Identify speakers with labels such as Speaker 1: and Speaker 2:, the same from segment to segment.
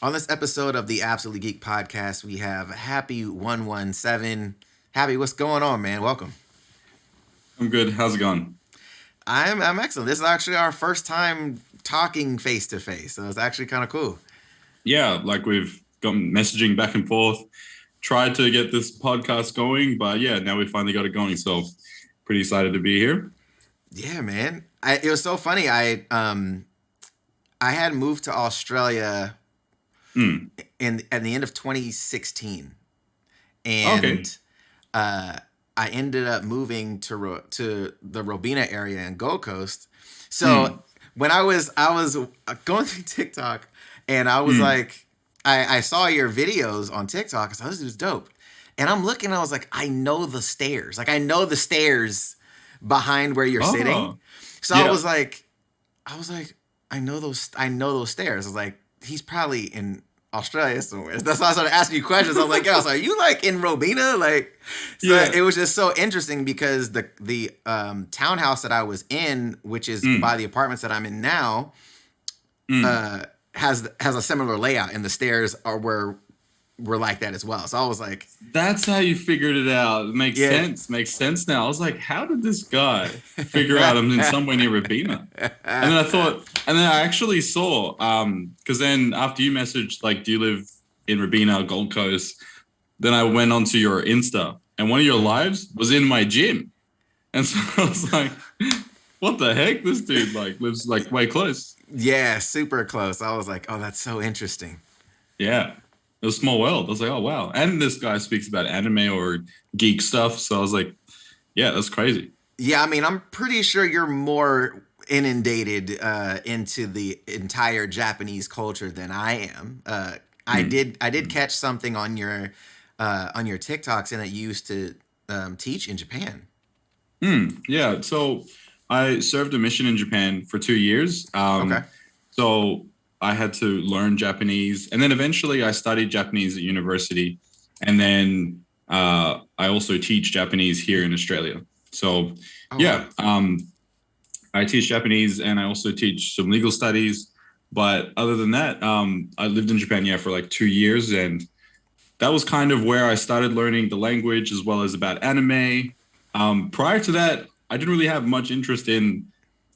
Speaker 1: On this episode of the Absolutely Geek podcast, we have Happy 117. Happy, what's going on, man? Welcome.
Speaker 2: I'm good. How's it going?
Speaker 1: I'm excellent. This is actually our first time talking face to face, so it's actually kind of cool.
Speaker 2: Yeah, like we've gotten messaging back and forth, tried to get this podcast going, but yeah, now we finally got it going. So pretty excited to be here.
Speaker 1: Yeah, man. It was so funny. I had moved to Australia at the end of 2016,
Speaker 2: Okay.
Speaker 1: and I ended up moving to the Robina area in Gold Coast. So when I was going through TikTok, and I was like, I saw your videos on TikTok. I said, this is dope. And I'm looking, I was like, I know the stairs. Like I know the stairs behind where you're sitting.
Speaker 2: Oh,
Speaker 1: So
Speaker 2: yeah.
Speaker 1: I know those stairs. I was like, he's probably in Australia somewhere. That's why I started asking you questions. I was like, yo, so are you like in Robina? Like, so
Speaker 2: Yeah.
Speaker 1: it was just so interesting because the townhouse that I was in, which is by the apartments that I'm in now, has a similar layout, and the stairs were like that as well. So I was like,
Speaker 2: That's how you figured it out. It makes
Speaker 1: yeah.
Speaker 2: sense. Makes sense now. I was like, how did this guy figure out I'm in somewhere near Rabina? And then I thought, and then I actually saw, because then after you messaged, like, do you live in Rabina, Gold Coast? Then I went onto your Insta, and one of your lives was in my gym. And so I was like, what the heck? This dude like lives like way close.
Speaker 1: Yeah, super close. I was like, oh, that's so interesting.
Speaker 2: Yeah. It was a small world. I was like, oh wow. And this guy speaks about anime or geek stuff. So I was like, yeah, that's crazy.
Speaker 1: Yeah, I mean, I'm pretty sure you're more inundated into the entire Japanese culture than I am. I did catch something on your TikToks, and that you used to teach in Japan.
Speaker 2: Yeah. So I served a mission in Japan for 2 years.
Speaker 1: Okay.
Speaker 2: So I had to learn Japanese. And then eventually I studied Japanese at university. And then I also teach Japanese here in Australia. So
Speaker 1: Oh,
Speaker 2: yeah,
Speaker 1: wow.
Speaker 2: I teach Japanese and I also teach some legal studies. But other than that, I lived in Japan, yeah, for like 2 years. And that was kind of where I started learning the language as well as about anime. Prior to that, I didn't really have much interest in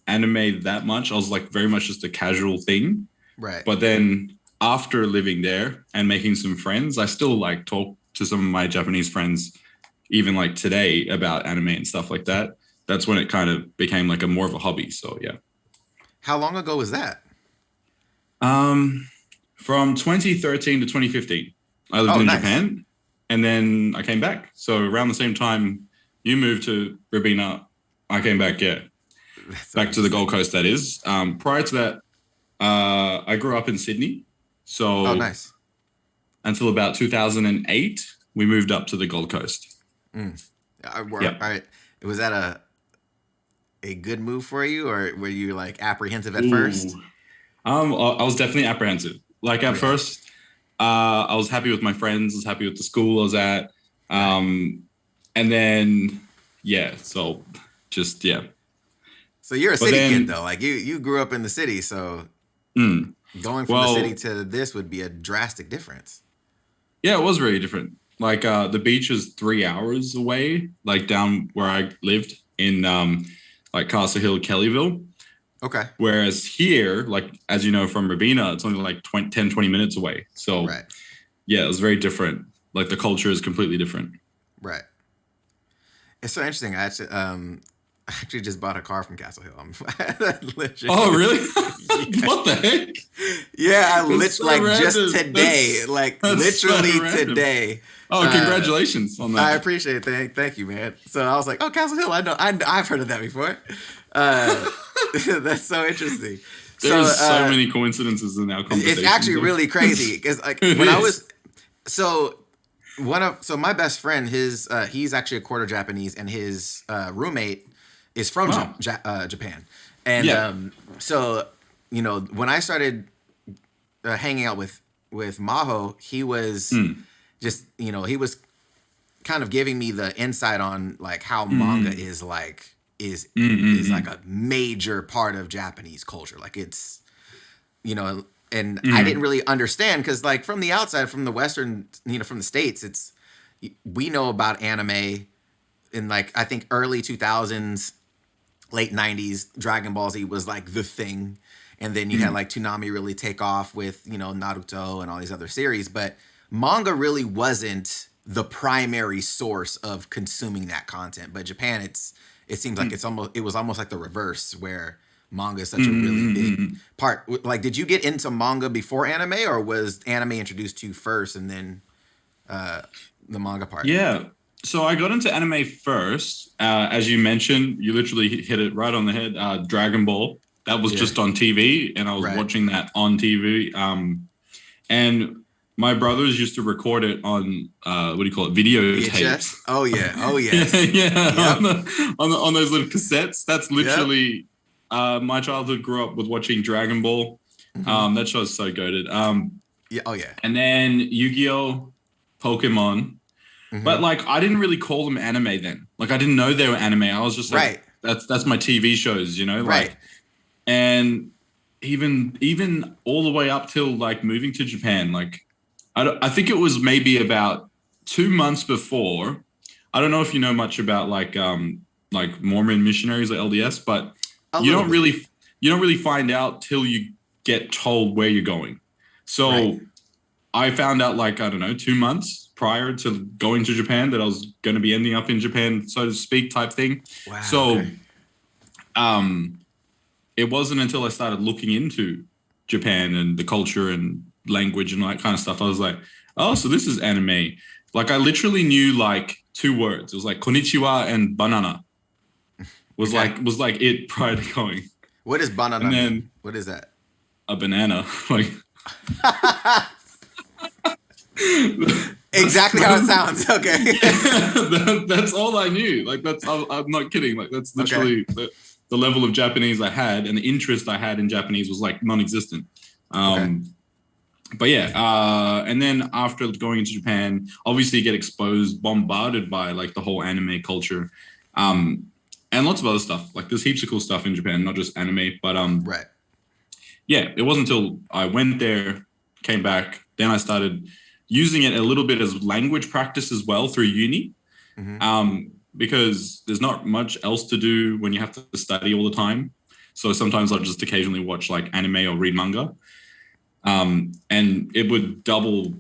Speaker 2: anime that much. I was like very much just a casual thing.
Speaker 1: Right.
Speaker 2: But then after living there and making some friends, I still like talk to some of my Japanese friends, even like today about anime and stuff like that. That's when it kind of became like a more of a hobby. So yeah.
Speaker 1: How long ago was that?
Speaker 2: Um, from 2013 to 2015, I lived
Speaker 1: Oh,
Speaker 2: in
Speaker 1: nice.
Speaker 2: Japan and then I came back. So around the same time you moved to Rabina, I came back, yeah,
Speaker 1: That's so
Speaker 2: back to the
Speaker 1: interesting.
Speaker 2: Gold Coast, that is. Prior to that, I grew up in Sydney.
Speaker 1: Oh,
Speaker 2: So
Speaker 1: nice.
Speaker 2: until about 2008, we moved up to the Gold Coast.
Speaker 1: All
Speaker 2: Yeah.
Speaker 1: right. Was that a good move for you, or were you like apprehensive at first?
Speaker 2: Ooh. I was definitely apprehensive. Like at
Speaker 1: Yeah.
Speaker 2: first, I was happy with my friends, I was happy with the school I was at.
Speaker 1: Right.
Speaker 2: Um, and then, yeah, so just, yeah.
Speaker 1: So you're a
Speaker 2: But
Speaker 1: city kid
Speaker 2: then,
Speaker 1: though. Like you grew up in the city, so
Speaker 2: mm,
Speaker 1: going from the city
Speaker 2: well,
Speaker 1: to this would be a drastic difference.
Speaker 2: yeah, it was very different. Like the beach is 3 hours away, like down where I lived in like Castle Hill, Kellyville.
Speaker 1: Okay.
Speaker 2: Whereas here, like, as you know, from Rabina, it's only like 20 minutes away. So,
Speaker 1: Right.
Speaker 2: yeah, it was very different. Like, the culture is completely different.
Speaker 1: Right. It's so interesting. I actually just bought a car from Castle Hill. I'm
Speaker 2: Oh,
Speaker 1: literally,
Speaker 2: really?
Speaker 1: yeah,
Speaker 2: What the heck?
Speaker 1: yeah. I
Speaker 2: That's
Speaker 1: literally
Speaker 2: so
Speaker 1: like just
Speaker 2: random.
Speaker 1: today, like
Speaker 2: That's so
Speaker 1: literally
Speaker 2: random.
Speaker 1: today.
Speaker 2: Oh,
Speaker 1: Uh,
Speaker 2: congratulations on
Speaker 1: I
Speaker 2: that.
Speaker 1: appreciate it. Thank you, man. So I was like, oh, Castle Hill. I've heard of that before. Uh, that's so interesting. So
Speaker 2: There's so many coincidences in our
Speaker 1: it's
Speaker 2: conversations.
Speaker 1: actually really crazy because like
Speaker 2: It
Speaker 1: when I
Speaker 2: is.
Speaker 1: was so my best friend, his he's actually a quarter Japanese, and his roommate is from
Speaker 2: Wow.
Speaker 1: Japan. And
Speaker 2: Yeah.
Speaker 1: so when I started hanging out with Maho, he was
Speaker 2: Mm.
Speaker 1: just he was kind of giving me the insight on like how manga
Speaker 2: Mm.
Speaker 1: is like is
Speaker 2: Mm. Mm.
Speaker 1: is like
Speaker 2: Mm.
Speaker 1: a major part of Japanese culture. Like it's you know And I didn't really understand because, like, from the outside, from the Western, from the States, we know about anime in, like, I think early 2000s, late 90s. Dragon Ball Z was like the thing, and then you had like Toonami really take off with Naruto and all these other series, but manga really wasn't the primary source of consuming that content. But Japan, it seems like it was almost like the reverse, where manga is such a really big part. Like, did you get into manga before anime, or was anime introduced to you first and then the manga part?
Speaker 2: Yeah. So I got into anime first. As you mentioned, you literally hit it right on the head. Dragon Ball. That was just on TV, and I was watching that on TV. And my brothers used to record it on what do you call it? Videotapes.
Speaker 1: Oh yeah. Oh yes.
Speaker 2: yeah. Yep. On those little cassettes. That's literally my childhood grew up with watching Dragon Ball. That show is so goated.
Speaker 1: Yeah. Oh yeah.
Speaker 2: And then Yu-Gi-Oh, Pokemon. But like I didn't really call them anime then. Like I didn't know they were anime. I was just like, that's my TV shows, Like, and even all the way up till like moving to Japan, like I think it was maybe about 2 months before. I don't know if you know much about like Mormon missionaries or LDS, but you don't really find out till you get told where you're going. So I found out like, I don't know, 2 months prior to going to Japan that I was going to be ending up in Japan, so to speak, type thing.
Speaker 1: Wow.
Speaker 2: So it wasn't until I started looking into Japan and the culture and language and all that kind of stuff, I was like, oh, so this is anime. Like I literally knew like 2 words. It was like konnichiwa and banana. Was like it prior to going.
Speaker 1: What is banana mean? What is that?
Speaker 2: A banana. Like
Speaker 1: exactly how it sounds. Okay.
Speaker 2: That's all I knew. Like I'm not kidding. Like that's literally the level of Japanese I had, and the interest I had in Japanese was like non-existent. But yeah, and then after going into Japan, obviously you get bombarded by like the whole anime culture, and lots of other stuff. Like there's heaps of cool stuff in Japan, not just anime, but yeah, it wasn't until I went there, came back, then I started using it a little bit as language practice as well through uni, because there's not much else to do when you have to study all the time. So sometimes I'll just occasionally watch like anime or read manga. And it would double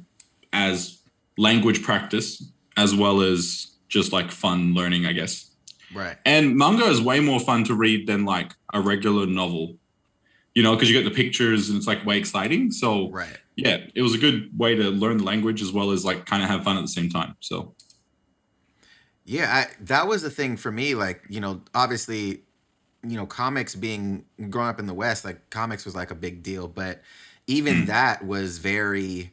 Speaker 2: as language practice as well as just like fun learning, I guess.
Speaker 1: Right.
Speaker 2: And manga is way more fun to read than like a regular novel, because you get the pictures and it's like way exciting. So yeah, it was a good way to learn the language as well as like kind of have fun at the same time. So
Speaker 1: yeah, that was the thing for me. Like, obviously, comics growing up in the West, like comics was like a big deal, but even that was very,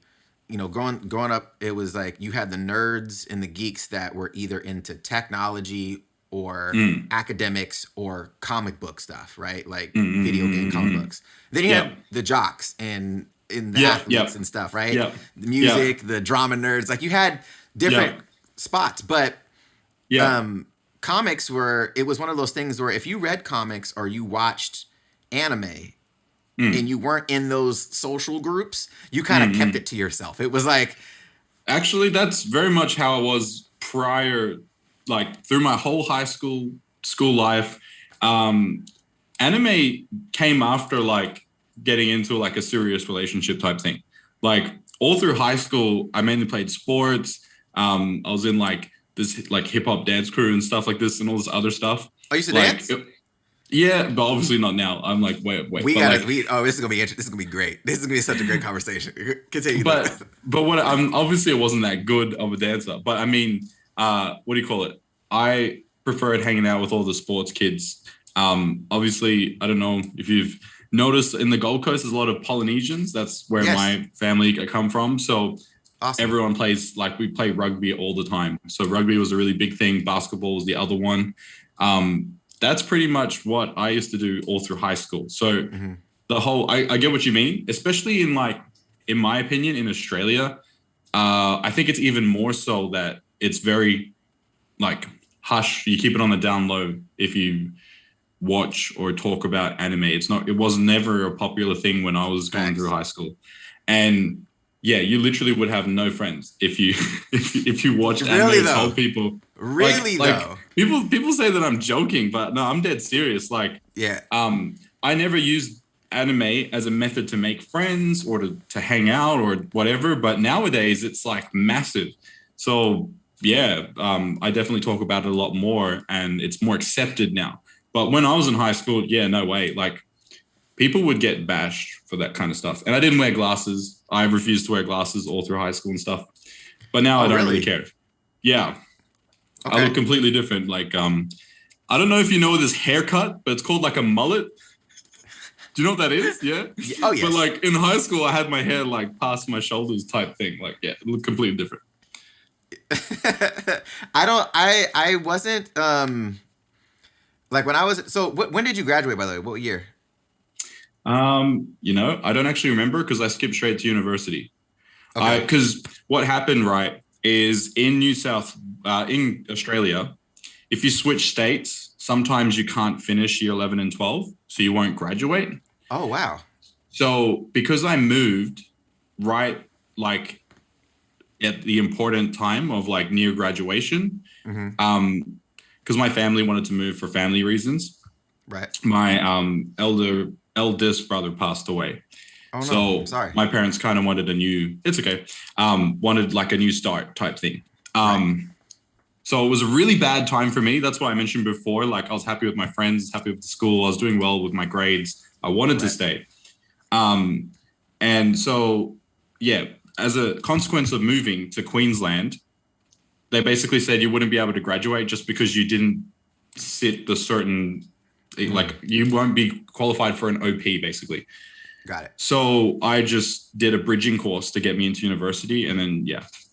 Speaker 1: growing up, it was like you had the nerds and the geeks that were either into technology or academics or comic book stuff, right? Like video game comic books. Then you have the jocks and the athletes and stuff, right? The music, the drama nerds. Like you had different spots, but comics it was one of those things where if you read comics or you watched anime and you weren't in those social groups, you kind of kept it to yourself. It was like...
Speaker 2: Actually, that's very much how I was prior, like through my whole high school life. Anime came after like getting into like a serious relationship type thing. Like all through high school, I mainly played sports. I was in like this like hip hop dance crew and stuff like this and all this other stuff.
Speaker 1: Oh, you used to dance?
Speaker 2: Yeah, but obviously not now. I'm like, wait.
Speaker 1: This is gonna be interesting. This is gonna be great. This is gonna be such a great conversation. Continue.
Speaker 2: But what obviously it wasn't that good of a dancer. But I mean, what do you call it? I preferred hanging out with all the sports kids. Obviously, I don't know if you've noticed in the Gold Coast, there's a lot of Polynesians. That's where my family come from. So everyone plays, like we play rugby all the time. So rugby was a really big thing. Basketball was the other one. That's pretty much what I used to do all through high school. So the whole, I get what you mean, especially in like, in my opinion, in Australia, I think it's even more so that it's very like hush. You keep it on the down low if you watch or talk about anime. It was never a popular thing when I was going through high school. And yeah, you literally would have no friends if you if you watched anime and told people.
Speaker 1: Really though.
Speaker 2: People say that I'm joking, but no, I'm dead serious. Like, I never used anime as a method to make friends or to hang out or whatever, but nowadays it's like massive. So yeah, I definitely talk about it a lot more and it's more accepted now. But when I was in high school, yeah, no way. Like, people would get bashed for that kind of stuff. And I didn't wear glasses. I refused to wear glasses all through high school and stuff. But now I don't really care. Yeah. Okay. I look completely different. Like, I don't know if you know this haircut, but it's called like a mullet. Do you know what that is? Yeah.
Speaker 1: Oh, yes.
Speaker 2: But like in high school, I had my hair like past my shoulders type thing. Like, yeah, it looked completely different.
Speaker 1: I wasn't, like when I was, so when did you graduate, by the way? What year?
Speaker 2: You know, I don't actually remember because I skipped straight to university.
Speaker 1: Okay.
Speaker 2: Because what happened, right, is in in Australia, if you switch states, sometimes you can't finish year 11 and 12, so you won't graduate.
Speaker 1: Oh, wow.
Speaker 2: So because I moved right, like at the important time of like near graduation, because my family wanted to move for family reasons.
Speaker 1: Right.
Speaker 2: My eldest brother passed away.
Speaker 1: Oh, no.
Speaker 2: So
Speaker 1: I'm sorry.
Speaker 2: My parents kind of wanted wanted like a new start type thing. So it was a really bad time for me. That's why I mentioned before, like I was happy with my friends, happy with the school. I was doing well with my grades. I wanted to stay. And so, yeah, as a consequence of moving to Queensland, they basically said you wouldn't be able to graduate just because you didn't sit the certain, like you won't be qualified for an OP basically.
Speaker 1: Got it.
Speaker 2: So I just did a bridging course to get me into university and then,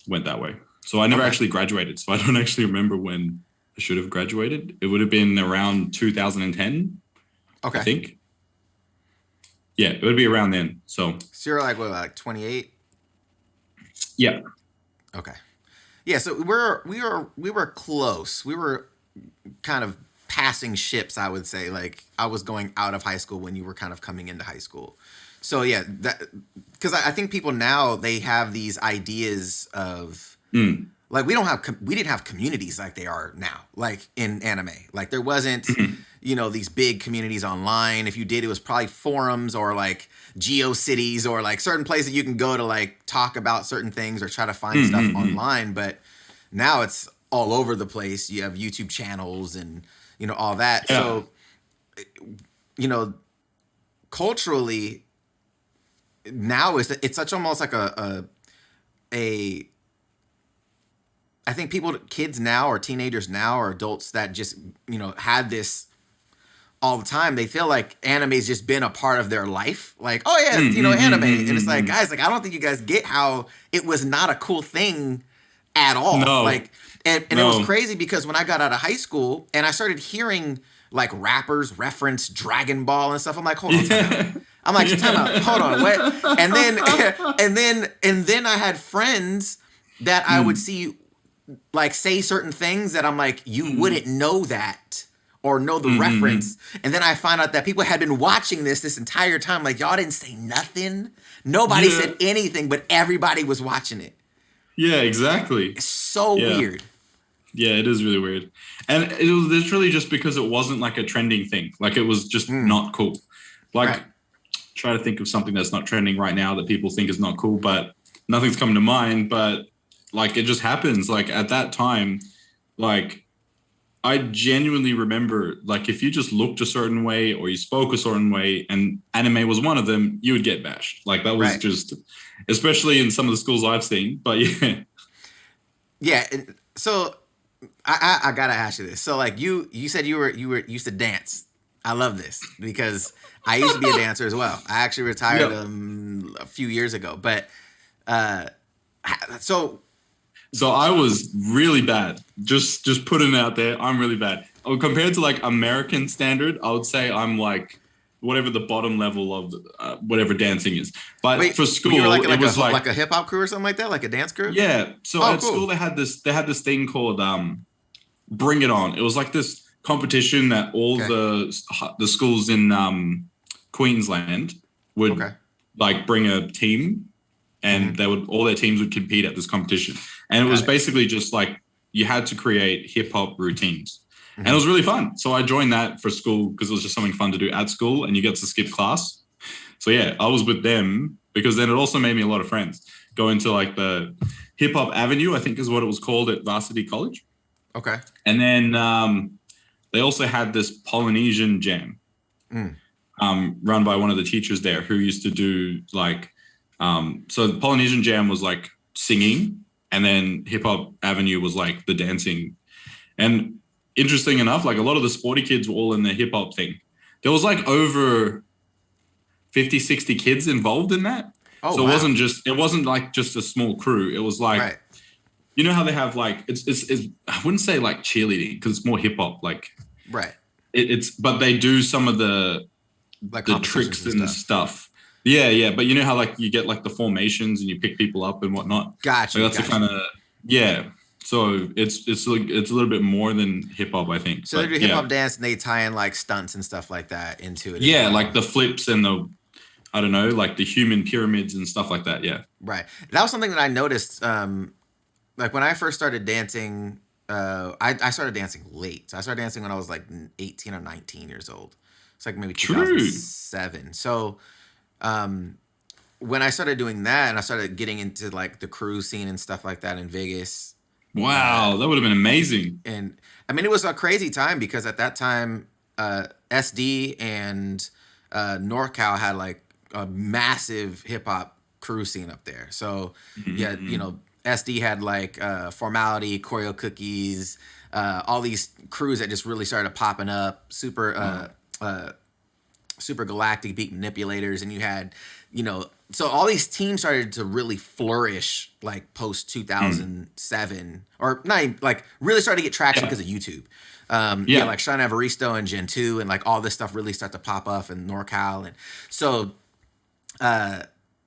Speaker 2: went that way. So I never actually graduated. So I don't actually remember when I should have graduated. It would have been around 2010, I think. Yeah, it would be around then. So
Speaker 1: you're like, what, like 28?
Speaker 2: Yeah.
Speaker 1: Okay. Yeah, so we were close. We were kind of passing ships, I would say. Like I was going out of high school when you were kind of coming into high school. So yeah, that because I think people now they have these ideas of like we didn't have communities like they are now, like in anime. Like there wasn't these big communities online. If you did, it was probably forums or like GeoCities or like certain places you can go to like talk about certain things or try to find stuff online. But now it's all over the place. You have YouTube channels and all that. Yeah. So culturally now it's such almost like a I think kids now or teenagers now or adults that just had this all the time, they feel like anime's just been a part of their life. Like, oh yeah, anime. And it's like, guys, like I don't think you guys get how it was not a cool thing at all.
Speaker 2: No.
Speaker 1: Like and it was crazy because when I got out of high school and I started hearing like rappers reference Dragon Ball and stuff, I'm like, hold on, time out. I'm like, time out, hold on, what? And then I had friends that I would see like say certain things that I'm like, you wouldn't know that or know the reference. And then I find out that people had been watching this entire time. Like, y'all didn't say nothing. Nobody said anything, but everybody was watching it.
Speaker 2: Yeah, exactly.
Speaker 1: It's so weird.
Speaker 2: Yeah, it is really weird. And it was literally just because it wasn't like a trending thing. Like it was just not cool. Like try to think of something that's not trending right now that people think is not cool, but nothing's coming to mind. But like it just happens. Like at that time, like I genuinely remember like if you just looked a certain way or you spoke a certain way and anime was one of them, you would get bashed. Like that was just, especially in some of the schools I've seen. But yeah.
Speaker 1: Yeah. So I gotta ask you this. So like you said you used to dance. I love this because I used to be a dancer as well. I actually retired a few years ago. But so I
Speaker 2: was really bad. Just putting it out there, I'm really bad. Compared to like American standard, I would say I'm like whatever the bottom level of whatever dancing is. But for school, it was like
Speaker 1: a hip hop crew or something like that, like a dance crew.
Speaker 2: Yeah. So at school, they had this thing called Bring It On. It was like this competition that all the schools in Queensland would like bring a team, and they would all their teams would compete at this competition, and it was basically just like you had to create hip hop routines, and it was really fun. So I joined that for school because it was just something fun to do at school, and you get to skip class. So yeah, I was with them because then it also made me a lot of friends. Go into like the Hip Hop Avenue, I think is what it was called at Varsity College.
Speaker 1: Okay.
Speaker 2: And then they also had this Polynesian jam run by one of the teachers there who used to do like, so the Polynesian jam was like singing, and then Hip Hop Avenue was like the dancing. And interesting enough, like a lot of the sporty kids were all in the hip hop thing. There was like over 50, 60 kids involved in that. Oh, so it wasn't like just a small crew. It was like, you know how they have like, it's I wouldn't say like cheerleading because it's more hip hop. Like, but they do some of the tricks and stuff. Yeah. But you know how like you get like the formations and you pick people up and whatnot.
Speaker 1: Gotcha.
Speaker 2: Like that's the kind of, So it's a little bit more than hip hop, I think.
Speaker 1: So they do hip hop dance and they tie in like stunts and stuff like that into it.
Speaker 2: Yeah, like the flips and I don't know, like the human pyramids and stuff like that. Yeah.
Speaker 1: Right. That was something that I noticed. Like when I first started dancing, I started dancing late. So I started dancing when I was like 18 or 19 years old. It's like maybe 2007. So when I started doing that and I started getting into like the crew scene and stuff like that in Vegas.
Speaker 2: Wow, that would have been amazing.
Speaker 1: And I mean, it was a crazy time because at that time, SD and NorCal had like a massive hip hop crew scene up there. So you know, SD had like Formality, Choreo Cookies, all these crews that just really started popping up. Super Galactic Beat Manipulators, and you had, you know, so all these teams started to really flourish like post 2007, or not even, like really started to get traction because of YouTube. Like Sean Evaristo and Gen 2 and like all this stuff really start to pop up in NorCal. And so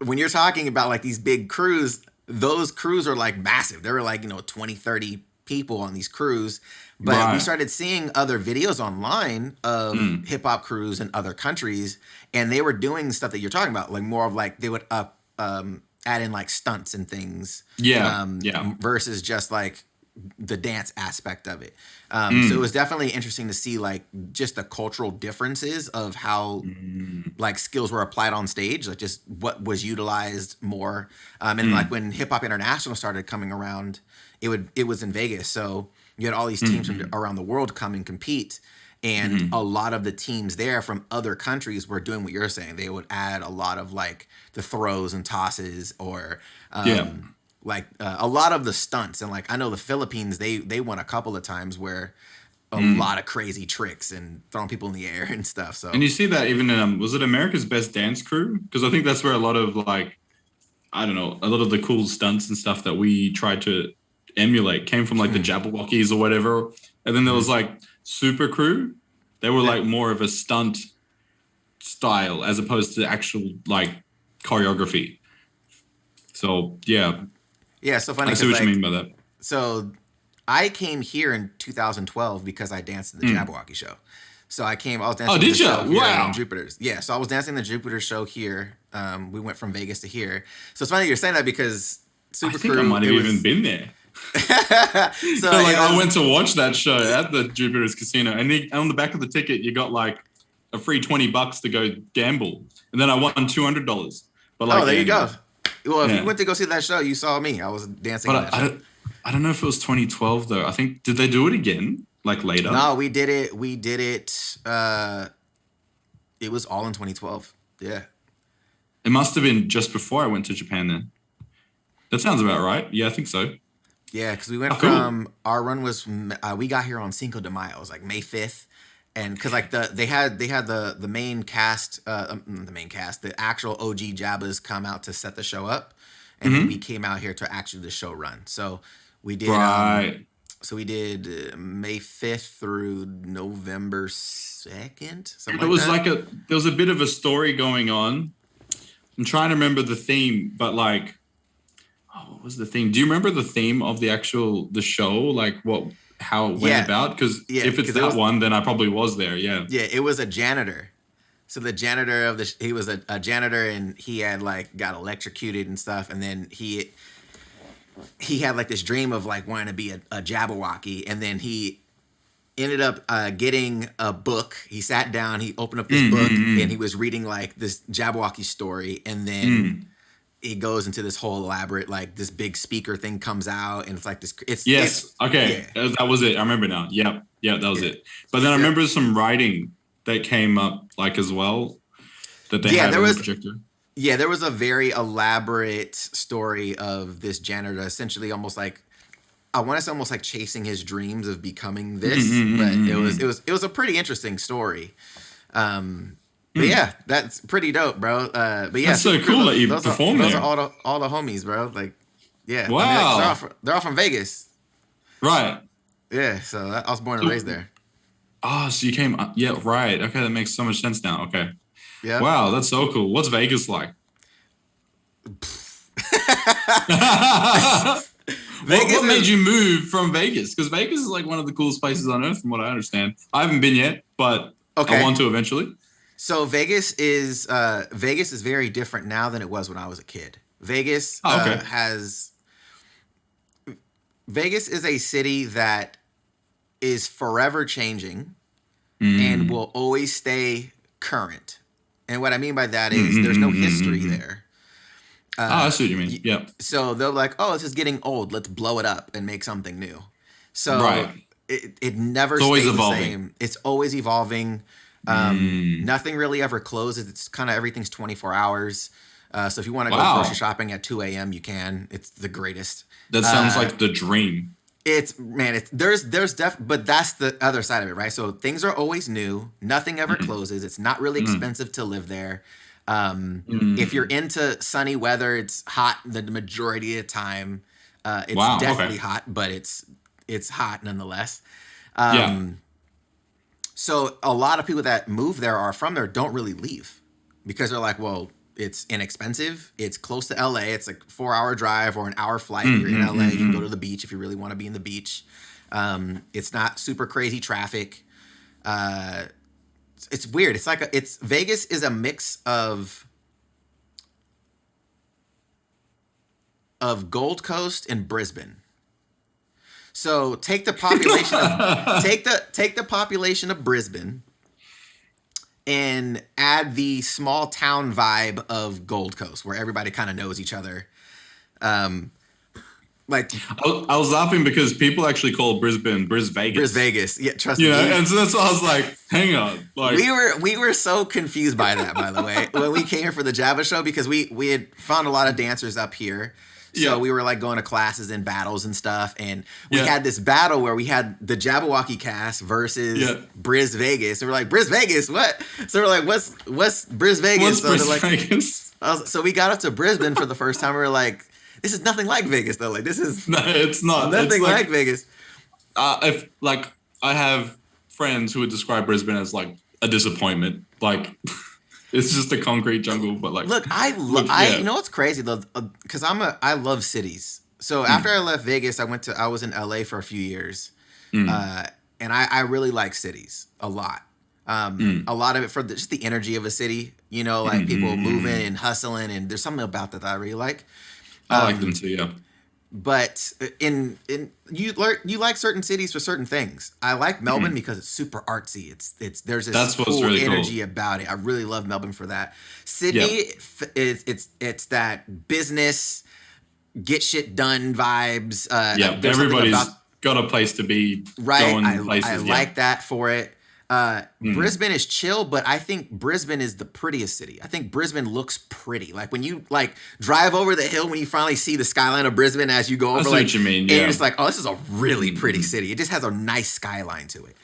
Speaker 1: when you're talking about like these big crews, those crews are like massive. There were like, you know, 20, 30 people on these crews. But we started seeing other videos online of hip hop crews in other countries, and they were doing the stuff that you're talking about, like more of like they would add in like stunts and things. Versus just like the dance aspect of it. So it was definitely interesting to see like just the cultural differences of how like skills were applied on stage, like just what was utilized more. And like when Hip Hop International started coming around, it was in Vegas. So you had all these teams from around the world come and compete. And a lot of the teams there from other countries were doing what you're saying. They would add a lot of like the throws and tosses, or like a lot of the stunts. And like I know the Philippines, they won a couple of times where a lot of crazy tricks and throwing people in the air and stuff. So,
Speaker 2: and you see that even in was it America's Best Dance Crew? Because I think that's where a lot of like, I don't know, a lot of the cool stunts and stuff that we tried to emulate came from like the Jabberwockies or whatever. And then there was like Super Crew. They were like more of a stunt style as opposed to actual like choreography. So yeah,
Speaker 1: so funny.
Speaker 2: I see what you mean by that.
Speaker 1: So I came here in 2012 because I danced in the Jabberwocky show. So I was dancing.
Speaker 2: Oh, did you?
Speaker 1: Wow. In Jupiter's. Yeah, so I was dancing the Jupiter show here. We went from Vegas to here. So it's funny you're saying that because Super Crew.
Speaker 2: I think I might have even been there. So like I went to watch that show at the Jupiter's Casino, and on the back of the ticket you got like a free $20 to go gamble, and then I won $200. But like,
Speaker 1: there you go. Well, if you went to go see that show, you saw me. I was dancing.
Speaker 2: But I don't know if it was 2012 though. I think did they do it again like later?
Speaker 1: No, we did it. It was all in 2012. Yeah.
Speaker 2: It must have been just before I went to Japan then. That sounds about right. Yeah, I think so.
Speaker 1: Yeah, because we went from our run was we got here on Cinco de Mayo. It was like May 5th, and because like they had the main cast, the actual OG Jabbas come out to set the show up, and then we came out here to actually the show run. So we did we did May 5th through November 2nd.
Speaker 2: It was like there was a bit of a story going on. I'm trying to remember the theme, but like. What was the theme? Do you remember the theme of the show? Like how it went about? Because if it's that one, then I probably was there. Yeah.
Speaker 1: Yeah, it was a janitor. So the janitor he was a janitor, and he had like got electrocuted and stuff, and then he had like this dream of like wanting to be a Jabberwocky, and then he ended up getting a book. He sat down, he opened up this book, and he was reading like this Jabberwocky story, and then it goes into this whole elaborate, like this big speaker thing comes out, and it's like this.
Speaker 2: Okay, yeah. That was it. I remember now. Yeah, that was it. But then I remember some writing that came up like as well that they had on the projector.
Speaker 1: Yeah, there was a very elaborate story of this janitor, essentially almost like, I want to say almost like chasing his dreams of becoming this, but it was a pretty interesting story. But yeah, that's pretty dope, bro. But yeah,
Speaker 2: that's so cool that you performed there.
Speaker 1: Those are all the homies, bro. Like, yeah,
Speaker 2: wow,
Speaker 1: I mean, they're all from Vegas,
Speaker 2: right?
Speaker 1: Yeah, so I was born and raised there.
Speaker 2: Oh, so you came, yeah, right. Okay, that makes so much sense now. Okay,
Speaker 1: yeah,
Speaker 2: wow, that's so cool. What's Vegas like? What made you move from Vegas? Because Vegas is like one of the coolest places on earth, from what I understand. I haven't been yet, but I want to eventually.
Speaker 1: So Vegas is very different now than it was when I was a kid. Vegas Vegas is a city that is forever changing and will always stay current. And what I mean by that is there's no history there.
Speaker 2: I see what you mean. Yeah.
Speaker 1: So they're like, oh, this is getting old. Let's blow it up and make something new. So it never stays the same. It's always evolving. Nothing really ever closes. It's kind of everything's 24 hours. So if you want to go grocery shopping at 2 a.m., you can. It's the greatest.
Speaker 2: That sounds like the dream.
Speaker 1: There's but that's the other side of it, right? So things are always new. Nothing ever closes. It's not really expensive to live there. If you're into sunny weather, it's hot the majority of the time. It's definitely hot, but it's hot nonetheless. So a lot of people that move there are from there don't really leave because they're like, well, it's inexpensive. It's close to LA. It's like 4-hour drive or an hour flight. You're in LA. You can go to the beach if you really want to be in the beach. It's not super crazy traffic. It's weird. It's Vegas is a mix of Gold Coast and Brisbane. So take the population of take the population of Brisbane and add the small town vibe of Gold Coast, where everybody kind of knows each other. Like
Speaker 2: I was laughing because people actually call Brisbane Bris Vegas.
Speaker 1: Bris Vegas, yeah, trust me.
Speaker 2: And so that's why I was like, hang on. Like
Speaker 1: we were so confused by that, by the way, when we came here for the Jabba show, because we had found a lot of dancers up here. So we were like going to classes and battles and stuff, and we had this battle where we had the Jabberwocky cast versus Bris Vegas. And we're like, Bris Vegas, what? So we're like, what's Bris Vegas?
Speaker 2: Vegas?
Speaker 1: So we got up to Brisbane for the first time. We were like, this is nothing like Vegas though. Like this is
Speaker 2: it's not
Speaker 1: nothing like Vegas.
Speaker 2: If like I have friends who would describe Brisbane as like a disappointment, like. It's just a concrete jungle, but like.
Speaker 1: Look, you know what's crazy though, because I love cities. So after I left Vegas, I was in LA for a few years, and I really like cities a lot. A lot of it for just the energy of a city, you know, like people moving and hustling, and there's something about that I really like.
Speaker 2: I like them too, yeah.
Speaker 1: But you like certain cities for certain things. I like Melbourne because it's super artsy. There's this cool energy about it. I really love Melbourne for that. Sydney it's that business get shit done vibes.
Speaker 2: Everybody's got a place to be.
Speaker 1: Right, I like that for it. Brisbane is chill, but I think Brisbane is the prettiest city. I think Brisbane looks pretty. Like when you like drive over the hill, when you finally see the skyline of Brisbane as you go over, like,
Speaker 2: what you mean,
Speaker 1: and you're just like, oh, this is a really pretty city. It just has a nice skyline to it.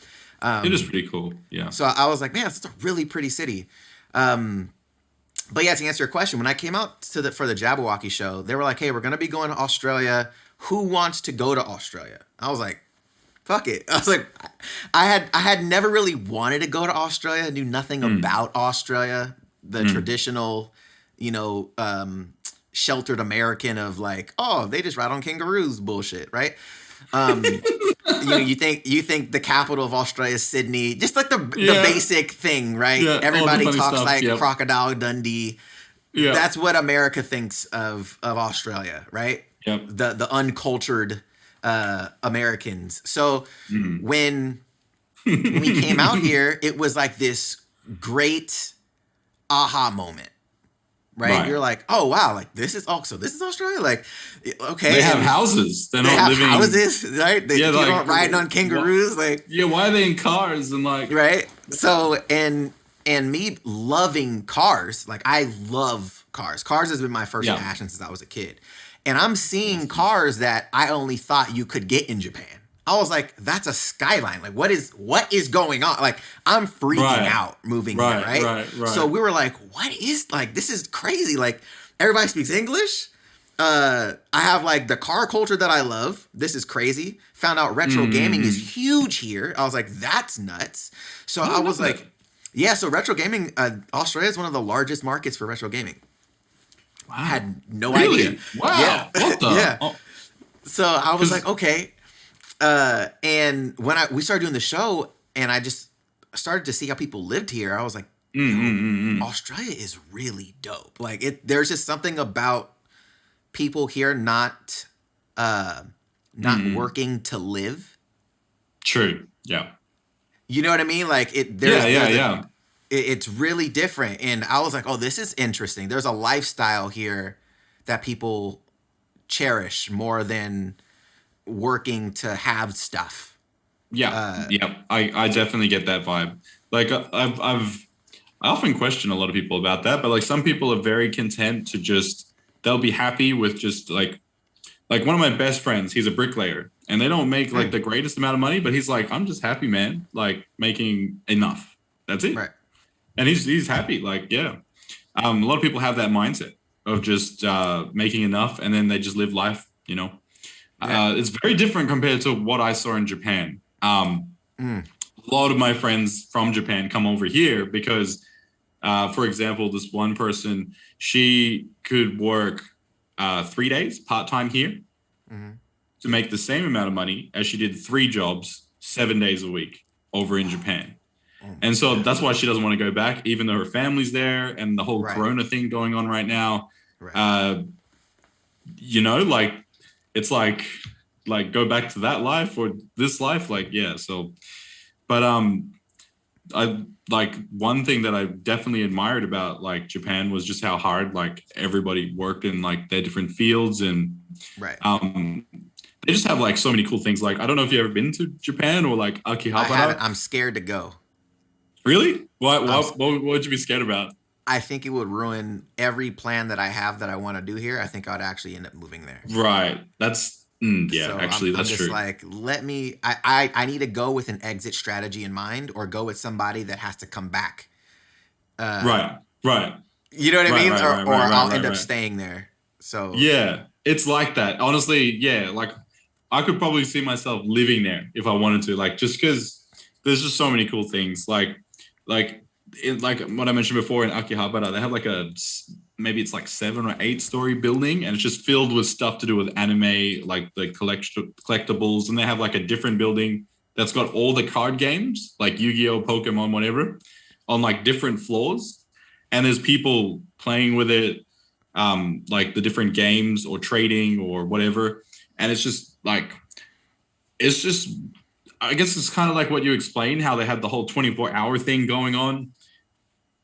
Speaker 2: It is pretty cool. Yeah.
Speaker 1: So I was like, man, it's a really pretty city. But yeah, to answer your question, when I came out for the Jabberwocky show, they were like, hey, we're going to be going to Australia. Who wants to go to Australia? I was like, fuck it. I was like, I had never really wanted to go to Australia. I knew nothing about Australia, the traditional, you know, sheltered American of like, oh, they just ride on kangaroos bullshit, right? You think the capital of Australia is Sydney, just like the
Speaker 2: Yeah.
Speaker 1: basic thing, right?
Speaker 2: Yeah, all the
Speaker 1: Everybody
Speaker 2: funny
Speaker 1: talks
Speaker 2: stuff,
Speaker 1: like
Speaker 2: yep.
Speaker 1: Crocodile Dundee.
Speaker 2: Yeah.
Speaker 1: That's what America thinks of Australia, right?
Speaker 2: Yep.
Speaker 1: The uncultured Americans. So
Speaker 2: Mm.
Speaker 1: when we came out here, it was like this great aha moment, right?
Speaker 2: Right.
Speaker 1: You're like, oh wow, like this is Australia, like okay.
Speaker 2: They have
Speaker 1: and
Speaker 2: houses. They're
Speaker 1: they
Speaker 2: not
Speaker 1: have
Speaker 2: living.
Speaker 1: houses, right?
Speaker 2: Yeah,
Speaker 1: People
Speaker 2: like,
Speaker 1: aren't riding on kangaroos, like
Speaker 2: Yeah, why are they in cars and like?
Speaker 1: right. So and me loving cars, like I love cars. Cars has been my first
Speaker 2: Yeah.
Speaker 1: passion since I was a kid, and I'm seeing cars that I only thought you could get in Japan. I was like, that's a Skyline. Like, what is going on? Like, I'm freaking
Speaker 2: Right.
Speaker 1: out moving here, right?
Speaker 2: Right.
Speaker 1: So we were like, what is, like, this is crazy. Like, everybody speaks English. I have like the car culture that I love. This is crazy. Found out retro gaming is huge here. I was like, that's nuts. So I was like, yeah, so retro gaming, Australia is one of the largest markets for retro gaming.
Speaker 2: Wow.
Speaker 1: I had no
Speaker 2: Really?
Speaker 1: idea.
Speaker 2: Wow.
Speaker 1: Yeah.
Speaker 2: What the?
Speaker 1: Yeah.
Speaker 2: Oh,
Speaker 1: So I was like, okay. And when we started doing the show and I just started to see how people lived here, I was like, Australia is really dope. Like there's just something about people here not working to live.
Speaker 2: True. Yeah.
Speaker 1: You know what I mean? Like it's really different. And I was like, oh, this is interesting. There's a lifestyle here that people cherish more than working to have stuff.
Speaker 2: Yeah. I definitely get that vibe. Like I often question a lot of people about that, but like some people are very content to just, they'll be happy with just like one of my best friends, he's a bricklayer and they don't make like the greatest amount of money, but he's like, I'm just happy, man. Like making enough. That's it.
Speaker 1: Right.
Speaker 2: And he's happy. Like, yeah. A lot of people have that mindset of just making enough and then they just live life, you know. Yeah. It's very different compared to what I saw in Japan. A lot of my friends from Japan come over here because, for example, this one person, she could work 3 days part-time here to make the same amount of money as she did 3 jobs 7 days a week over in Japan. And so that's why she doesn't want to go back, even though her family's there and the whole Corona thing going on right now. Right. You know, like, it's like go back to that life or this life. Like, yeah. So, but, I like one thing that I definitely admired about like Japan was just how hard, like everybody worked in like their different fields and, they just have like so many cool things. Like, I don't know if you've ever been to Japan or like Akihabara.
Speaker 1: I haven't. I'm scared to go.
Speaker 2: Really? What would you be scared about?
Speaker 1: I think it would ruin every plan that I have that I want to do here. I think I'd actually end up moving there.
Speaker 2: Right. That's yeah. So actually, that's
Speaker 1: true. Like, let me. I need to go with an exit strategy in mind, or go with somebody that has to come back.
Speaker 2: Right.
Speaker 1: You know what I mean? Or I'll end up staying there. So
Speaker 2: yeah, it's like that. Honestly, yeah. Like, I could probably see myself living there if I wanted to. Like, just because there's just so many cool things. Like what I mentioned before in Akihabara, they have like maybe it's like 7 or 8 story building, and it's just filled with stuff to do with anime, like the collectibles. And they have like a different building that's got all the card games, like Yu-Gi-Oh, Pokemon, whatever, on like different floors. And there's people playing with it, like the different games or trading or whatever. And it's just like, I guess it's kind of like what you explained, how they had the whole 24-hour thing going on,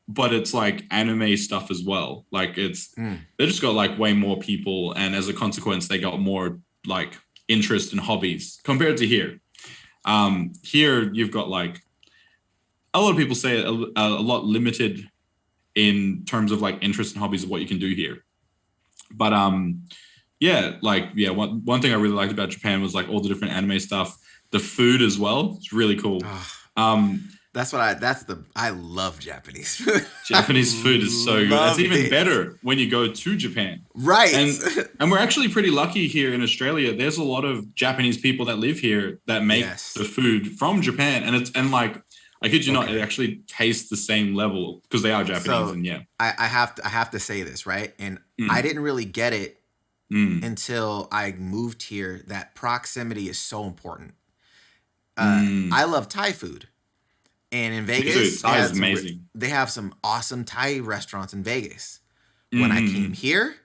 Speaker 2: but it's like anime stuff as well. Like they just got like way more people. And as a consequence, they got more like interest and hobbies compared to here. Here you've got like, a lot of people say a lot limited in terms of like interest and hobbies of what you can do here. But one thing I really liked about Japan was like all the different anime stuff. The food as well. It's really cool.
Speaker 1: I love Japanese food.
Speaker 2: Japanese food is so good. It's even better when you go to Japan.
Speaker 1: Right.
Speaker 2: And we're actually pretty lucky here in Australia. There's a lot of Japanese people that live here that make the food from Japan. And like, I kid you not, it actually tastes the same level because they are Japanese. So, and yeah.
Speaker 1: I have to say this, right? And I didn't really get it until I moved here that proximity is so important. I love Thai food. And in Vegas,
Speaker 2: Thai is amazing.
Speaker 1: They have some awesome Thai restaurants in Vegas. When I came here,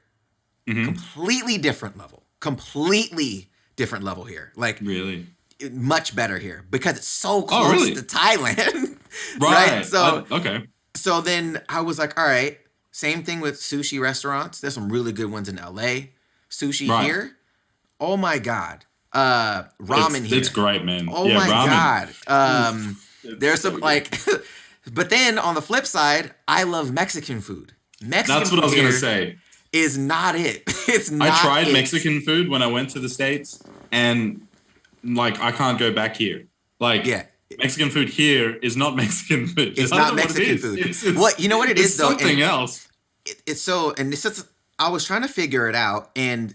Speaker 1: completely different level. Completely different level here. Like
Speaker 2: really
Speaker 1: much better here because it's so close to Thailand. Right? So
Speaker 2: okay.
Speaker 1: So then I was like, all right, same thing with sushi restaurants. There's some really good ones in LA. Sushi here. Oh my God. Ramen here.
Speaker 2: It's great, man.
Speaker 1: Oh my God. There's some like, but then on the flip side, I love Mexican food.
Speaker 2: That's what I was going to say.
Speaker 1: Is not it. It's not.
Speaker 2: I tried Mexican food when I went to the States, and like I can't go back here. Like Mexican food here is not Mexican food.
Speaker 1: It's not Mexican food. You know what it is though?
Speaker 2: Something else.
Speaker 1: It's so, and it's just, I was trying to figure it out, and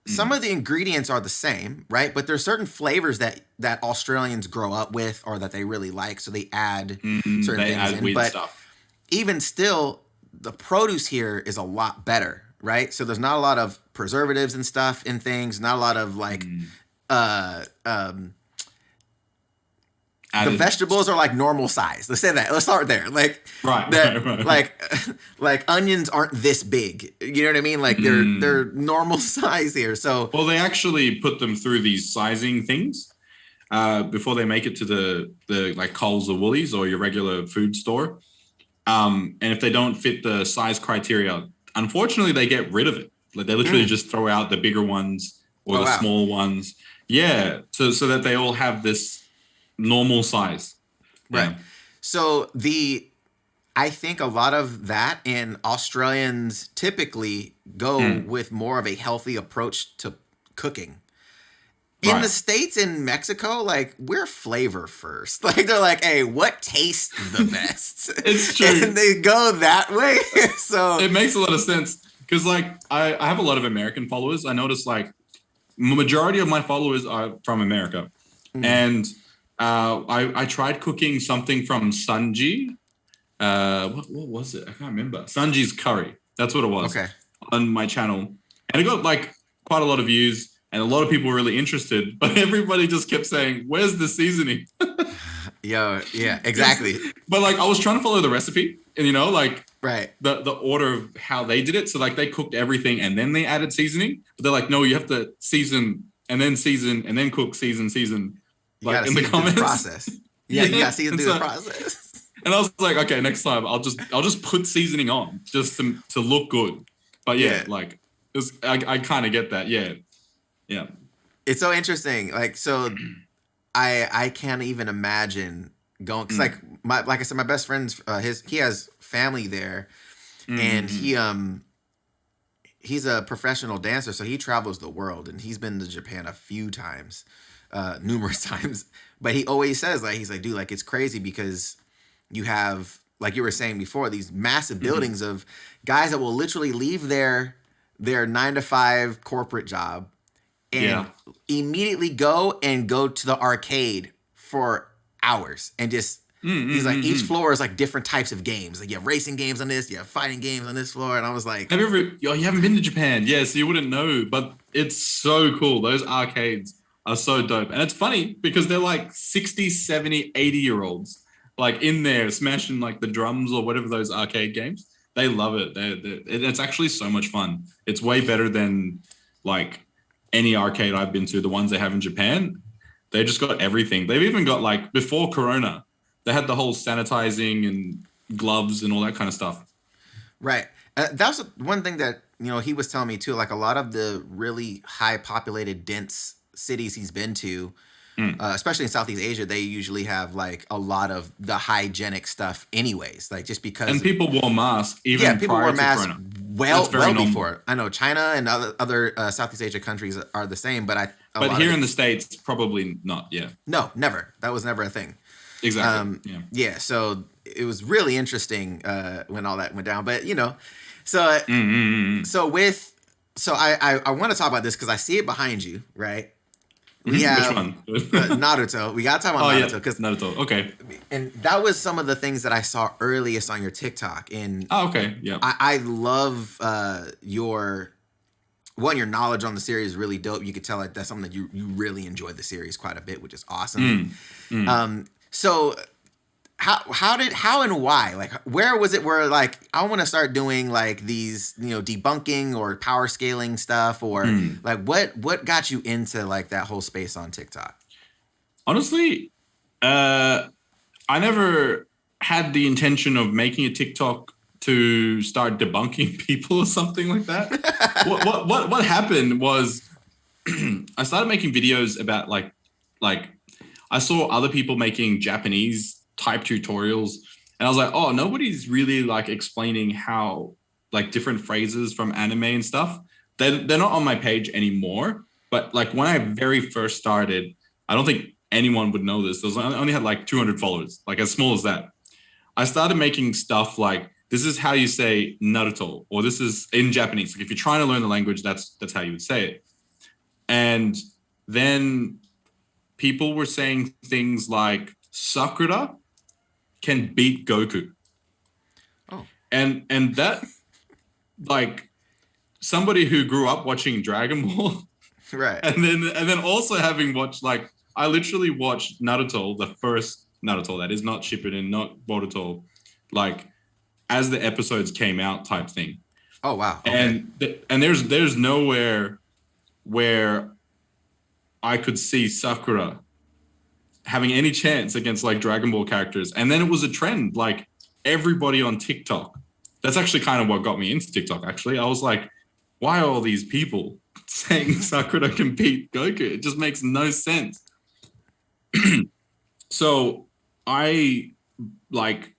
Speaker 1: some of the ingredients are the same, right? But there's certain flavors that Australians grow up with or that they really like, so they add certain things in. But stuff. Even still, the produce here is a lot better, right? So there's not a lot of preservatives and stuff in things, not a lot of like the vegetables are like normal size. Let's say that. Let's start there. Like right. Like onions aren't this big. You know what I mean? Like they're normal size here. So
Speaker 2: they actually put them through these sizing things before they make it to the like Coles or Woolies or your regular food store. And if they don't fit the size criteria, unfortunately they get rid of it. Like they literally just throw out the bigger ones or small ones. Yeah. So that they all have this normal size.
Speaker 1: Right. So I think a lot of that, and Australians typically go with more of a healthy approach to cooking. In the States and Mexico, like we're flavor first. Like they're like, hey, what tastes the best?
Speaker 2: It's true.
Speaker 1: And they go that way. So
Speaker 2: it makes a lot of sense. Because like I have a lot of American followers. I notice like majority of my followers are from America. And I tried cooking something from Sanji. What was it? I can't remember. Sanji's curry. That's what it was.
Speaker 1: Okay.
Speaker 2: On my channel. And it got like quite a lot of views and a lot of people were really interested, but everybody just kept saying, where's the seasoning?
Speaker 1: Yeah, exactly.
Speaker 2: But like I was trying to follow the recipe and like
Speaker 1: right.
Speaker 2: the order of how they did it. So like they cooked everything and then they added seasoning, but they're like, no, you have to season and then cook, season. Like in the comments.
Speaker 1: Process. Yeah, you gotta see it through the process.
Speaker 2: And I was like, okay, next time I'll just put seasoning on just to look good. But like I kind of get that. Yeah.
Speaker 1: It's so interesting. Like so, I can't even imagine going. Cause like I said, my best friend's he has family there, and he's a professional dancer, so he travels the world, and he's been to Japan a few times. Numerous times, but he always says like he's like, dude, like it's crazy because you have, like you were saying before, these massive buildings of guys that will literally leave their 9-to-5 corporate job and immediately go to the arcade for hours and just he's like each floor is like different types of games. Like you have racing games on this, you have fighting games on this floor, and I was like,
Speaker 2: you haven't been to Japan? Yeah, so you wouldn't know, but it's so cool. Those arcades are so dope. And it's funny because they're like 60, 70, 80-year-olds like in there smashing like the drums or whatever those arcade games. They love it. It's actually so much fun. It's way better than like any arcade I've been to, the ones they have in Japan. They just got everything. They've even got like before Corona, they had the whole sanitizing and gloves and all that kind of stuff.
Speaker 1: Right. That was one thing that, he was telling me too, like a lot of the really high populated, dense cities he's been to, especially in Southeast Asia, they usually have like a lot of the hygienic stuff anyways, like just because.
Speaker 2: And people wore masks even
Speaker 1: people
Speaker 2: prior
Speaker 1: wore
Speaker 2: to
Speaker 1: masks
Speaker 2: Corona.
Speaker 1: well before. I know China and other Southeast Asia countries are the same, but
Speaker 2: But here in the States, probably not,
Speaker 1: No, never. That was never a thing.
Speaker 2: Exactly.
Speaker 1: So it was really interesting when all that went down, but so I want to talk about this because I see it behind you, right? We have
Speaker 2: which one?
Speaker 1: Naruto. We gotta talk about Naruto because
Speaker 2: Naruto. Okay.
Speaker 1: And that was some of the things that I saw earliest on your TikTok. And
Speaker 2: okay, yeah.
Speaker 1: I love your your knowledge on the series is really dope. You could tell like that's something that you really enjoyed the series quite a bit, which is awesome. So how and why, like where was it where like I want to start doing like these, you know, debunking or power scaling stuff, or like what got you into like that whole space on TikTok?
Speaker 2: Honestly, I never had the intention of making a TikTok to start debunking people or something like that. What happened was I started making videos about like I saw other people making Japanese type tutorials, and I was like, oh, nobody's really like explaining how like different phrases from anime and stuff. They're not on my page anymore. But like when I very first started, I don't think anyone would know this. I only had like 200 followers, like as small as that. I started making stuff like, this is how you say Naruto, or this is in Japanese. Like if you're trying to learn the language, that's how you would say it. And then people were saying things like Sakura can beat Goku.
Speaker 1: Oh.
Speaker 2: And that, like, somebody who grew up watching Dragon Ball,
Speaker 1: right?
Speaker 2: And then also having watched, like, I literally watched Naruto, the first Naruto, that is not Shippuden, not Boruto, like as the episodes came out type thing.
Speaker 1: Oh wow! Okay.
Speaker 2: And there's nowhere where I could see Sakura having any chance against like Dragon Ball characters. And then it was a trend, like everybody on TikTok. That's actually kind of what got me into TikTok, actually. I was like, why are all these people saying Sakura can beat Goku? It just makes no sense. So I like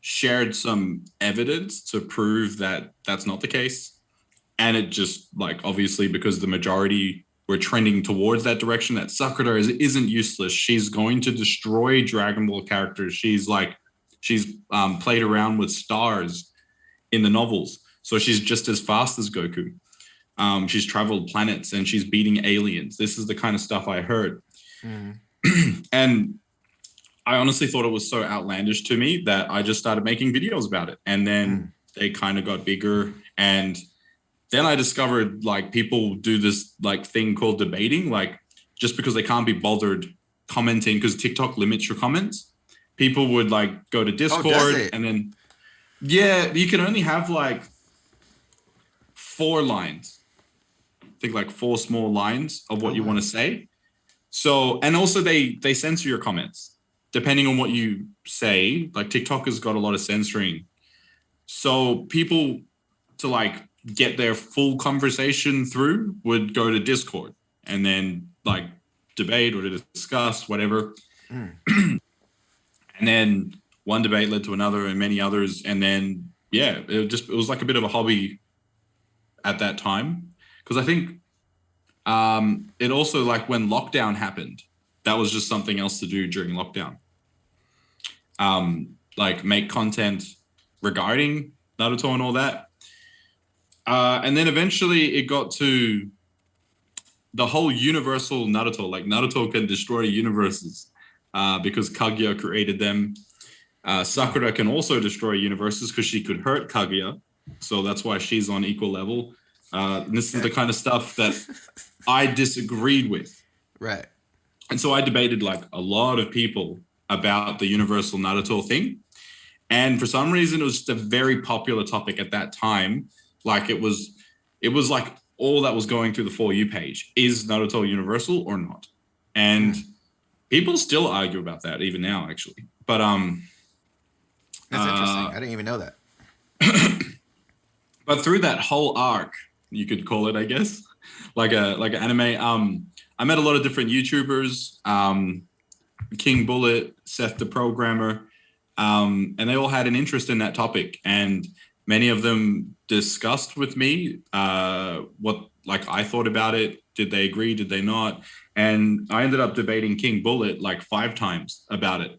Speaker 2: shared some evidence to prove that that's not the case. And it just like, obviously, because the majority were trending towards that direction, that Sakura isn't useless. She's going to destroy Dragon Ball characters. She's played around with stars in the novels. So she's just as fast as Goku. She's traveled planets and she's beating aliens. This is the kind of stuff I heard. And I honestly thought it was so outlandish to me that I just started making videos about it. And then they kind of got bigger. And then I discovered like people do this like thing called debating, like just because they can't be bothered commenting because TikTok limits your comments. People would like go to Discord and then, yeah, you can only have like 4 lines. I think like 4 small lines of what you want to say. So, and also they censor your comments depending on what you say. Like TikTok has got a lot of censoring. So people to like get their full conversation through would go to Discord and then like debate or to discuss whatever. And then one debate led to another and many others. And then, yeah, it was like a bit of a hobby at that time. Because I think it also, like when lockdown happened, that was just something else to do during lockdown. Like make content regarding Naruto and all that. And then eventually it got to the whole universal Naruto, like Naruto can destroy universes because Kaguya created them. Sakura can also destroy universes because she could hurt Kaguya. So that's why she's on equal level. And this is the kind of stuff that I disagreed with.
Speaker 1: Right.
Speaker 2: And so I debated like a lot of people about the universal Naruto thing. And for some reason, it was just a very popular topic at that time. Like it was like all that was going through the For You page. Is Naruto universal or not? And people still argue about that even now, actually. But
Speaker 1: that's interesting. I didn't even know that.
Speaker 2: But through that whole arc, you could call it, I guess, like an anime. I met a lot of different YouTubers, King Bullet, Seth the Programmer, and they all had an interest in that topic. And many of them discussed with me what like I thought about it. Did they agree? Did they not? And I ended up debating King Bullet like 5 times about it.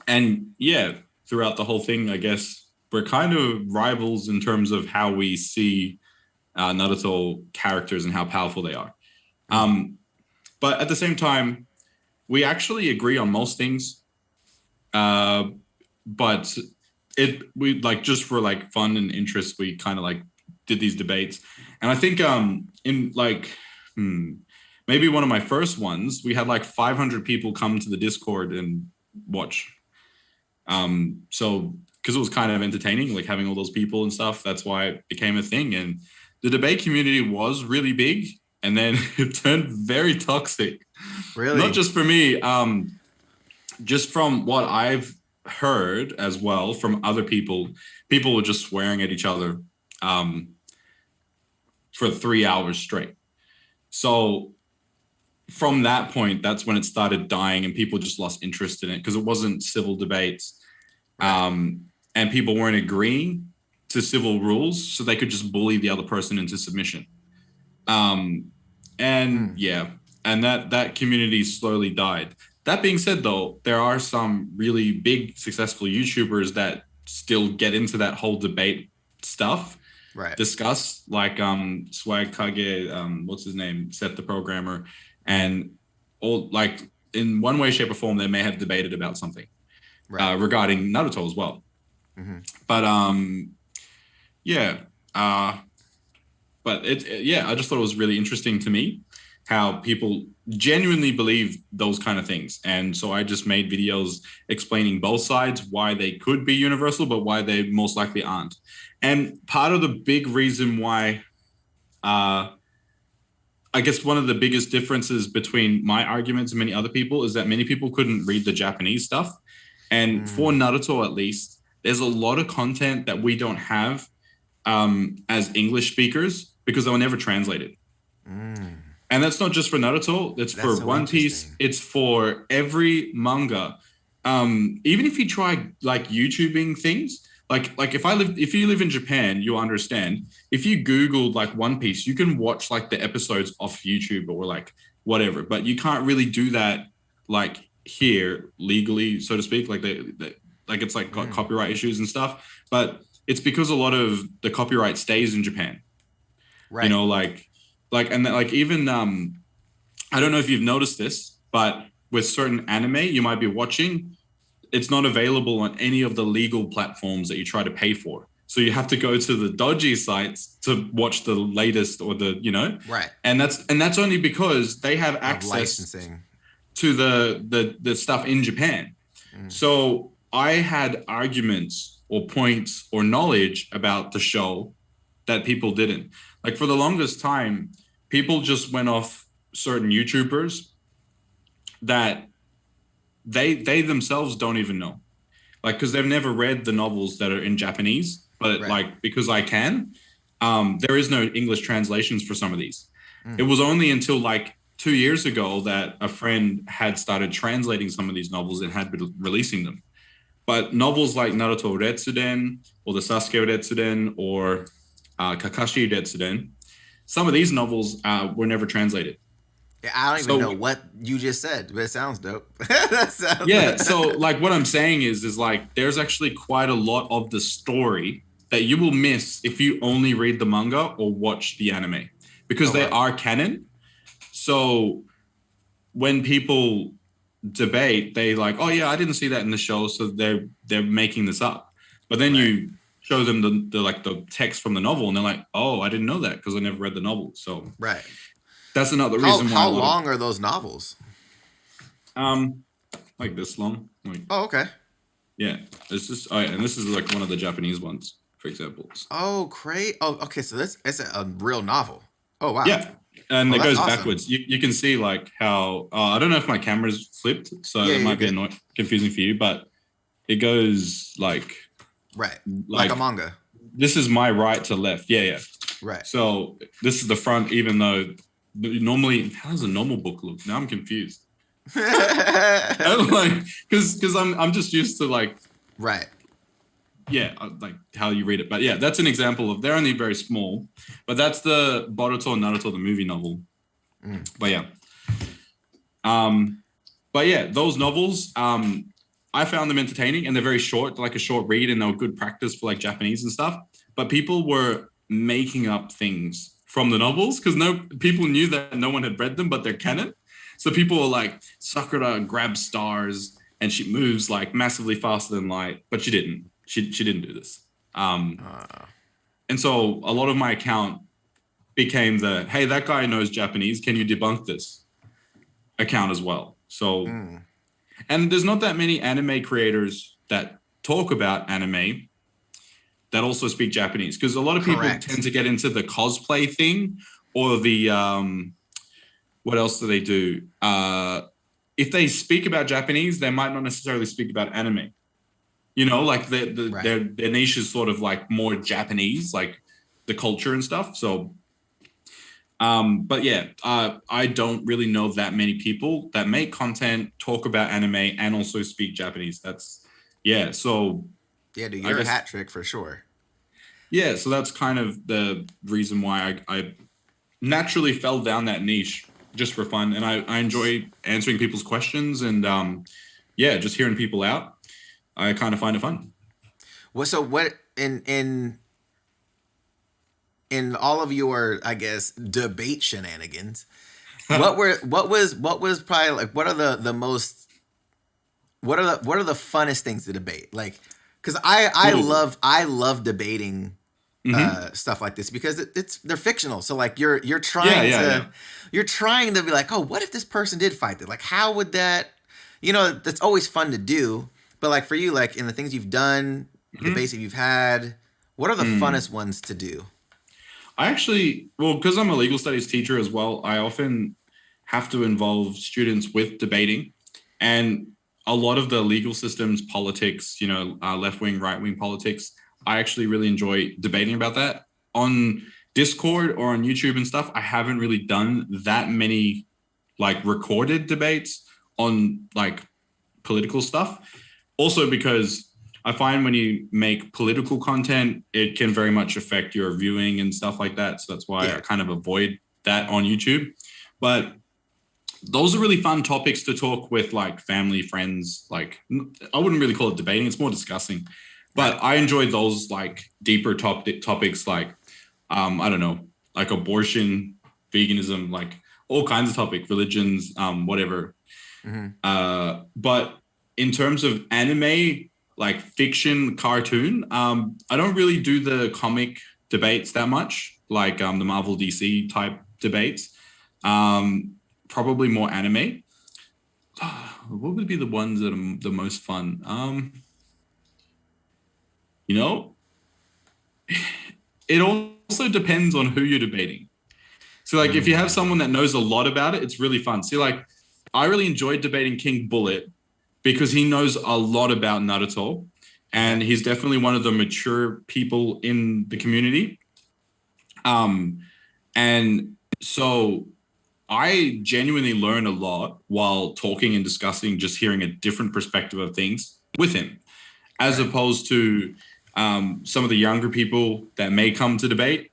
Speaker 2: And yeah, throughout the whole thing, I guess we're kind of rivals in terms of how we see Naruto characters and how powerful they are. But at the same time, we actually agree on most things. But we like just for like fun and interest, we kind of like did these debates. And I think in like maybe one of my first ones, we had like 500 people come to the Discord and watch. So because it was kind of entertaining, like having all those people and stuff, that's why it became a thing. And the debate community was really big, and then it turned very toxic.
Speaker 1: Really?
Speaker 2: Not just for me, just from what I've heard as well from other people were just swearing at each other for 3 hours straight. So from that point, that's when it started dying and people just lost interest in it because it wasn't civil debates. Right. And people weren't agreeing to civil rules, so they could just bully the other person into submission. And that community slowly died. That being said, though, there are some really big, successful YouTubers that still get into that whole debate stuff.
Speaker 1: Right.
Speaker 2: Discuss, like Swag Kage, what's his name, Seth the Programmer, and all, like, in one way, shape, or form, they may have debated about something regarding Naruto as well. Mm-hmm. But I just thought it was really interesting to me how people genuinely believe those kind of things. And so I just made videos explaining both sides, why they could be universal, but why they most likely aren't. And part of the big reason why, I guess one of the biggest differences between my arguments and many other people is that many people couldn't read the Japanese stuff. And for Naruto, at least, there's a lot of content that we don't have as English speakers because they were never translated. And that's not just for Naruto. That's for so One Piece. It's for every manga. Even if you try like YouTubing things, like if you live in Japan, you'll understand. If you Googled like One Piece, you can watch like the episodes off YouTube or like whatever, but you can't really do that like here legally, so to speak. Like like it's like got copyright issues and stuff. But it's because a lot of the copyright stays in Japan. Right. You know, like even I don't know if you've noticed this, but with certain anime you might be watching, it's not available on any of the legal platforms that you try to pay for. So you have to go to the dodgy sites to watch the latest or the, you know,
Speaker 1: right.
Speaker 2: And that's only because they have access licensing to the stuff in Japan. So I had arguments or points or knowledge about the show that people didn't. Like for the longest time, people just went off certain YouTubers that they themselves don't even know. Like, because they've never read the novels that are in Japanese, but like, because I can, there is no English translations for some of these. It was only until like 2 years ago that a friend had started translating some of these novels and had been releasing them. But novels like Naruto Retsuden or the Sasuke Retsuden or Kakashi Retsuden, some of these novels were never translated.
Speaker 1: Yeah, I don't even know what you just said, but it sounds dope.
Speaker 2: So like what I'm saying is like there's actually quite a lot of the story that you will miss if you only read the manga or watch the anime, because they are canon. So when people debate, they like, oh yeah, I didn't see that in the show, so they're making this up. But then you show them the text from the novel, and they're like, oh, I didn't know that because I never read the novel. So that's another reason why.
Speaker 1: How long are those novels?
Speaker 2: Like this long. Like,
Speaker 1: oh, okay.
Speaker 2: Yeah, it's just and this is like one of the Japanese ones, for example.
Speaker 1: Oh, great. Oh, okay. So it's a real novel. Oh, wow.
Speaker 2: Yeah, and it goes backwards. You can see like how I don't know if my camera's flipped, so it might be confusing for you, but it goes like
Speaker 1: like a manga.
Speaker 2: This is my right to left. Yeah.
Speaker 1: Right.
Speaker 2: So this is the front, even though normally, how does a normal book look? Now I'm confused. I'm like, because I'm just used to like like how you read it. But yeah, that's an example of, they're only very small, but that's the Boruto Naruto the movie novel. But yeah, those novels, I found them entertaining, and they're very short, like a short read, and they were good practice for like Japanese and stuff. But people were making up things from the novels because people knew that no one had read them, but they're canon. So people were like, Sakura grabs stars and she moves like massively faster than light, but she didn't. She didn't do this. and so a lot of my account became the, hey, that guy knows Japanese, can you debunk this account as well? So, and there's not that many anime creators that talk about anime that also speak Japanese, because a lot of people tend to get into the cosplay thing or the what else do they do? If they speak about Japanese, they might not necessarily speak about anime. You know, like their niche is sort of like more Japanese, like the culture and stuff. So, but yeah, I don't really know that many people that make content, talk about anime, and also speak Japanese. That's So
Speaker 1: yeah, dude, you're a hat trick for sure.
Speaker 2: Yeah, so that's kind of the reason why I naturally fell down that niche just for fun, and I enjoy answering people's questions and just hearing people out. I kind of find it fun.
Speaker 1: Well, so what in all of your, I guess, debate shenanigans, what was probably like, what are the most, what are the funnest things to debate? Like, because I love debating stuff like this, because they're fictional. So like you're trying you're trying to be like, oh, what if this person did fight that? Like, how would that, that's always fun to do. But like for you, like in the things you've done, debates that you've had, what are the funnest ones to do?
Speaker 2: I actually, well, because I'm a legal studies teacher as well, I often have to involve students with debating. And a lot of the legal systems, politics, left wing, right wing politics, I actually really enjoy debating about that. On Discord or on YouTube and stuff, I haven't really done that many like recorded debates on like political stuff. Also because I find when you make political content, it can very much affect your viewing and stuff like that. So that's why I kind of avoid that on YouTube. But those are really fun topics to talk with, like family, friends. Like, I wouldn't really call it debating. It's more discussing. But I enjoy those like deeper topics like, I don't know, like abortion, veganism, like all kinds of topics, religions, whatever. But in terms of anime, like fiction, cartoon, I don't really do the comic debates that much, like the Marvel DC type debates. Probably more anime. What would be the ones that are the most fun? It also depends on who you're debating. So like if you have someone that knows a lot about it, it's really fun. See, like I really enjoyed debating King Bullet because he knows a lot about Naruto, and he's definitely one of the mature people in the community. And so I genuinely learn a lot while talking and discussing, just hearing a different perspective of things with him, as opposed to some of the younger people that may come to debate.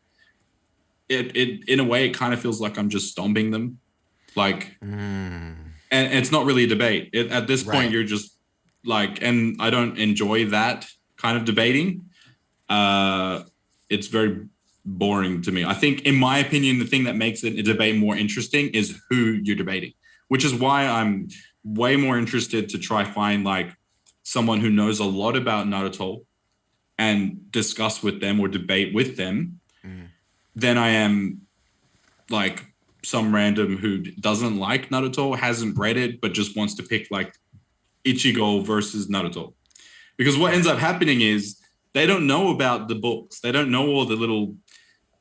Speaker 2: It in a way, it kind of feels like I'm just stomping them, like, and it's not really a debate. At this point, you're just like, and I don't enjoy that kind of debating. It's very boring to me. I think, in my opinion, the thing that makes a debate more interesting is who you're debating, which is why I'm way more interested to try find like someone who knows a lot about Naruto and discuss with them or debate with them than I am like some random who doesn't like Naruto, hasn't read it, but just wants to pick like Ichigo versus Naruto. Because what ends up happening is they don't know about the books. They don't know all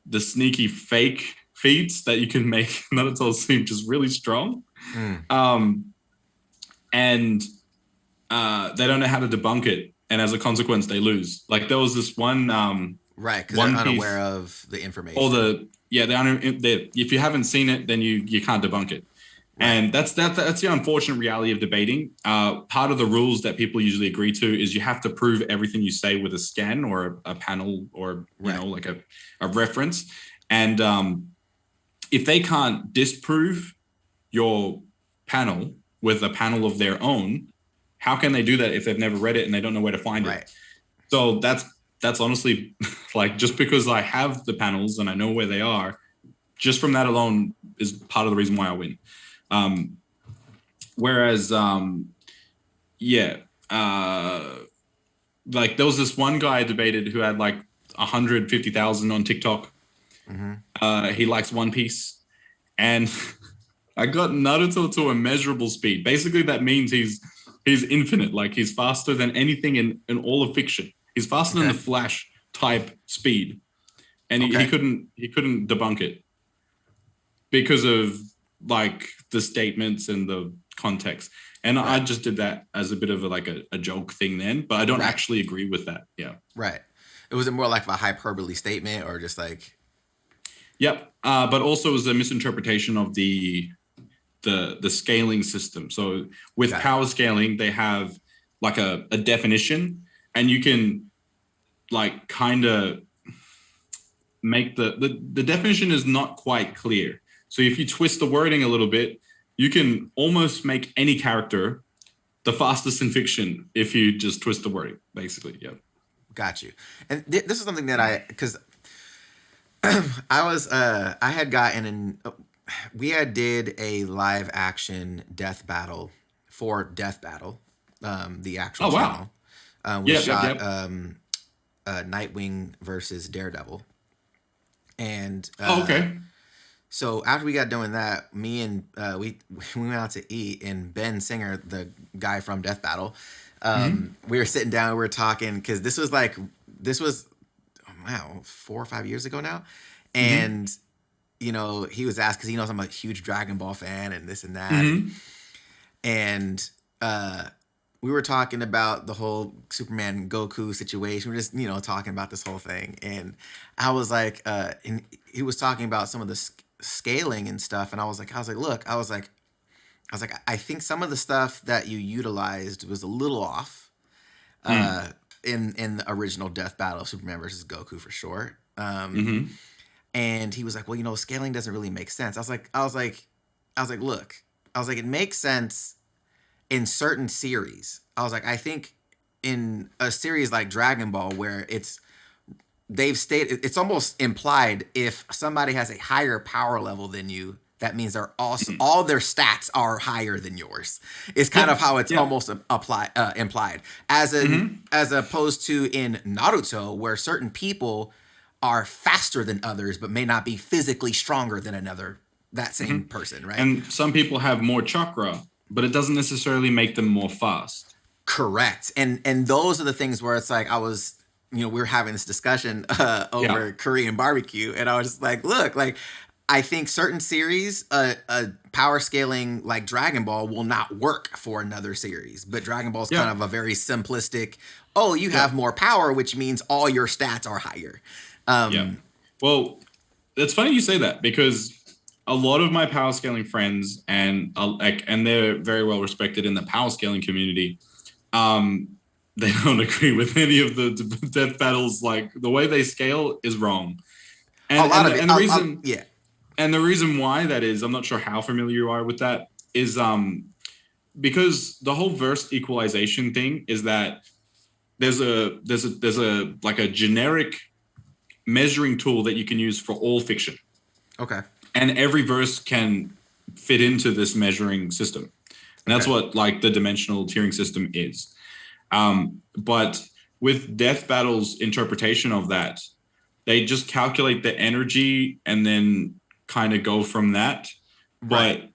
Speaker 2: the sneaky fake feats that you can make Naruto seem just really strong. And they don't know how to debunk it. And as a consequence, they lose. Like there was this one...
Speaker 1: because they're unaware of the information.
Speaker 2: If you haven't seen it, then you can't debunk it. And that's the unfortunate reality of debating. Part of the rules that people usually agree to is you have to prove everything you say with a scan or a panel or like a reference. And if they can't disprove your panel with a panel of their own, how can they do that if they've never read it and they don't know where to find it? So that's honestly like, just because I have the panels and I know where they are, just from that alone is part of the reason why I win. Whereas, like there was this one guy I debated who had like 150,000 on TikTok. He likes One Piece. And I got Naruto to a measurable speed. Basically, that means he's infinite. Like, he's faster than anything in all of fiction. He's faster than the Flash type speed. And he couldn't debunk it because of like the statements and the context. And I just did that as a bit of a joke thing then, but I don't actually agree with that. Yeah.
Speaker 1: Right. It was more like a hyperbole statement or just like.
Speaker 2: Yep. But also it was a misinterpretation of the scaling system. So with power scaling, they have like a definition, and you can like kind of make the definition is not quite clear. So if you twist the wording a little bit, you can almost make any character the fastest in fiction if you just twist the wording, basically. Yeah.
Speaker 1: Got you. And this is something that because I had gotten in, we did a live action death battle for Death Battle, the actual channel. We shot Nightwing versus Daredevil. And so after we got done with that, me and we went out to eat, and Ben Singer, the guy from Death Battle, we were sitting down, we were talking, because this was 4 or 5 years ago now. And you know, he was asked, because he knows I'm a huge Dragon Ball fan and this and that. And we were talking about the whole Superman Goku situation. We were just, talking about this whole thing. And I was like, and he was talking about some of the scaling and stuff. And I was like, look, I think some of the stuff that you utilized was a little off in the original Death Battle, Superman versus Goku for sure. And he was like, well, scaling doesn't really make sense. I was like, look, it makes sense in certain series. I was like, I think in a series like Dragon Ball, where they've stated, it's almost implied, if somebody has a higher power level than you, that means they're also all their stats are higher than yours. It's kind of how it's almost implied, as opposed to in Naruto, where certain people are faster than others, but may not be physically stronger than that same person, right?
Speaker 2: And some people have more chakra, but it doesn't necessarily make them more fast.
Speaker 1: Correct. And those are the things where it's like, we were having this discussion over Korean barbecue, and I was just like, look, like, I think certain series, power scaling like Dragon Ball will not work for another series, but Dragon Ball is kind of a very simplistic, you have more power, which means all your stats are higher.
Speaker 2: Well, it's funny you say that, because a lot of my power scaling friends, and they're very well respected in the power scaling community, they don't agree with any of the death battles. Like, the way they scale is wrong. And the reason why that is, I'm not sure how familiar you are with that, is because the whole verse equalization thing is that there's a like a generic measuring tool that you can use for all fiction. Okay. And every verse can fit into this measuring system. And that's what like the dimensional tiering system is. But with Death Battle's interpretation of that, they just calculate the energy and then kind of go from that. But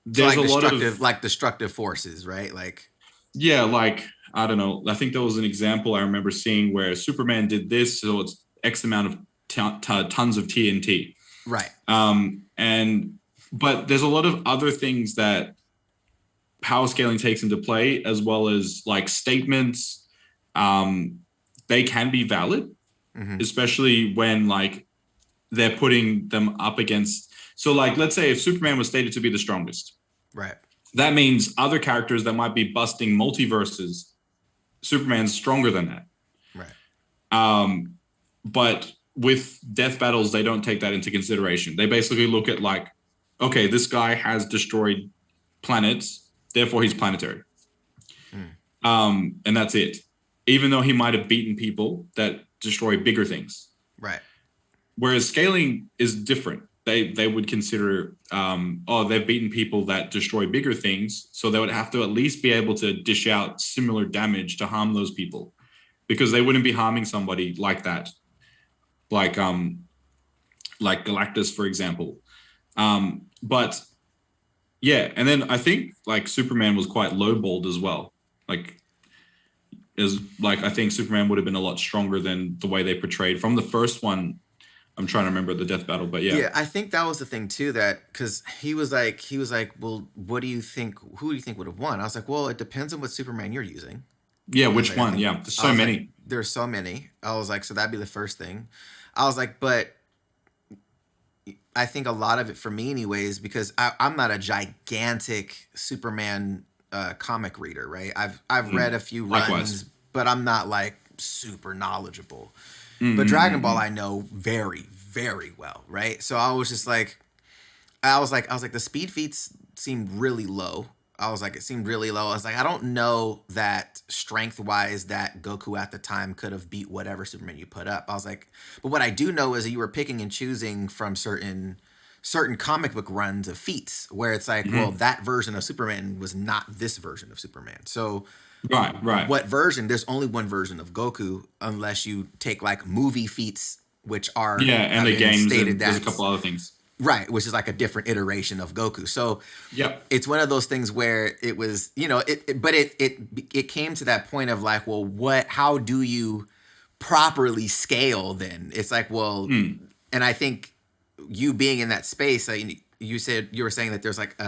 Speaker 2: there's a lot of
Speaker 1: destructive forces, right? Like,
Speaker 2: like, I don't know. I think there was an example I remember seeing where Superman did this, so it's X amount of tons of TNT.
Speaker 1: Right.
Speaker 2: But there's a lot of other things that power scaling takes into play, as well as like statements. They can be valid, especially when like they're putting them up against. So like, let's say if Superman was stated to be the strongest,
Speaker 1: right?
Speaker 2: That means other characters that might be busting multiverses, Superman's stronger than that.
Speaker 1: Right.
Speaker 2: But with death battles, they don't take that into consideration. They basically look at like, okay, this guy has destroyed planets, therefore he's planetary. And that's it. Even though he might have beaten people that destroy bigger things.
Speaker 1: Right.
Speaker 2: Whereas scaling is different. They would consider, they've beaten people that destroy bigger things, so they would have to at least be able to dish out similar damage to harm those people. because they wouldn't be harming somebody like that, like Galactus, for example. But yeah, and then I think like Superman was quite lowballed as well. I think Superman would have been a lot stronger than the way they portrayed from the first one. I'm trying to remember the death battle, but yeah.
Speaker 1: Yeah, I think that was the thing too, that because he was like, well, what do you think? Who do you think would have won? I was like, well, it depends on what Superman you're using.
Speaker 2: Yeah, which one? Yeah, there's so many.
Speaker 1: Like, there's so many. I was like, so that'd be the first thing. I was like, but I think a lot of it for me, anyways, because I'm not a gigantic Superman comic reader, right? I've read a few runs, but I'm not like super knowledgeable. But Dragon Ball I know very, very well, right? So I was just like, I was like, the speed feats seemed really low. I was like, it seemed really low. I was like, I don't know that strength-wise that Goku at the time could have beat whatever Superman you put up. I was like, but what I do know is that you were picking and choosing from certain comic book runs of feats where it's like, well, that version of Superman was not this version of Superman. So
Speaker 2: right.
Speaker 1: What version? There's only one version of Goku unless you take like movie feats, which are
Speaker 2: and the games and there's a couple other things.
Speaker 1: Right, which is like a different iteration of Goku. So it's one of those things where it was, it came to that point of like, well, how do you properly scale then? It's like, well, and I think you being in that space, you were saying that there's like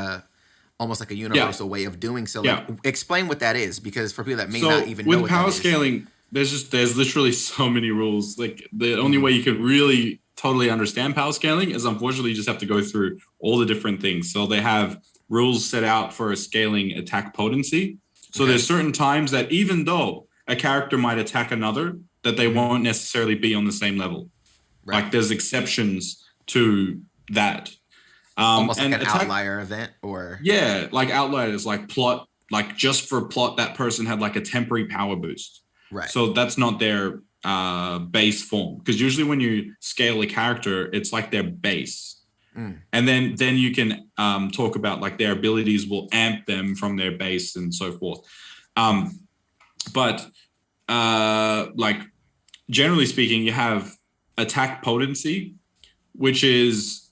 Speaker 1: almost like a universal way of doing so. Like, explain what that is, because for people that may not even know what that is.
Speaker 2: With power scaling, there's literally so many rules. Like the only way you could really totally understand power scaling is unfortunately you just have to go through all the different things. So they have rules set out for scaling attack potency. So there's certain times that even though a character might attack another, that they won't necessarily be on the same level. Right. Like there's exceptions to that.
Speaker 1: Almost like an outlier event, or
Speaker 2: like outliers, like plot, like just for plot, that person had like a temporary power boost.
Speaker 1: Right.
Speaker 2: So that's not their base form, because usually when you scale a character, it's like their base, and then you can talk about like their abilities will amp them from their base and so forth. But like generally speaking, you have attack potency, which is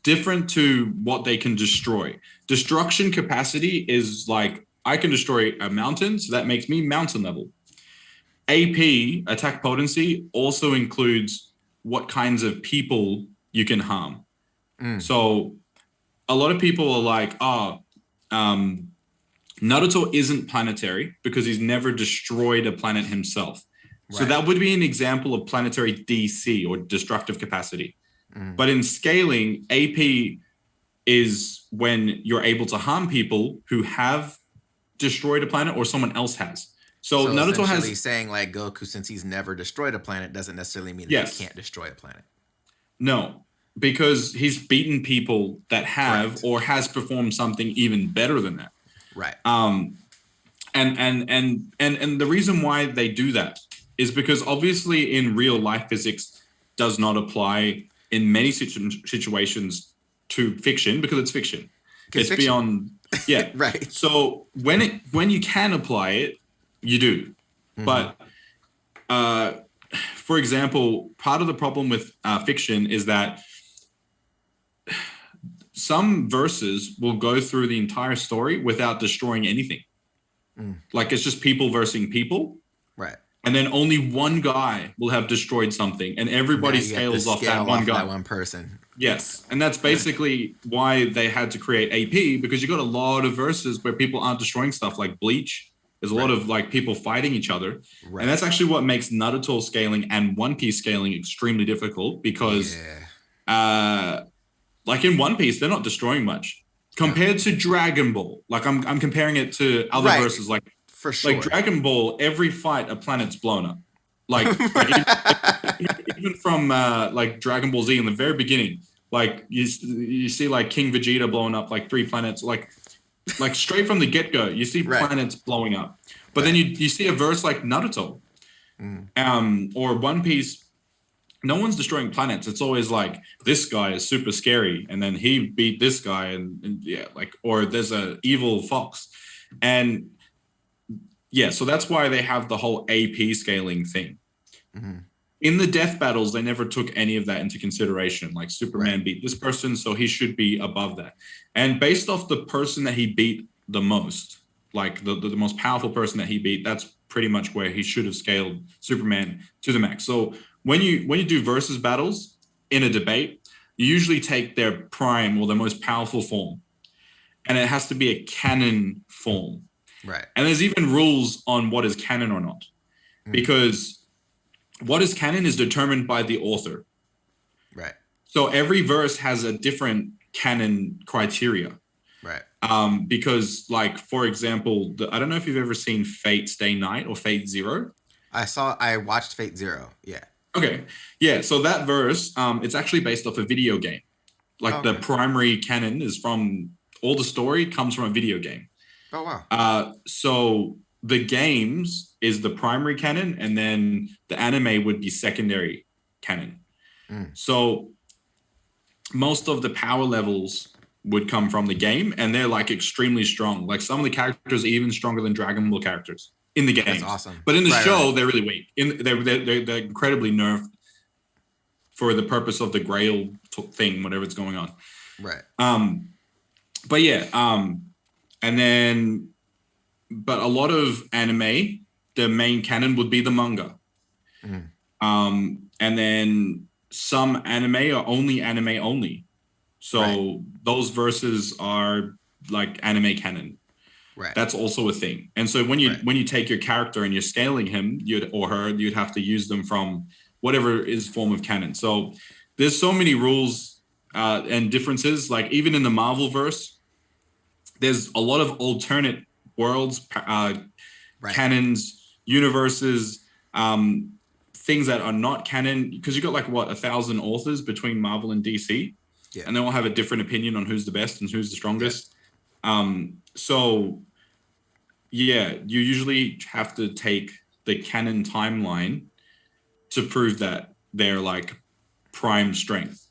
Speaker 2: different to what they can destroy. Destruction capacity is like, I can destroy a mountain, so that makes me mountain level. AP, attack potency, also includes what kinds of people you can harm. So a lot of people are like, Naruto isn't planetary because he's never destroyed a planet himself. Right. So that would be an example of planetary DC, or destructive capacity. But in scaling, AP is when you're able to harm people who have destroyed a planet or someone else has. So Naruto has
Speaker 1: saying like Goku, since he's never destroyed a planet, doesn't necessarily mean that he can't destroy a planet.
Speaker 2: No, because he's beaten people that have or has performed something even better than that.
Speaker 1: Right.
Speaker 2: And the reason why they do that is because obviously in real life physics does not apply in many situations to fiction, because it's fiction. It's fiction. Beyond,
Speaker 1: right.
Speaker 2: So when you can apply it, you do. But for example, part of the problem with fiction is that some verses will go through the entire story without destroying anything. Like it's just people versus people.
Speaker 1: Right.
Speaker 2: And then only one guy will have destroyed something, and everybody scales off that one guy.
Speaker 1: That one person.
Speaker 2: Yes. And that's basically why they had to create AP, because you got a lot of verses where people aren't destroying stuff, like Bleach. There's a lot of like people fighting each other. Right. And that's actually what makes Naruto scaling and One Piece scaling extremely difficult, because like in One Piece, they're not destroying much compared to Dragon Ball. Like I'm comparing it to other verses, like
Speaker 1: for sure.
Speaker 2: Like Dragon Ball, every fight a planet's blown up. Like even from like Dragon Ball Z in the very beginning, like you see like King Vegeta blowing up like 3 planets, like straight from the get-go, you see planets blowing up. But then you see a verse like Naruto, or One Piece, no one's destroying planets. It's always like, this guy is super scary, and then he beat this guy, and or there's a evil fox. And yeah, so that's why they have the whole AP scaling thing.
Speaker 1: Mm-hmm.
Speaker 2: In the death battles, they never took any of that into consideration. Like Superman
Speaker 1: Right.
Speaker 2: beat this person, so he should be above that. And based off the person that he beat the most, like the most powerful person that he beat, that's pretty much where he should have scaled Superman to the max. So when you do versus battles in a debate, you usually take their prime or the most powerful form, and it has to be a canon form.
Speaker 1: Right.
Speaker 2: And there's even rules on what is canon or not, because what is canon is determined by the author.
Speaker 1: Right.
Speaker 2: So every verse has a different canon criteria.
Speaker 1: Right.
Speaker 2: Because, like, for example, I don't know if you've ever seen Fate Stay Night or Fate Zero.
Speaker 1: I watched Fate Zero. Yeah.
Speaker 2: Okay. Yeah. So that verse, it's actually based off a video game. Like the primary canon is from all the story comes from a video game.
Speaker 1: Oh, wow.
Speaker 2: So the games is the primary canon, and then the anime would be secondary canon. So most of the power levels would come from the game, and they're like extremely strong. Like some of the characters are even stronger than Dragon Ball characters in the game.
Speaker 1: That's awesome.
Speaker 2: But in the show, they're really weak. They're incredibly nerfed for the purpose of the Grail thing, whatever's going on.
Speaker 1: Right.
Speaker 2: But yeah, and then, but a lot of anime, the main canon would be the manga. And then some anime are only anime only. So those verses are like anime canon.
Speaker 1: Right.
Speaker 2: That's also a thing. And so when you take your character and you're scaling him, you'd have to use them from whatever is form of canon. So there's so many rules and differences. Like even in the Marvel verse, there's a lot of alternate worlds, canons, universes, things that are not canon. Because you got like 1,000 authors between Marvel and DC, and they all have a different opinion on who's the best and who's the strongest. So yeah, you usually have to take the canon timeline to prove that they're like prime strength.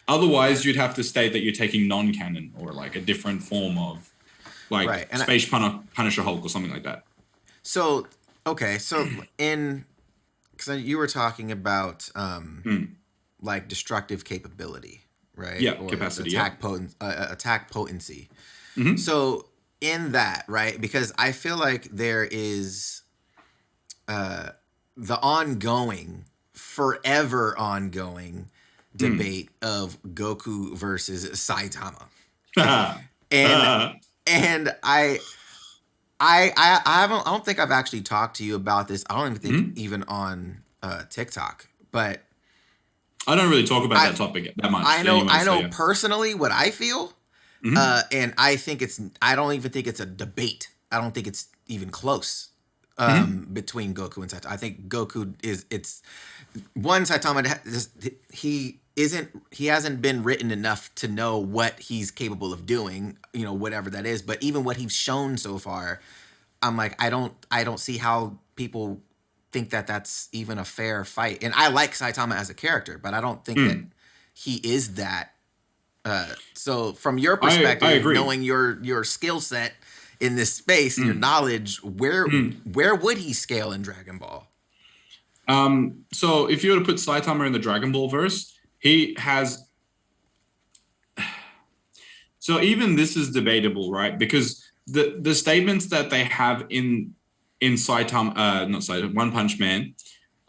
Speaker 2: Otherwise, you'd have to state that you're taking non-canon or like a different form of like Space Punisher Hulk or something like that.
Speaker 1: So, okay. So because you were talking about like destructive capability, right?
Speaker 2: Yeah,
Speaker 1: or
Speaker 2: capacity.
Speaker 1: Attack potency.
Speaker 2: Mm-hmm.
Speaker 1: So in that, right? Because I feel like there is the forever ongoing debate of Goku versus Saitama. and I don't think I've actually talked to you about this. I don't even think even on TikTok, but
Speaker 2: I don't really talk about that topic that much.
Speaker 1: I know personally what I feel. And I don't even think it's a debate. I don't think it's even close between Goku and Saitama. I think Goku it's one. Saitama, he hasn't been written enough to know what he's capable of doing, whatever that is. But even what he's shown so far, I'm like, I don't see how people think that that's even a fair fight. And I like Saitama as a character, but I don't think that he is that. So from your perspective,
Speaker 2: I agree.
Speaker 1: Knowing your skill set in this space and your knowledge, where would he scale in Dragon Ball?
Speaker 2: So if you were to put Saitama in the Dragon Ball verse, he has. So even this is debatable, right? Because the statements that they have in Saitama, not Saitama, One Punch Man,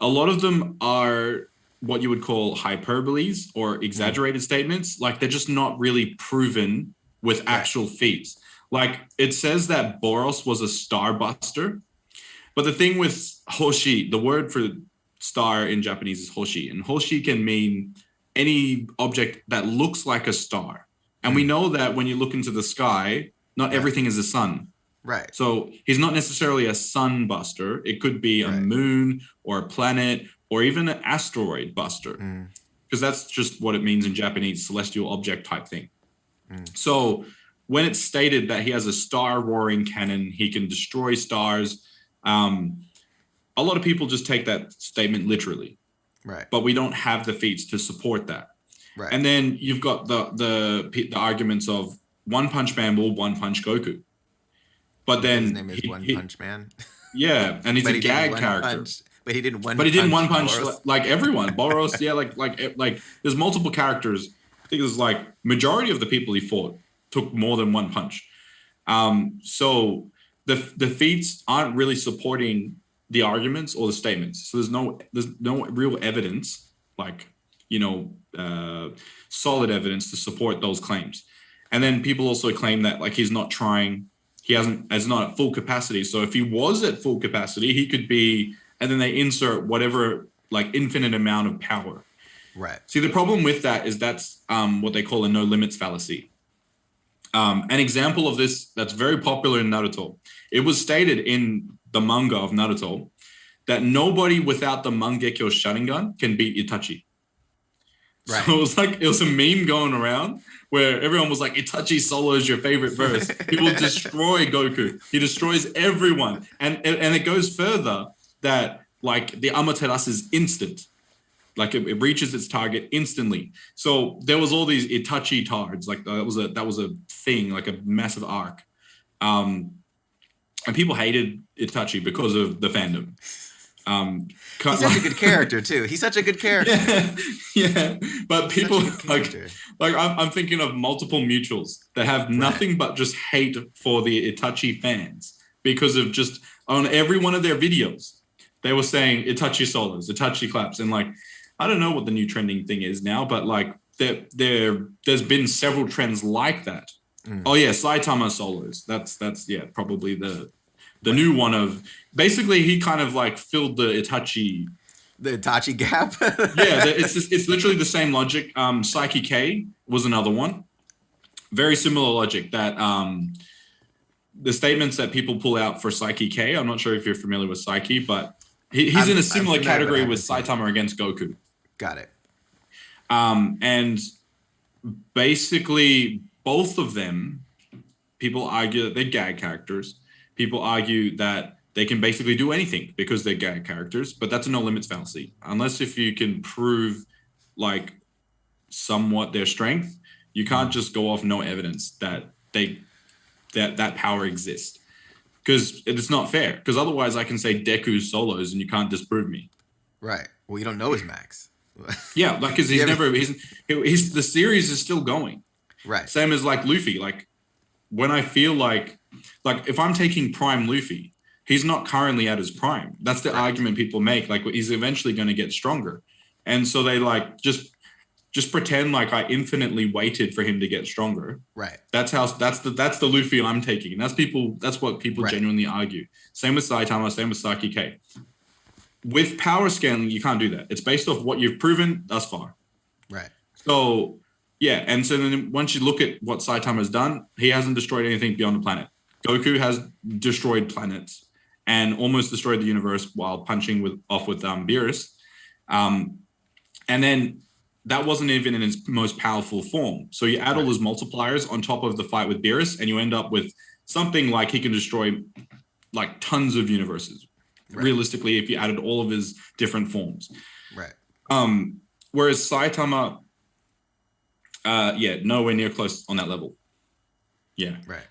Speaker 2: a lot of them are what you would call hyperboles or exaggerated statements. Like they're just not really proven with actual feats. Like it says that Boros was a starbuster, but the thing with Hoshi, the word for star in Japanese is Hoshi, and Hoshi can mean any object that looks like a star. And we know that when you look into the sky, not everything is the sun.
Speaker 1: Right.
Speaker 2: So he's not necessarily a sunbuster. It could be a moon or a planet or even an asteroid buster, because that's just what it means in Japanese, celestial object type thing. So when it's stated that he has a star roaring cannon, he can destroy stars, a lot of people just take that statement literally.
Speaker 1: Right.
Speaker 2: But we don't have the feats to support that.
Speaker 1: Right.
Speaker 2: And then you've got the arguments of One Punch Man will one punch Goku. But
Speaker 1: His
Speaker 2: then
Speaker 1: name is One Punch Man.
Speaker 2: yeah, and he's
Speaker 1: But
Speaker 2: a
Speaker 1: he didn't
Speaker 2: gag
Speaker 1: one
Speaker 2: character.
Speaker 1: punch. But he didn't one.
Speaker 2: But he didn't one punch
Speaker 1: Boros.
Speaker 2: like everyone. Boros, yeah, like there's multiple characters. I think there's like majority of the people he fought took more than one punch. So the feats aren't really supporting the arguments or the statements. So there's no real evidence, like solid evidence to support those claims. And then people also claim that like he's not trying, is not at full capacity. So if he was at full capacity, he could be, and then they insert whatever like infinite amount of power.
Speaker 1: Right.
Speaker 2: See, the problem with that is that's what they call a no limits fallacy. An example of this that's very popular in Naruto. It was stated in the manga of Naruto that nobody without the Mangekyo Sharingan can beat Itachi. Right. So it was a meme going around where everyone was like, Itachi solo is your favorite verse. He will destroy Goku. He destroys everyone. And it goes further that like the Amaterasu is instant. Like it reaches its target instantly. So there was all these Itachi tards. Like that was a thing, like a massive arc. And people hated Itachi because of the fandom.
Speaker 1: He's such a good character too. He's such a good character.
Speaker 2: Yeah. But people like I'm thinking of multiple mutuals that have nothing but just hate for the Itachi fans because of just on every one of their videos, they were saying Itachi solos, Itachi claps, and like I don't know what the new trending thing is now, but like there's been several trends like that. Oh yeah, Saitama solos. That's probably the new one of basically he kind of like filled the Itachi
Speaker 1: gap.
Speaker 2: Yeah, it's literally the same logic. Psyche K was another one. Very similar logic that the statements that people pull out for Psyche K. I'm not sure if you're familiar with Psyche, but he's in a similar category with Saitama against Goku.
Speaker 1: Got it.
Speaker 2: And basically both of them, people argue that they're gag characters. People argue that they can basically do anything because they're gag characters, but that's a no limits fallacy. Unless if you can prove like somewhat their strength, you can't just go off no evidence that that power exists. Because it's not fair. Because otherwise I can say Deku solos and you can't disprove me.
Speaker 1: Right. Well, you don't know his max.
Speaker 2: Yeah, like because he's the series is still going.
Speaker 1: Right.
Speaker 2: Same as like Luffy. Like when I feel like if I'm taking Prime Luffy, he's not currently at his prime. That's the argument people make. Like he's eventually going to get stronger, and so they like just pretend like I infinitely waited for him to get stronger.
Speaker 1: Right.
Speaker 2: That's the Luffy I'm taking. That's what people genuinely argue. Same with Saitama. Same with Saki K. With power scaling, you can't do that. It's based off what you've proven thus far.
Speaker 1: Right.
Speaker 2: So, yeah. And so then once you look at what Saitama has done, he hasn't destroyed anything beyond the planet. Goku has destroyed planets and almost destroyed the universe while punching off with Beerus. And then that wasn't even in its most powerful form. So you add all those multipliers on top of the fight with Beerus, and you end up with something like he can destroy like tons of universes. Realistically, if you added all of his different forms.
Speaker 1: Right.
Speaker 2: Whereas Saitama, nowhere near close on that level. Yeah.
Speaker 1: Right.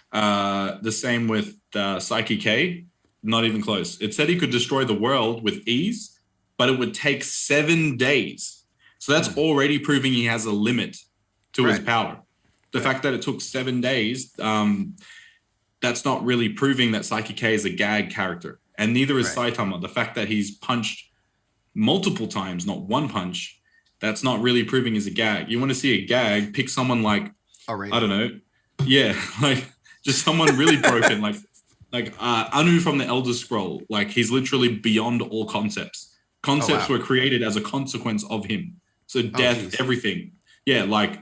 Speaker 2: The same with Psyche K, not even close. It said he could destroy the world with ease, but it would take 7 days. So that's already proving he has a limit to his power. The fact that it took 7 days, that's not really proving that Psyche K is a gag character. And neither is Saitama. The fact that he's punched multiple times, not one punch, that's not really proving he's a gag. You want to see a gag, pick someone like, I don't know. Yeah, like just someone really broken, like Anu from the Elder Scroll. Like he's literally beyond all concepts. Concepts were created as a consequence of him. So death, everything. Yeah, like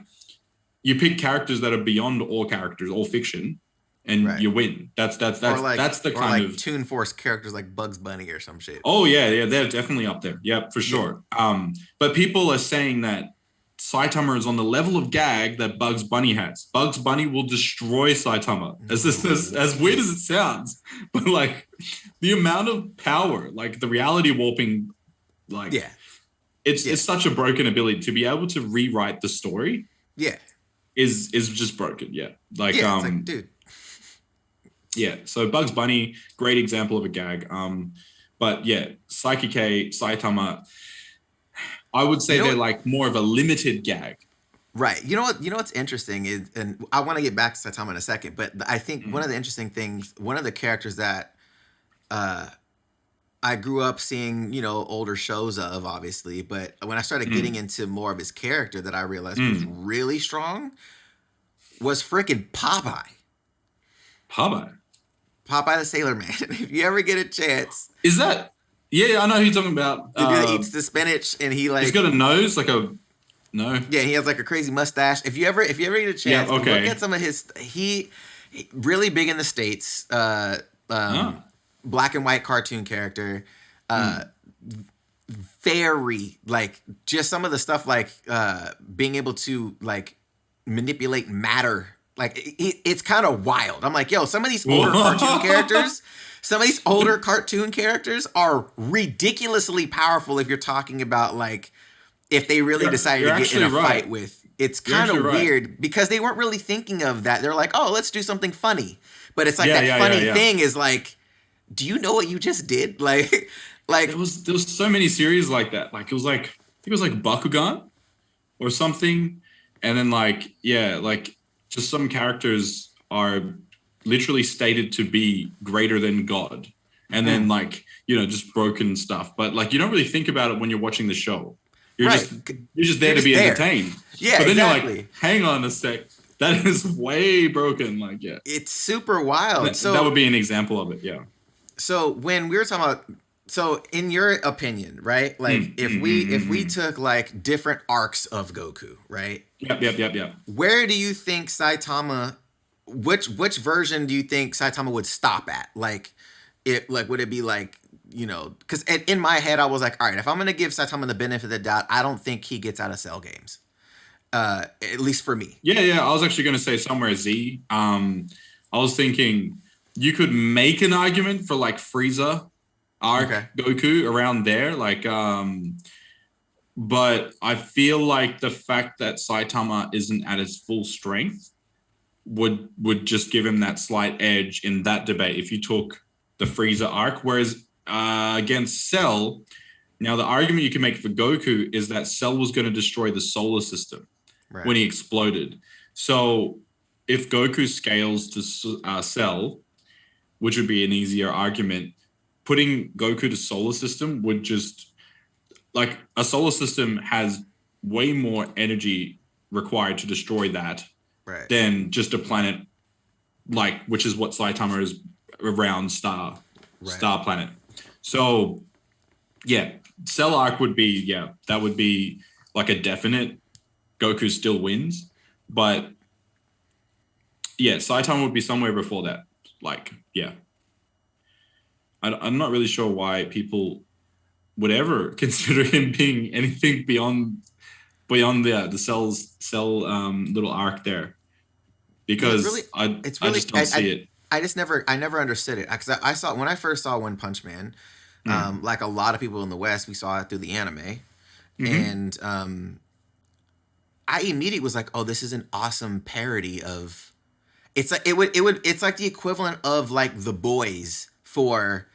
Speaker 2: you pick characters that are beyond all characters, all fiction, and you win. That's the kind of
Speaker 1: Toon Force characters like Bugs Bunny or some shit.
Speaker 2: Oh yeah, they're definitely up there. Yeah, for sure. But people are saying that Saitama is on the level of gag that Bugs Bunny has. Bugs Bunny will destroy Saitama. As weird as it sounds, but like the amount of power, like the reality warping, like it's such a broken ability to be able to rewrite the story.
Speaker 1: Yeah,
Speaker 2: is just broken. Yeah, like
Speaker 1: it's like, dude.
Speaker 2: Yeah, so Bugs Bunny, great example of a gag. But yeah, Psyche-K, Saitama, I would
Speaker 1: You
Speaker 2: say
Speaker 1: know
Speaker 2: they're
Speaker 1: what?
Speaker 2: like more of a limited gag.
Speaker 1: Right. You know what? You know what's interesting is, and I want to get back to Saitama in a second, but I think one of the interesting things, one of the characters that uh, I grew up seeing, older shows of, obviously, but when I started getting
Speaker 2: Mm,
Speaker 1: into more of his character that I realized was
Speaker 2: mm.
Speaker 1: really strong was freaking Popeye.
Speaker 2: Popeye.
Speaker 1: Popeye the Sailor Man. If you ever get a chance,
Speaker 2: Is that? Yeah, yeah, I know who you're talking about.
Speaker 1: the dude that eats the spinach and he
Speaker 2: He's got
Speaker 1: like,
Speaker 2: a nose like a no.
Speaker 1: yeah, he has like a crazy mustache. If you ever get a
Speaker 2: Yeah.
Speaker 1: chance, look at
Speaker 2: Okay.
Speaker 1: some of his. He really big in the states.
Speaker 2: Ah.
Speaker 1: Black and white cartoon character. Uh,
Speaker 2: Mm.
Speaker 1: very like just some of the stuff like being able to like manipulate matter. Like it's kind of wild. I'm like, yo, some of these older cartoon characters are ridiculously powerful if you're talking about like if they really decided
Speaker 2: You're
Speaker 1: to get in
Speaker 2: actually
Speaker 1: a fight
Speaker 2: right.
Speaker 1: with. It's
Speaker 2: You're
Speaker 1: kind
Speaker 2: actually
Speaker 1: of
Speaker 2: right.
Speaker 1: weird because they weren't really thinking of that. They're like, oh, let's do something funny. But it's like
Speaker 2: Yeah,
Speaker 1: that
Speaker 2: yeah, yeah,
Speaker 1: funny
Speaker 2: yeah.
Speaker 1: thing is like, do you know what you just did? Like,
Speaker 2: There
Speaker 1: like
Speaker 2: was there was so many series like that. Like it was like I think it was like Bakugan or something, and then like yeah, like just some characters are literally stated to be greater than God, and then
Speaker 1: mm,
Speaker 2: like just broken stuff. But like you don't really think about it when you're watching the show. You're
Speaker 1: right.
Speaker 2: just you're just there
Speaker 1: You're
Speaker 2: to
Speaker 1: just
Speaker 2: be
Speaker 1: there.
Speaker 2: entertained.
Speaker 1: Yeah,
Speaker 2: But then you're like,
Speaker 1: exactly.
Speaker 2: hang on a sec, that is way broken. Like yeah,
Speaker 1: It's super wild.
Speaker 2: that would be an example of it. Yeah.
Speaker 1: So when we were talking about, so in your opinion, right? Like
Speaker 2: Mm,
Speaker 1: if
Speaker 2: mm,
Speaker 1: we
Speaker 2: mm,
Speaker 1: if
Speaker 2: mm,
Speaker 1: we
Speaker 2: mm.
Speaker 1: took like different arcs of Goku, right?
Speaker 2: Yep, yep, yep, yep.
Speaker 1: Where do you think Saitama, which version do you think Saitama would stop at? Like it like would it be like, because in my head I was like, all right, if I'm gonna give Saitama the benefit of the doubt, I don't think he gets out of Cell games. At least for me.
Speaker 2: Yeah, yeah. I was actually going to say somewhere Z. I was thinking you could make an argument for like Frieza, Arc,
Speaker 1: Okay.
Speaker 2: Goku around there, like. But I feel like the fact that Saitama isn't at his full strength would just give him that slight edge in that debate. If you took the Frieza arc, whereas against Cell, now the argument you can make for Goku is that Cell was going to destroy the solar system
Speaker 1: Right.
Speaker 2: when he exploded. So if Goku scales to Cell, which would be an easier argument, putting Goku to solar system would just like a solar system has way more energy required to destroy that
Speaker 1: Right.
Speaker 2: than just a planet like which is what Saitama is around star planet. So yeah, Cell arc would be that would be like a definite Goku still wins, but yeah, Saitama would be somewhere before that. Like yeah, I'm not really sure why people would ever consider him being anything beyond the cell little arc there,
Speaker 1: Yeah,
Speaker 2: because
Speaker 1: it's
Speaker 2: I
Speaker 1: really,
Speaker 2: just don't see it.
Speaker 1: I never understood it because I saw when I first saw One Punch Man,
Speaker 2: Mm.
Speaker 1: like a lot of people in the West, we saw it through the anime,
Speaker 2: Mm-hmm.
Speaker 1: and I immediately was like, oh, this is an awesome parody of. It's like it's like the equivalent of like The Boys for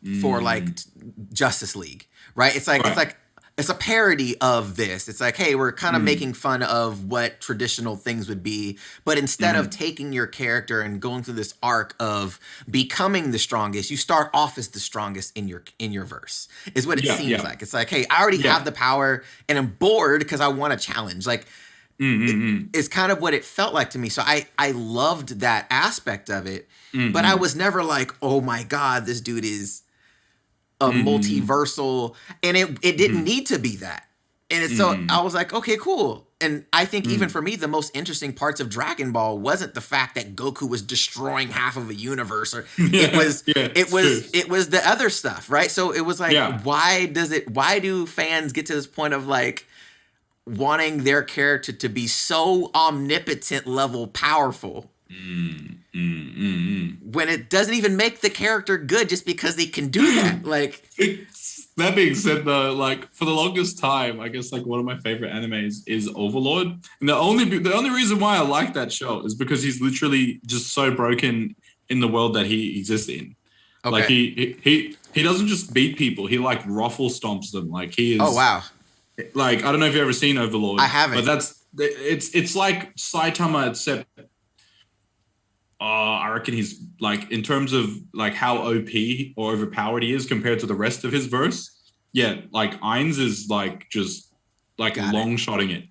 Speaker 1: like
Speaker 2: Mm.
Speaker 1: Justice League, right?
Speaker 2: Right.
Speaker 1: It's a parody of this. It's like, hey, we're kind of
Speaker 2: Mm.
Speaker 1: making fun of what traditional things would be, but instead of
Speaker 2: Mm-hmm.
Speaker 1: taking your character and going through this arc of becoming the strongest, you start off as the strongest in your verse. Is what it
Speaker 2: Yeah.
Speaker 1: seems
Speaker 2: Yeah.
Speaker 1: like. It's like, hey, I already have
Speaker 2: Yeah.
Speaker 1: the power and I'm bored because I want a challenge. Like
Speaker 2: Mm-hmm.
Speaker 1: is kind of what it felt like to me. So I loved that aspect of it, but I
Speaker 2: Mm-hmm.
Speaker 1: was never like, oh my god, this dude is a
Speaker 2: Mm-hmm.
Speaker 1: multiversal, and it didn't need to be that. And it's so
Speaker 2: Mm-hmm.
Speaker 1: I was like, okay, cool. And I think even
Speaker 2: Mm-hmm.
Speaker 1: for me, the most interesting parts of Dragon Ball wasn't the fact that Goku was destroying half of a universe, or it
Speaker 2: Yeah.
Speaker 1: was
Speaker 2: Yeah.
Speaker 1: it
Speaker 2: It's true.
Speaker 1: was it was the other stuff, right? So it was like,
Speaker 2: Yeah.
Speaker 1: why do fans get to this point of like wanting their character to be so omnipotent level powerful
Speaker 2: Mm, mm, mm, mm.
Speaker 1: when it doesn't even make the character good just because they can do that? Like,
Speaker 2: That being said, though, like for the longest time, I guess like one of my favorite animes is Overlord, and the only reason why I like that show is because he's literally just so broken in the world that he exists in.
Speaker 1: Okay.
Speaker 2: Like he doesn't just beat people, he like ruffle stomps them. Like he is.
Speaker 1: Oh wow.
Speaker 2: Like I don't know if you've ever seen Overlord.
Speaker 1: I haven't.
Speaker 2: But it's like Saitama, except I reckon he's like, in terms of like how OP or overpowered he is compared to the rest of his verse. Yeah, like Ainz is like just like long shotting it.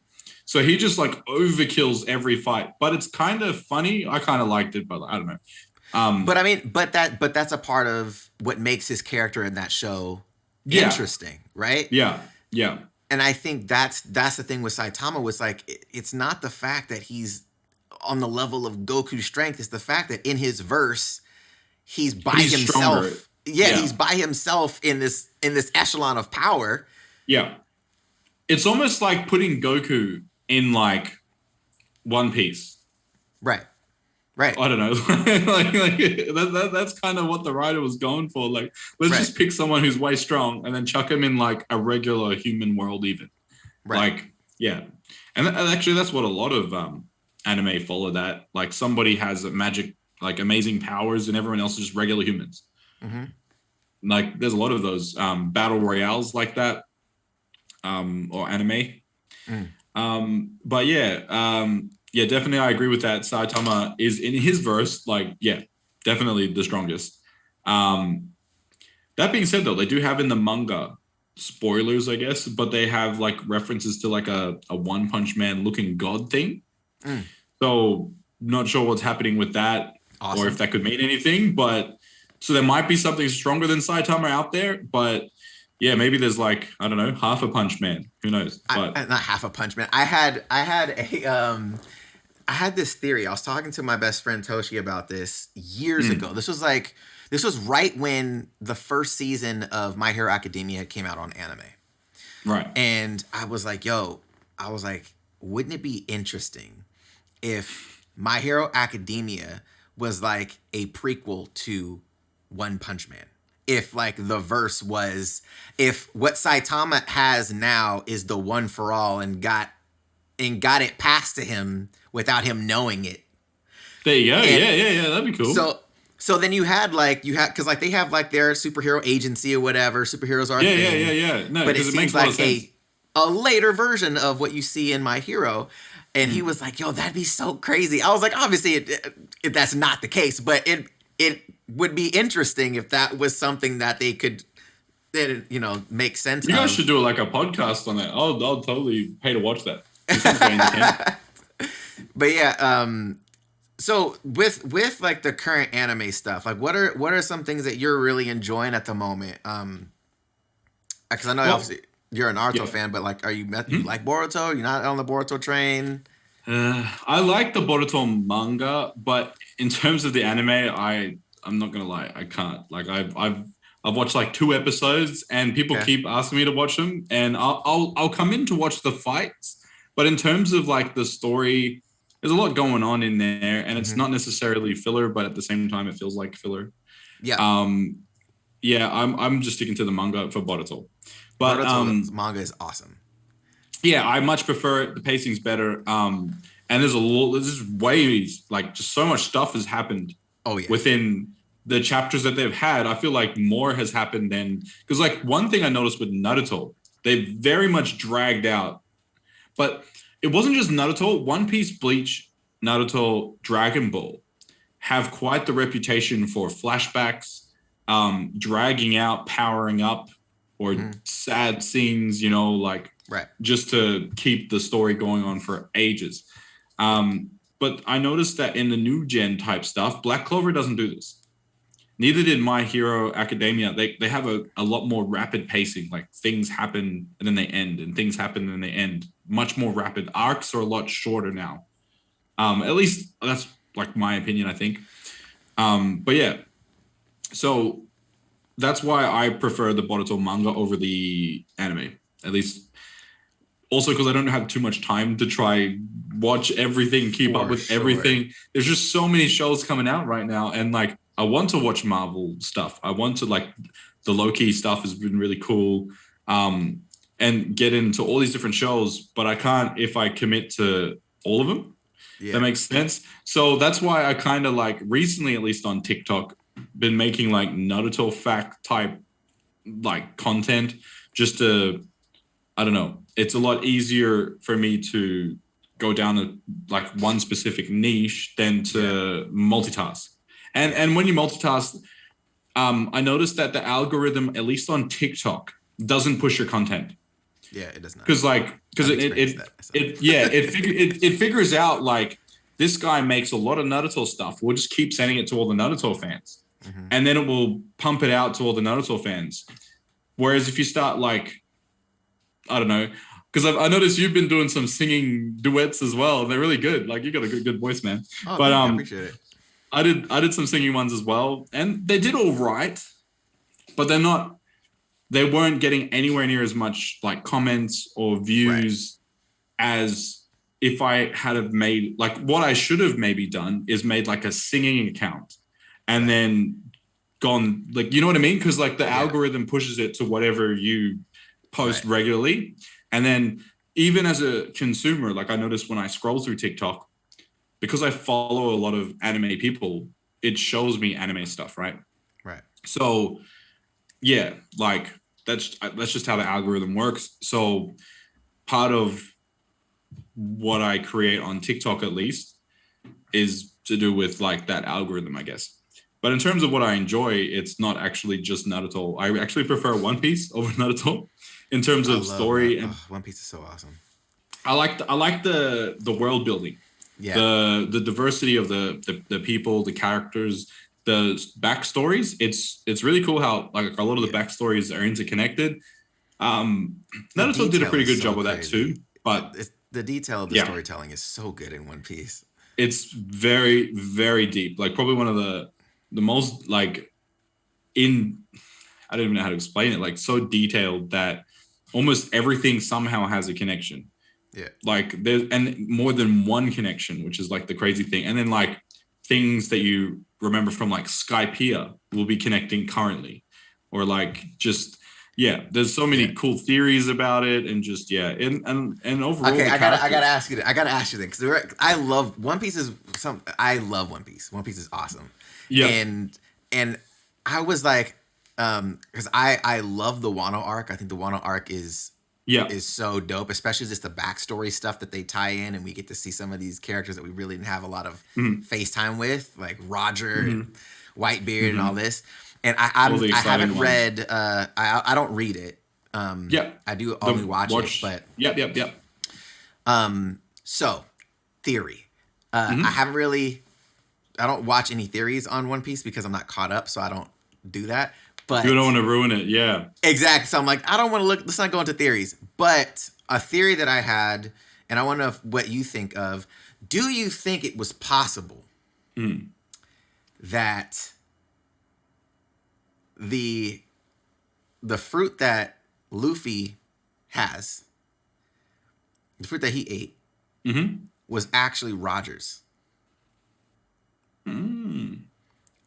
Speaker 2: So he just like overkills every fight. But it's kind of funny. I kind of liked it, but I don't know.
Speaker 1: But I mean, but that's a part of what makes his character in that show interesting, right?
Speaker 2: Yeah, yeah.
Speaker 1: And I think that's the thing with Saitama, was like, it's not the fact that he's on the level of Goku's strength. It's the fact that in his verse, he's by himself. Stronger. Yeah, he's by himself in this echelon of power.
Speaker 2: Yeah. It's almost like putting Goku in like One Piece.
Speaker 1: Right.
Speaker 2: I don't know. That's kind of what the writer was going for. Like, let's just pick someone who's way strong and then chuck him in like a regular human world even. Right. Like, yeah. And actually that's what a lot of anime follow that. Like somebody has a magic, like amazing powers, and everyone else is just regular humans. Mm-hmm. Like there's a lot of those battle royales like that, or anime. But yeah, definitely I agree with that. Saitama is in his verse, like, yeah, definitely the strongest. That being said, though, they do have in the manga spoilers, I guess, but they have like references to like a One Punch Man looking god thing. So not sure what's happening with that, or if that could mean anything, but so there might be something stronger than Saitama out there, but yeah, maybe there's like, I don't know, half a Punch Man. Who knows? But
Speaker 1: not half a Punch Man. I had this theory. I was talking to my best friend Toshi about this years ago. This was right when the first season of My Hero Academia came out on anime.
Speaker 2: Right.
Speaker 1: And I was like, wouldn't it be interesting if My Hero Academia was like a prequel to One Punch Man? If like the verse was, if what Saitama has now is the one for all and got it passed to him without him knowing it.
Speaker 2: There you go. Yeah. That'd be cool.
Speaker 1: So then because like they have like their superhero agency or whatever. Superheroes are a thing.
Speaker 2: Yeah. No,
Speaker 1: but it seems like a later version of what you see in My Hero. And he was like, yo, that'd be so crazy. I was like, obviously that's not the case, but it would be interesting if that was something that they could, make sense of.
Speaker 2: You guys should do like a podcast on that. I'll totally pay to watch that.
Speaker 1: But yeah, so with like the current anime stuff, like what are some things that you're really enjoying at the moment? Because I know obviously you're a Naruto fan, but like, you like Boruto? You're not on the Boruto train?
Speaker 2: I like the Boruto manga, but in terms of the anime, I'm not gonna lie, I can't. Like I've watched like 2 episodes, and people keep asking me to watch them, and I'll come in to watch the fights. But in terms of like the story, there's a lot going on in there, and it's not necessarily filler, but at the same time, it feels like filler. Yeah. I'm just sticking to the manga for Boruto. But
Speaker 1: Boruto's manga is awesome.
Speaker 2: Yeah, I much prefer it. The pacing's better. And there's way like just so much stuff has happened. Within the chapters that they've had. I feel like more has happened than, because like one thing I noticed with Naruto, they very much dragged out. But it wasn't just Naruto. One Piece, Bleach, Naruto, Dragon Ball have quite the reputation for flashbacks, dragging out, powering up, or sad scenes, just to keep the story going on for ages. But I noticed that in the new gen type stuff, Black Clover doesn't do this. Neither did My Hero Academia. They have a lot more rapid pacing. Like things happen and then they end, and things happen and they end. Much more rapid. Arcs are a lot shorter now. At least that's like my opinion, I think. But yeah, so that's why I prefer the Boruto manga over the anime. At least, also because I don't have too much time to try watch everything, keep up with everything. There's just so many shows coming out right now, and like I want to watch Marvel stuff. I want to, like, the Loki stuff has been really cool, and get into all these different shows, but I can't if I commit to all of them.
Speaker 1: Yeah.
Speaker 2: That makes sense. So that's why I kind of like recently, at least on TikTok, been making like Naruto fact type like content just to, I don't know. It's a lot easier for me to go down like one specific niche than to multitask. And when you multitask, I noticed that the algorithm, at least on TikTok, doesn't push your content.
Speaker 1: Yeah, it does not.
Speaker 2: Because it figures out like this guy makes a lot of Naruto stuff. We'll just keep sending it to all the Naruto fans, and then it will pump it out to all the Naruto fans. Whereas if you start like, I don't know, because I noticed you've been doing some singing duets as well. They're really good. Like you got a good voice, man.
Speaker 1: Oh, but I appreciate it.
Speaker 2: I did some singing ones as well, and they did all right, but they weren't getting anywhere near as much like comments or views as if I had have made like what I should have maybe done is made like a singing account and then gone like, you know what I mean? Because like the algorithm pushes it to whatever you post regularly. And then even as a consumer, like I noticed when I scroll through TikTok, because I follow a lot of anime people, it shows me anime stuff, right?
Speaker 1: Right.
Speaker 2: So yeah, like that's just how the algorithm works. So part of what I create on TikTok at least is to do with like that algorithm, I guess. But in terms of what I enjoy, it's not actually just Naruto. I actually prefer One Piece over Naruto in terms of story. And
Speaker 1: One Piece is so awesome.
Speaker 2: I like the world building. Yeah. The diversity of the people, the characters, the backstories. It's really cool how like a lot of the backstories are interconnected. Naruto did a pretty good job with that too. But
Speaker 1: the detail of the storytelling is so good in One Piece.
Speaker 2: It's very, very deep. Like probably one of the most like I don't even know how to explain it. Like so detailed that almost everything somehow has a connection.
Speaker 1: Yeah.
Speaker 2: Like there's and more than one connection, which is like the crazy thing. And then like things that you remember from like Skypiea will be connecting currently, or like just. Yeah, there's so many cool theories about it, and just and overall.
Speaker 1: Okay, I gotta ask you then, because I love One Piece. I love One Piece. One Piece is awesome. Yeah, and I was like, because I love the Wano arc. I think the Wano arc is so dope, especially just the backstory stuff that they tie in, and we get to see some of these characters that we really didn't have a lot of face time with, like Roger and Whitebeard and all this. And I haven't read. I don't read it. I do only watch it. But so theory. I haven't really. I don't watch any theories on One Piece because I'm not caught up, so I don't do that. But
Speaker 2: you don't want to ruin it, yeah.
Speaker 1: Exactly. So I'm like, I don't want to look. Let's not go into theories. But a theory that I had, and I want to know what you think of. Do you think it was possible that the fruit that Luffy has, the fruit that he ate, was actually Roger's?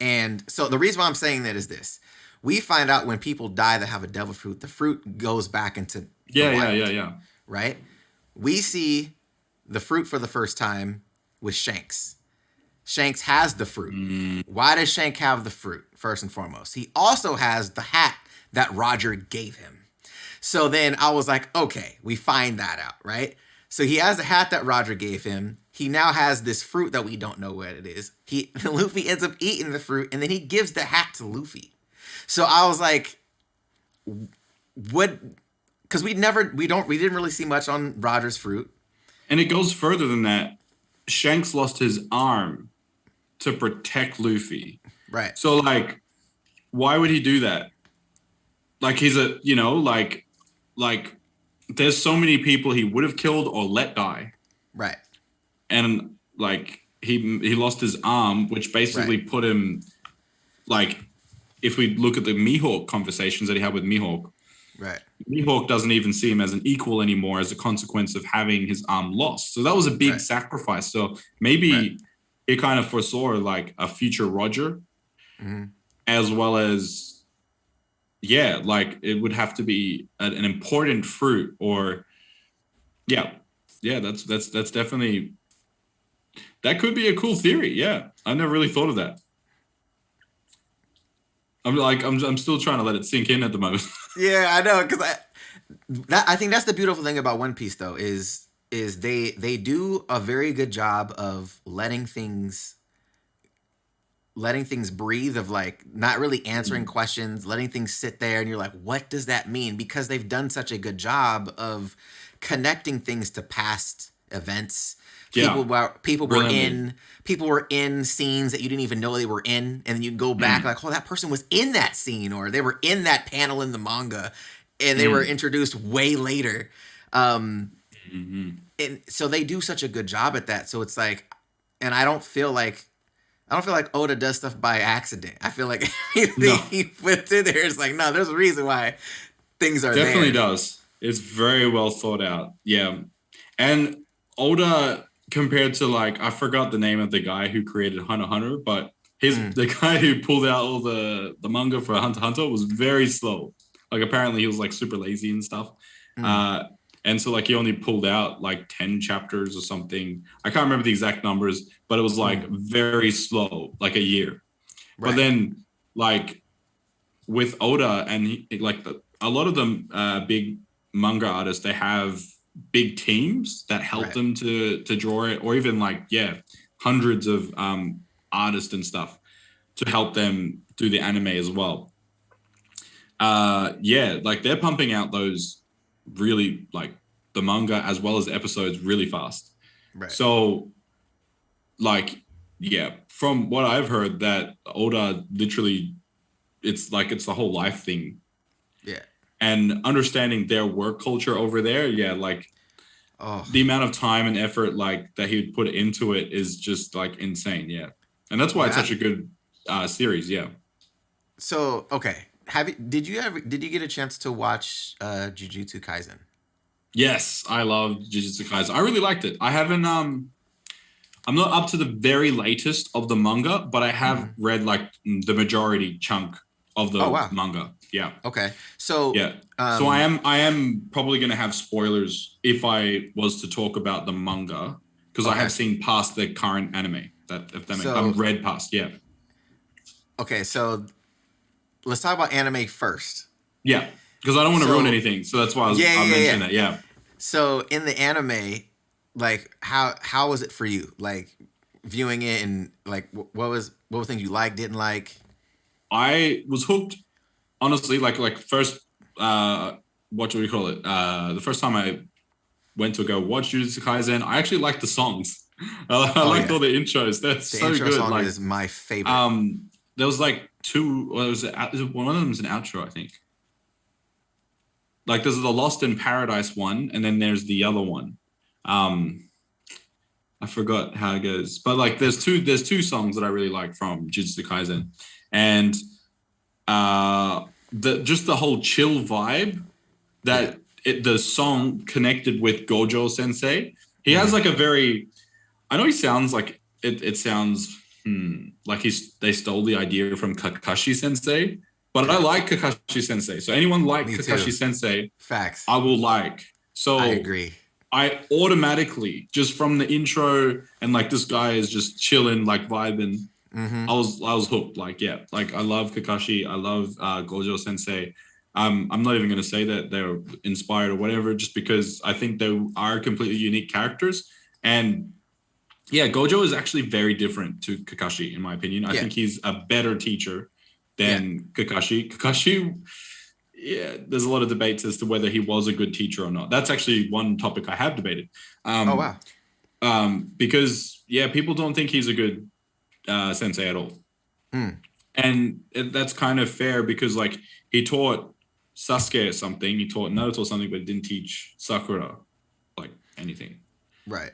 Speaker 1: And so the reason why I'm saying that is this. We find out when people die that have a devil fruit, the fruit goes back into the wild, right? We see the fruit for the first time with Shanks. Shanks has the fruit. Why does Shanks have the fruit, first and foremost? He also has the hat that Roger gave him. So then I was like, okay, we find that out, right? So he has the hat that Roger gave him. He now has this fruit that we don't know what it is. Luffy ends up eating the fruit, and then he gives the hat to Luffy. So I was like, what? Because we didn't really see much on Roger's fruit.
Speaker 2: And it goes further than that. Shanks lost his arm to protect Luffy.
Speaker 1: Right.
Speaker 2: So like, why would he do that? Like he's like there's so many people he would have killed or let die.
Speaker 1: Right.
Speaker 2: And like he lost his arm, which basically put him like, if we look at the Mihawk conversations that he had with Mihawk,
Speaker 1: right.
Speaker 2: Mihawk doesn't even see him as an equal anymore as a consequence of having his arm lost. So that was a big sacrifice. So maybe it kind of foresaw like a future Roger, as well as, like it would have to be an important fruit or, that's definitely That could be a cool theory. Yeah, I never really thought of that. I'm still trying to let it sink in at the moment.
Speaker 1: Yeah, I know, because I think that's the beautiful thing about One Piece, though, is they do a very good job of letting things breathe, of like not really answering questions, letting things sit there, and you're like, what does that mean? Because they've done such a good job of connecting things to past events.
Speaker 2: Yeah,
Speaker 1: People
Speaker 2: brilliantly.
Speaker 1: were in scenes that you didn't even know they were in, and then you go back like, oh, that person was in that scene, or they were in that panel in the manga, and they were introduced way later. And so they do such a good job at that. So it's like, and I don't feel like Oda does stuff by accident. I feel like everything
Speaker 2: No,
Speaker 1: he puts in there is like, no, there's a reason why things are
Speaker 2: definitely
Speaker 1: there.
Speaker 2: does. It's very well thought out. Yeah, and Oda compared to like I forgot the name of the guy who created Hunter x Hunter, but the guy who pulled out all the manga for Hunter x Hunter was very slow. Like apparently he was like super lazy and stuff.
Speaker 1: Mm.
Speaker 2: Uh, and so like he only pulled out like 10 chapters or something. I can't remember the exact numbers, but it was like very slow, like a year. But
Speaker 1: Right.
Speaker 2: then like with Oda and a lot of them big manga artists, they have big teams that help
Speaker 1: Right.
Speaker 2: them to draw it, or even like hundreds of artists and stuff to help them do the anime as well. Like they're pumping out those really like the manga as well as episodes really fast.
Speaker 1: Right.
Speaker 2: So like from what I've heard, that Oda literally it's the whole life thing.
Speaker 1: Yeah.
Speaker 2: And understanding their work culture over there, like the amount of time and effort like that he would put into it is just like insane. Yeah. And that's why it's
Speaker 1: Yeah.
Speaker 2: such a good series. Yeah.
Speaker 1: So okay, did you get a chance to watch Jujutsu Kaisen?
Speaker 2: Yes, I love Jujutsu Kaisen. I really liked it. I haven't I'm not up to the very latest of the manga, but I have read like the majority chunk of
Speaker 1: Oh
Speaker 2: the
Speaker 1: wow.
Speaker 2: manga. Yeah.
Speaker 1: Okay. So
Speaker 2: Yeah. So I am probably going to have spoilers if I was to talk about the manga, because I
Speaker 1: okay.
Speaker 2: have seen past the current anime. That if that makes
Speaker 1: So
Speaker 2: I've read past. Yeah.
Speaker 1: okay, so let's talk about anime first.
Speaker 2: Yeah. Because I don't want to ruin
Speaker 1: So
Speaker 2: anything. So that's why
Speaker 1: yeah,
Speaker 2: I'm
Speaker 1: yeah,
Speaker 2: mentioning
Speaker 1: yeah.
Speaker 2: that. Yeah.
Speaker 1: So in the anime, like how was it for you? Like viewing it, and like what were things you liked, didn't like?
Speaker 2: I was hooked, honestly. Like first, what do we call it? The first time I went to go watch Jujutsu Kaisen, I actually liked the songs. I
Speaker 1: Oh
Speaker 2: liked
Speaker 1: yeah,
Speaker 2: all the intros. They're
Speaker 1: the
Speaker 2: so
Speaker 1: intro
Speaker 2: good.
Speaker 1: song
Speaker 2: Like
Speaker 1: is my favorite.
Speaker 2: there was like two. Well, one of them was an outro, I think. Like there's the Lost in Paradise one, and then there's the other one. Um, I forgot how it goes, but like there's two songs that I really like from Jujutsu Kaisen, and the whole chill vibe
Speaker 1: Yeah.
Speaker 2: that the song connected with Gojo Sensei. He has like a very, I know he sounds like it sounds like they stole the idea from Kakashi Sensei, but I
Speaker 1: Yeah.
Speaker 2: like Kakashi Sensei. So anyone like
Speaker 1: Me too.
Speaker 2: Kakashi Sensei,
Speaker 1: Facts.
Speaker 2: I will like.
Speaker 1: I
Speaker 2: So
Speaker 1: agree.
Speaker 2: I automatically, just from the intro and like this guy is just chilling, like vibing. I was hooked. Like like I love Kakashi. I love Gojo Sensei. I'm not even going to say that they're inspired or whatever, just because I think they are completely unique characters. And Gojo is actually very different to Kakashi, in my opinion. I
Speaker 1: Yeah.
Speaker 2: think he's a better teacher
Speaker 1: Yeah.
Speaker 2: than Kakashi. Kakashi, there's a lot of debates as to whether he was a good teacher or not. That's actually one topic I have debated.
Speaker 1: Oh wow.
Speaker 2: Because people don't think he's a good sensei at all. And that's kind of fair, because like he taught Sasuke something, he taught Naruto something, but didn't teach Sakura like anything.
Speaker 1: Right.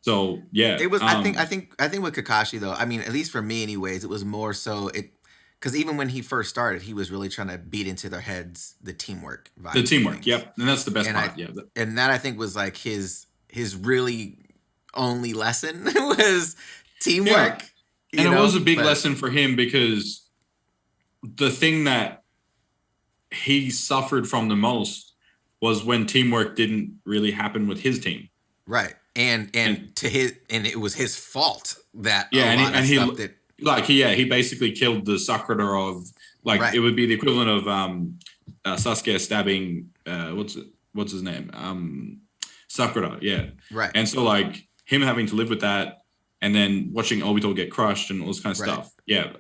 Speaker 2: So
Speaker 1: It was. I think with Kakashi though. I mean, at least for me, anyways, it was more so because even when he first started, he was really trying to beat into their heads the teamwork
Speaker 2: the
Speaker 1: vibes of
Speaker 2: teamwork,
Speaker 1: things.
Speaker 2: yep, and that's the best
Speaker 1: And
Speaker 2: part.
Speaker 1: and that I think was like his really only lesson was
Speaker 2: Yeah,
Speaker 1: teamwork.
Speaker 2: and it was a big
Speaker 1: but
Speaker 2: lesson for him, because the thing that he suffered from the most was when teamwork didn't really happen with his team.
Speaker 1: right. and to his, and it was his fault that
Speaker 2: Yeah,
Speaker 1: a lot of stuff that
Speaker 2: like he basically killed the Sakura of like it would be the equivalent of Sasuke stabbing what's his name Sakura, yeah,
Speaker 1: right,
Speaker 2: and so like him having to live with that, and then watching Obito get crushed and all this kind of stuff, yeah,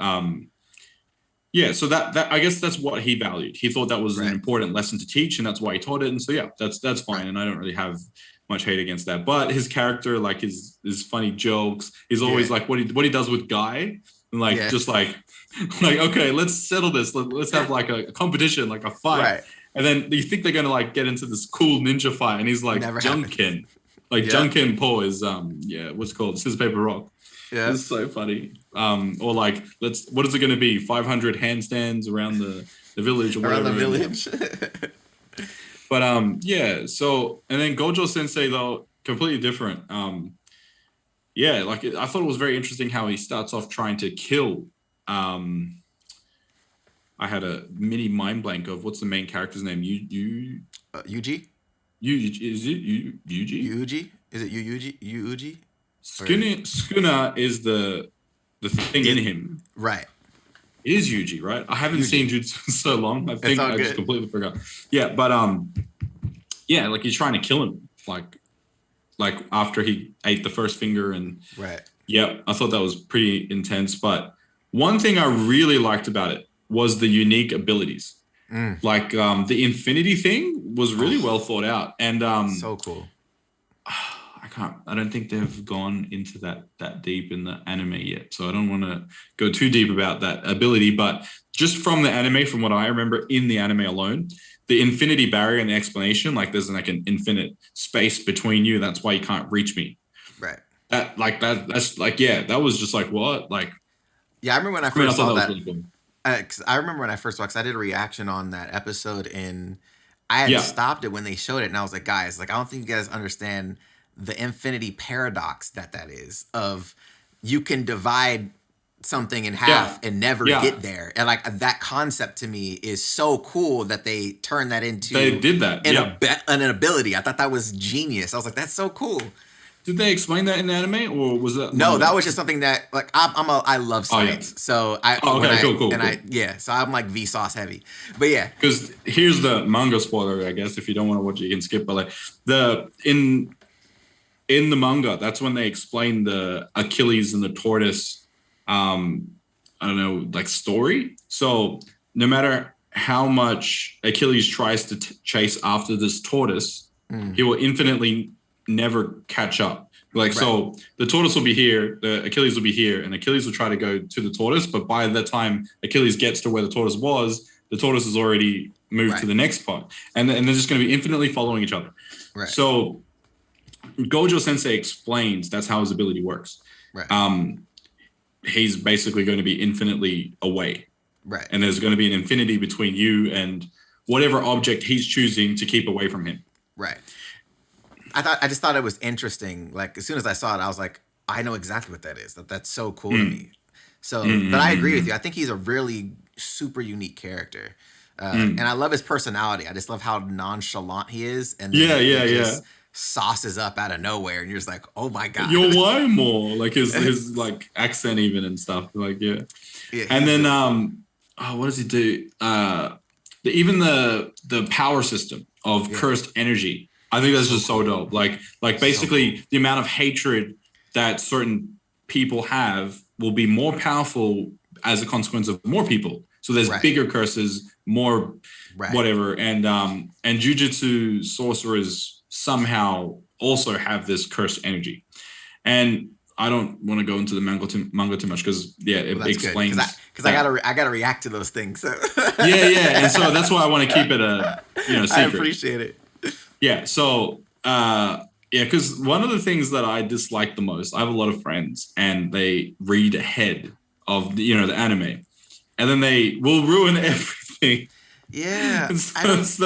Speaker 2: so that I guess that's what he valued. He thought that was an important lesson to teach, and that's why he taught it. And so yeah, that's fine, and I don't really have much hate against that. But his character, like his funny jokes, he's always like what he does with Guy, and like just like okay, let's settle this. Let's have like a competition, like a fight.
Speaker 1: Right.
Speaker 2: And then you think they're gonna like get into this cool ninja fight, and he's like Junkin. Like Junkin Po is what's it called? Scissors Paper Rock. Yeah, it's so funny. Or like, what is it going to be? 500 handstands around the village or whatever.
Speaker 1: Around the village.
Speaker 2: But yeah. So and then Gojo Sensei though completely different. Yeah, like I thought it was very interesting how he starts off trying to kill. I had a mini mind blank of what's the main character's name?
Speaker 1: Yuji.
Speaker 2: Is it Yuji?
Speaker 1: Yuji? Is it Yuji?
Speaker 2: Sukuna is the thing in him.
Speaker 1: Right.
Speaker 2: It is Yuji, right? I haven't seen Jujutsu in so long. I think I just completely forgot. Yeah, but yeah, like he's trying to kill him, like after he ate the first finger, and yeah, I thought that was pretty intense. But one thing I really liked about it was the unique abilities. Like the infinity thing was really well thought out, and
Speaker 1: so cool.
Speaker 2: I don't think they've gone into that deep in the anime yet, so I don't want to go too deep about that ability. But just from the anime, from what I remember in the anime alone, the infinity barrier and the explanation, like there's like an infinite space between you. That's why you can't reach me.
Speaker 1: Right.
Speaker 2: That's like that was just like what like.
Speaker 1: Yeah, I remember when I first saw that.
Speaker 2: Really cool.
Speaker 1: I remember when I first watched, I did a reaction on that episode, and I had stopped it when they showed it, and I was like, guys, like I don't think you guys understand the infinity paradox that is, of you can divide something in half and never get there, and like that concept to me is so cool that they turned that into an ability. I thought that was genius. I was like, that's so cool.
Speaker 2: Did they explain that in the anime, or was that?
Speaker 1: No, that was just something that like I love science, so cool. So I'm like Vsauce heavy, but yeah.
Speaker 2: Because here's the manga spoiler, I guess. If you don't want to watch it, you can skip. But like in the manga, that's when they explain the Achilles and the tortoise, I don't know, like story. So no matter how much Achilles tries to chase after this tortoise, he will infinitely never catch up. Like, so the tortoise will be here, the Achilles will be here, and Achilles will try to go to the tortoise. But by the time Achilles gets to where the tortoise was, the tortoise has already moved to the next spot. And they're just going to be infinitely following each other. Right. So Gojo Sensei explains that's how his ability works. Right. He's basically going to be infinitely away. Right. And there's going to be an infinity between you and whatever object he's choosing to keep away from him.
Speaker 1: Right. I just thought it was interesting. Like as soon as I saw it, I was like, I know exactly what that is. That's so cool to me. So, but I agree with you. I think he's a really super unique character. And I love his personality. I just love how nonchalant he is. And then sauces up out of nowhere, and you're just like, oh my god,
Speaker 2: you're why more like his like accent even and stuff. Like and then what does he do? Even the power system of cursed energy. I think that's just so dope. Like basically the amount of hatred that certain people have will be more powerful as a consequence of more people. So there's bigger curses, more whatever. And Jujutsu sorcerers somehow also have this cursed energy. And I don't want to go into the manga too much because it explains
Speaker 1: because I gotta react to those things. So.
Speaker 2: And so that's why I want to keep it a secret.
Speaker 1: I appreciate it.
Speaker 2: Yeah, so because one of the things that I dislike the most, I have a lot of friends and they read ahead of the anime, and then they will ruin everything.
Speaker 1: Yeah,
Speaker 2: so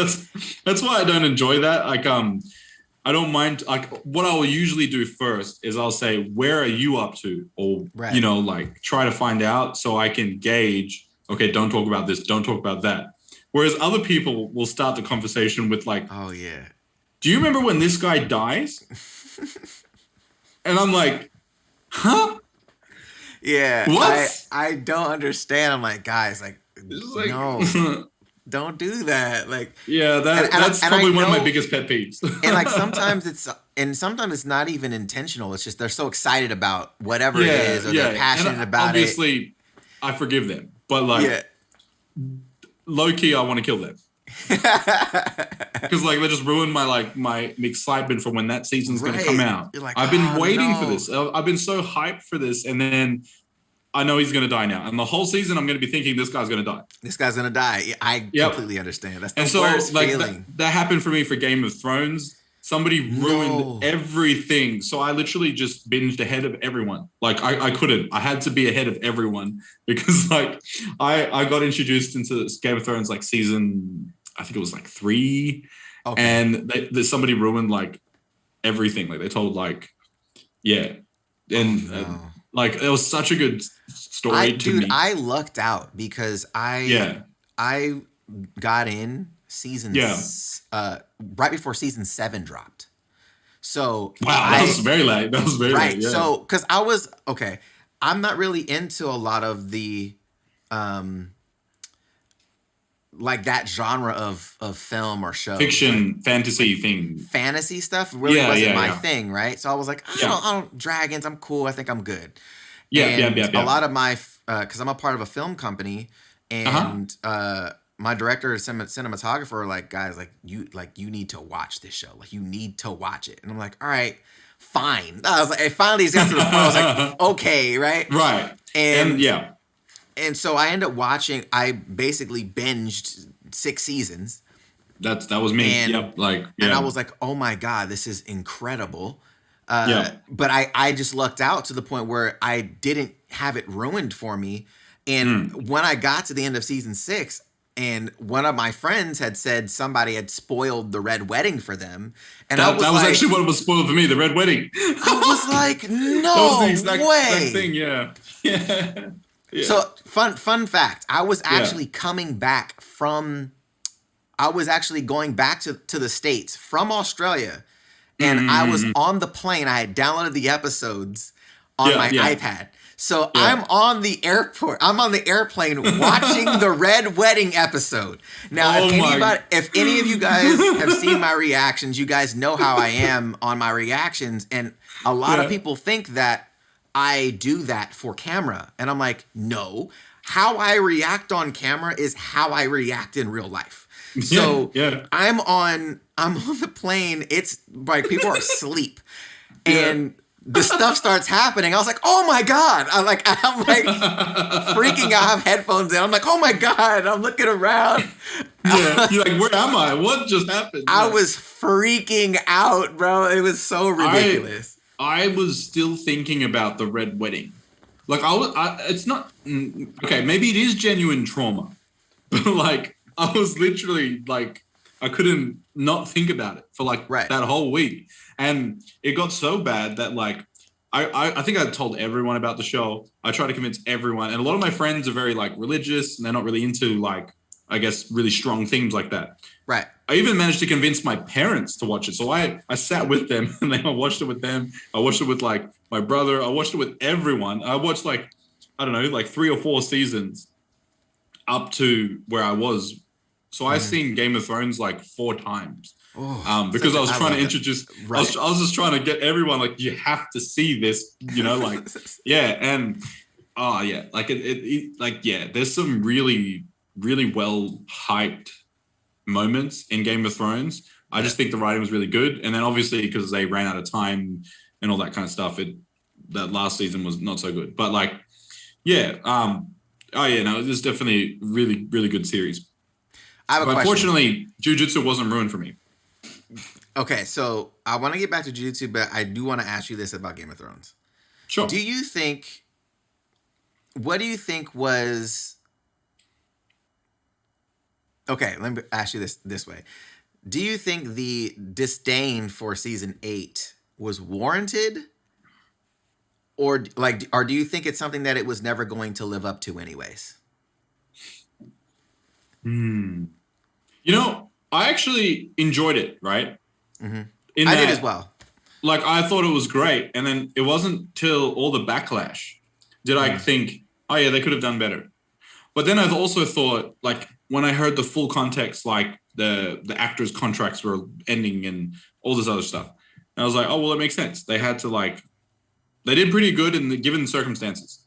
Speaker 2: that's why I don't enjoy that. Like I don't mind. Like what I will usually do first is I'll say, where are you up to, or like try to find out so I can gauge. Okay, don't talk about this. Don't talk about that. Whereas other people will start the conversation with like,
Speaker 1: oh yeah.
Speaker 2: Do you remember when this guy dies? And I'm like, huh?
Speaker 1: Yeah,
Speaker 2: What?
Speaker 1: I don't understand. I'm like, guys, like,
Speaker 2: It's
Speaker 1: no,
Speaker 2: like,
Speaker 1: don't do that. Like,
Speaker 2: yeah, that's
Speaker 1: and I
Speaker 2: probably one of my
Speaker 1: know,
Speaker 2: biggest pet peeves.
Speaker 1: and like sometimes it's not even intentional. It's just they're so excited about whatever it
Speaker 2: Yeah,
Speaker 1: is, or they're
Speaker 2: yeah. And
Speaker 1: passionate about it.
Speaker 2: obviously, I forgive them. But like,
Speaker 1: Yeah.
Speaker 2: low key, I want to kill them. Because like they just ruined my excitement for when that season's going to come
Speaker 1: Right.
Speaker 2: out.
Speaker 1: You're like,
Speaker 2: I've been
Speaker 1: oh
Speaker 2: waiting for
Speaker 1: no.
Speaker 2: this. I've been so hyped for this, and then I know he's going to die now. And the whole season, I'm going to be thinking this guy's going to die.
Speaker 1: This guy's gonna die. I
Speaker 2: Yep.
Speaker 1: completely understand. That's
Speaker 2: And
Speaker 1: the
Speaker 2: so
Speaker 1: worst
Speaker 2: like
Speaker 1: feeling.
Speaker 2: that happened for me for Game of Thrones. Somebody ruined
Speaker 1: No.
Speaker 2: everything. So I literally just binged ahead of everyone. Like I couldn't. I had to be ahead of everyone because like I got introduced into Game of Thrones like season, I think it was like 3.
Speaker 1: Okay.
Speaker 2: And somebody ruined like everything. Like they told like, yeah. And
Speaker 1: No.
Speaker 2: like it was such a good story to me.
Speaker 1: I lucked out because
Speaker 2: Yeah.
Speaker 1: I got in
Speaker 2: Yeah.
Speaker 1: right before season 7 dropped. So
Speaker 2: Wow, that was very late. That was very
Speaker 1: right.
Speaker 2: late. Yeah.
Speaker 1: So because I was okay, I'm not really into a lot of the like that genre of film or show.
Speaker 2: Fiction,
Speaker 1: like,
Speaker 2: fantasy thing.
Speaker 1: fantasy stuff really
Speaker 2: Yeah,
Speaker 1: wasn't
Speaker 2: yeah,
Speaker 1: my
Speaker 2: yeah.
Speaker 1: thing, right? So I was like, I don't dragons. I'm cool. I think I'm good.
Speaker 2: Yeah, yeah,
Speaker 1: And
Speaker 2: yeah,
Speaker 1: a
Speaker 2: yeah.
Speaker 1: lot of my because I'm a part of a film company,
Speaker 2: Uh-huh.
Speaker 1: and my director and cinematographer are like, guys, like you need to watch this show. Like you need to watch it. And I'm like, all right, fine. I was like, I finally just got to the point. I was like, okay, right.
Speaker 2: Right. And yeah.
Speaker 1: And so I ended up watching. I basically binged 6 seasons.
Speaker 2: That was me.
Speaker 1: And
Speaker 2: Yep. Like,
Speaker 1: and I
Speaker 2: yeah.
Speaker 1: was like, oh my god, this is incredible.
Speaker 2: Yeah.
Speaker 1: But I just lucked out to the point where I didn't have it ruined for me. And when I got to the end of season 6, and one of my friends had said somebody had spoiled the red wedding for them, and
Speaker 2: That was like, actually what was spoiled for me, the red wedding.
Speaker 1: I was like, no
Speaker 2: that was the exact
Speaker 1: way.
Speaker 2: thing. Yeah. Yeah. Yeah.
Speaker 1: So fun fact, I was actually coming back from. I was actually going back to the States from Australia, and I was on the plane. I had downloaded the episodes on my iPad. So I'm on the airport. I'm on the airplane watching the Red Wedding episode. Now, if any of you guys have seen my reactions, you guys know how I am on my reactions, and a lot of people think that I do that for camera, and I'm like, no. How I react on camera is how I react in real life. So I'm on the plane. It's like people are asleep, and the stuff starts happening. I was like, oh my god! I'm like freaking out. I have headphones in. I'm like, oh my god! I'm looking around.
Speaker 2: Yeah, you're like, where am I? What just happened?
Speaker 1: I was freaking out, bro. It was so ridiculous.
Speaker 2: I was still thinking about the red wedding. Like it's not okay. Maybe it is genuine trauma, but like I was literally like I couldn't not think about it for like that whole week, and it got so bad that like I think I told everyone about the show. I tried to convince everyone, and a lot of my friends are very like religious, and they're not really into like I guess really strong themes like that.
Speaker 1: Right.
Speaker 2: I even managed to convince my parents to watch it. So I sat with them and then I watched it with them. I watched it with like my brother. I watched it with everyone. I watched like, I don't know, like 3 or 4 seasons up to where I was. So I've seen Game of Thrones like 4 times. Because I was trying to introduce, I was just trying to get everyone like, you have to see this, you know, like, And like there's some really, really well hyped moments in Game of Thrones. I just think the writing was really good, and then obviously because they ran out of time and all that kind of stuff, that last season was not so good. But like, it was definitely really, really good series.
Speaker 1: I have a question.
Speaker 2: Unfortunately, Jujutsu wasn't ruined for me.
Speaker 1: Okay, so I want to get back to Jujutsu, but I do want to ask you this about Game of Thrones.
Speaker 2: Sure.
Speaker 1: What do you think was? Okay, let me ask you this way. Do you think the disdain for season 8 was warranted? Or do you think it's something that it was never going to live up to anyways?
Speaker 2: You know, I actually enjoyed it, right?
Speaker 1: Mm-hmm. I did as well.
Speaker 2: like I thought it was great, and then it wasn't till all the backlash did I think, oh yeah, they could have done better. But then I also thought, like when I heard the full context, like the actors' contracts were ending and all this other stuff, and I was like, oh well, it makes sense. They had to like, they did pretty good in the given circumstances.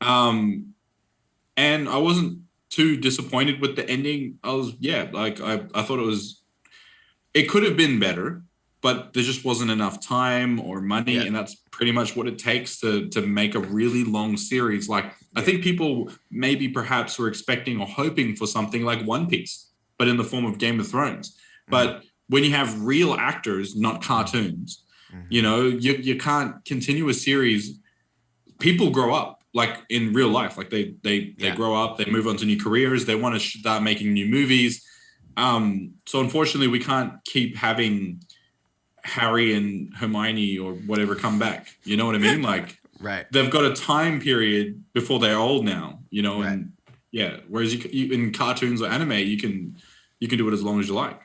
Speaker 2: And I wasn't too disappointed with the ending. I was, yeah, like I thought it could have been better, but there just wasn't enough time or money,
Speaker 1: Yeah.
Speaker 2: and that's pretty much what it takes to make a really long series. Like I think people maybe perhaps were expecting or hoping for something like One Piece, but in the form of Game of Thrones. But when you have real actors, not cartoons, you know, you can't continue a series. People grow up like in real life, like they grow up, they move on to new careers, they want to start making new movies. So unfortunately, we can't keep having Harry and Hermione or whatever come back. You know what I mean? Like,
Speaker 1: Right.
Speaker 2: they've got a time period before they're old now. You know,
Speaker 1: Right.
Speaker 2: and yeah. Whereas you in cartoons or anime, you can do it as long as you like.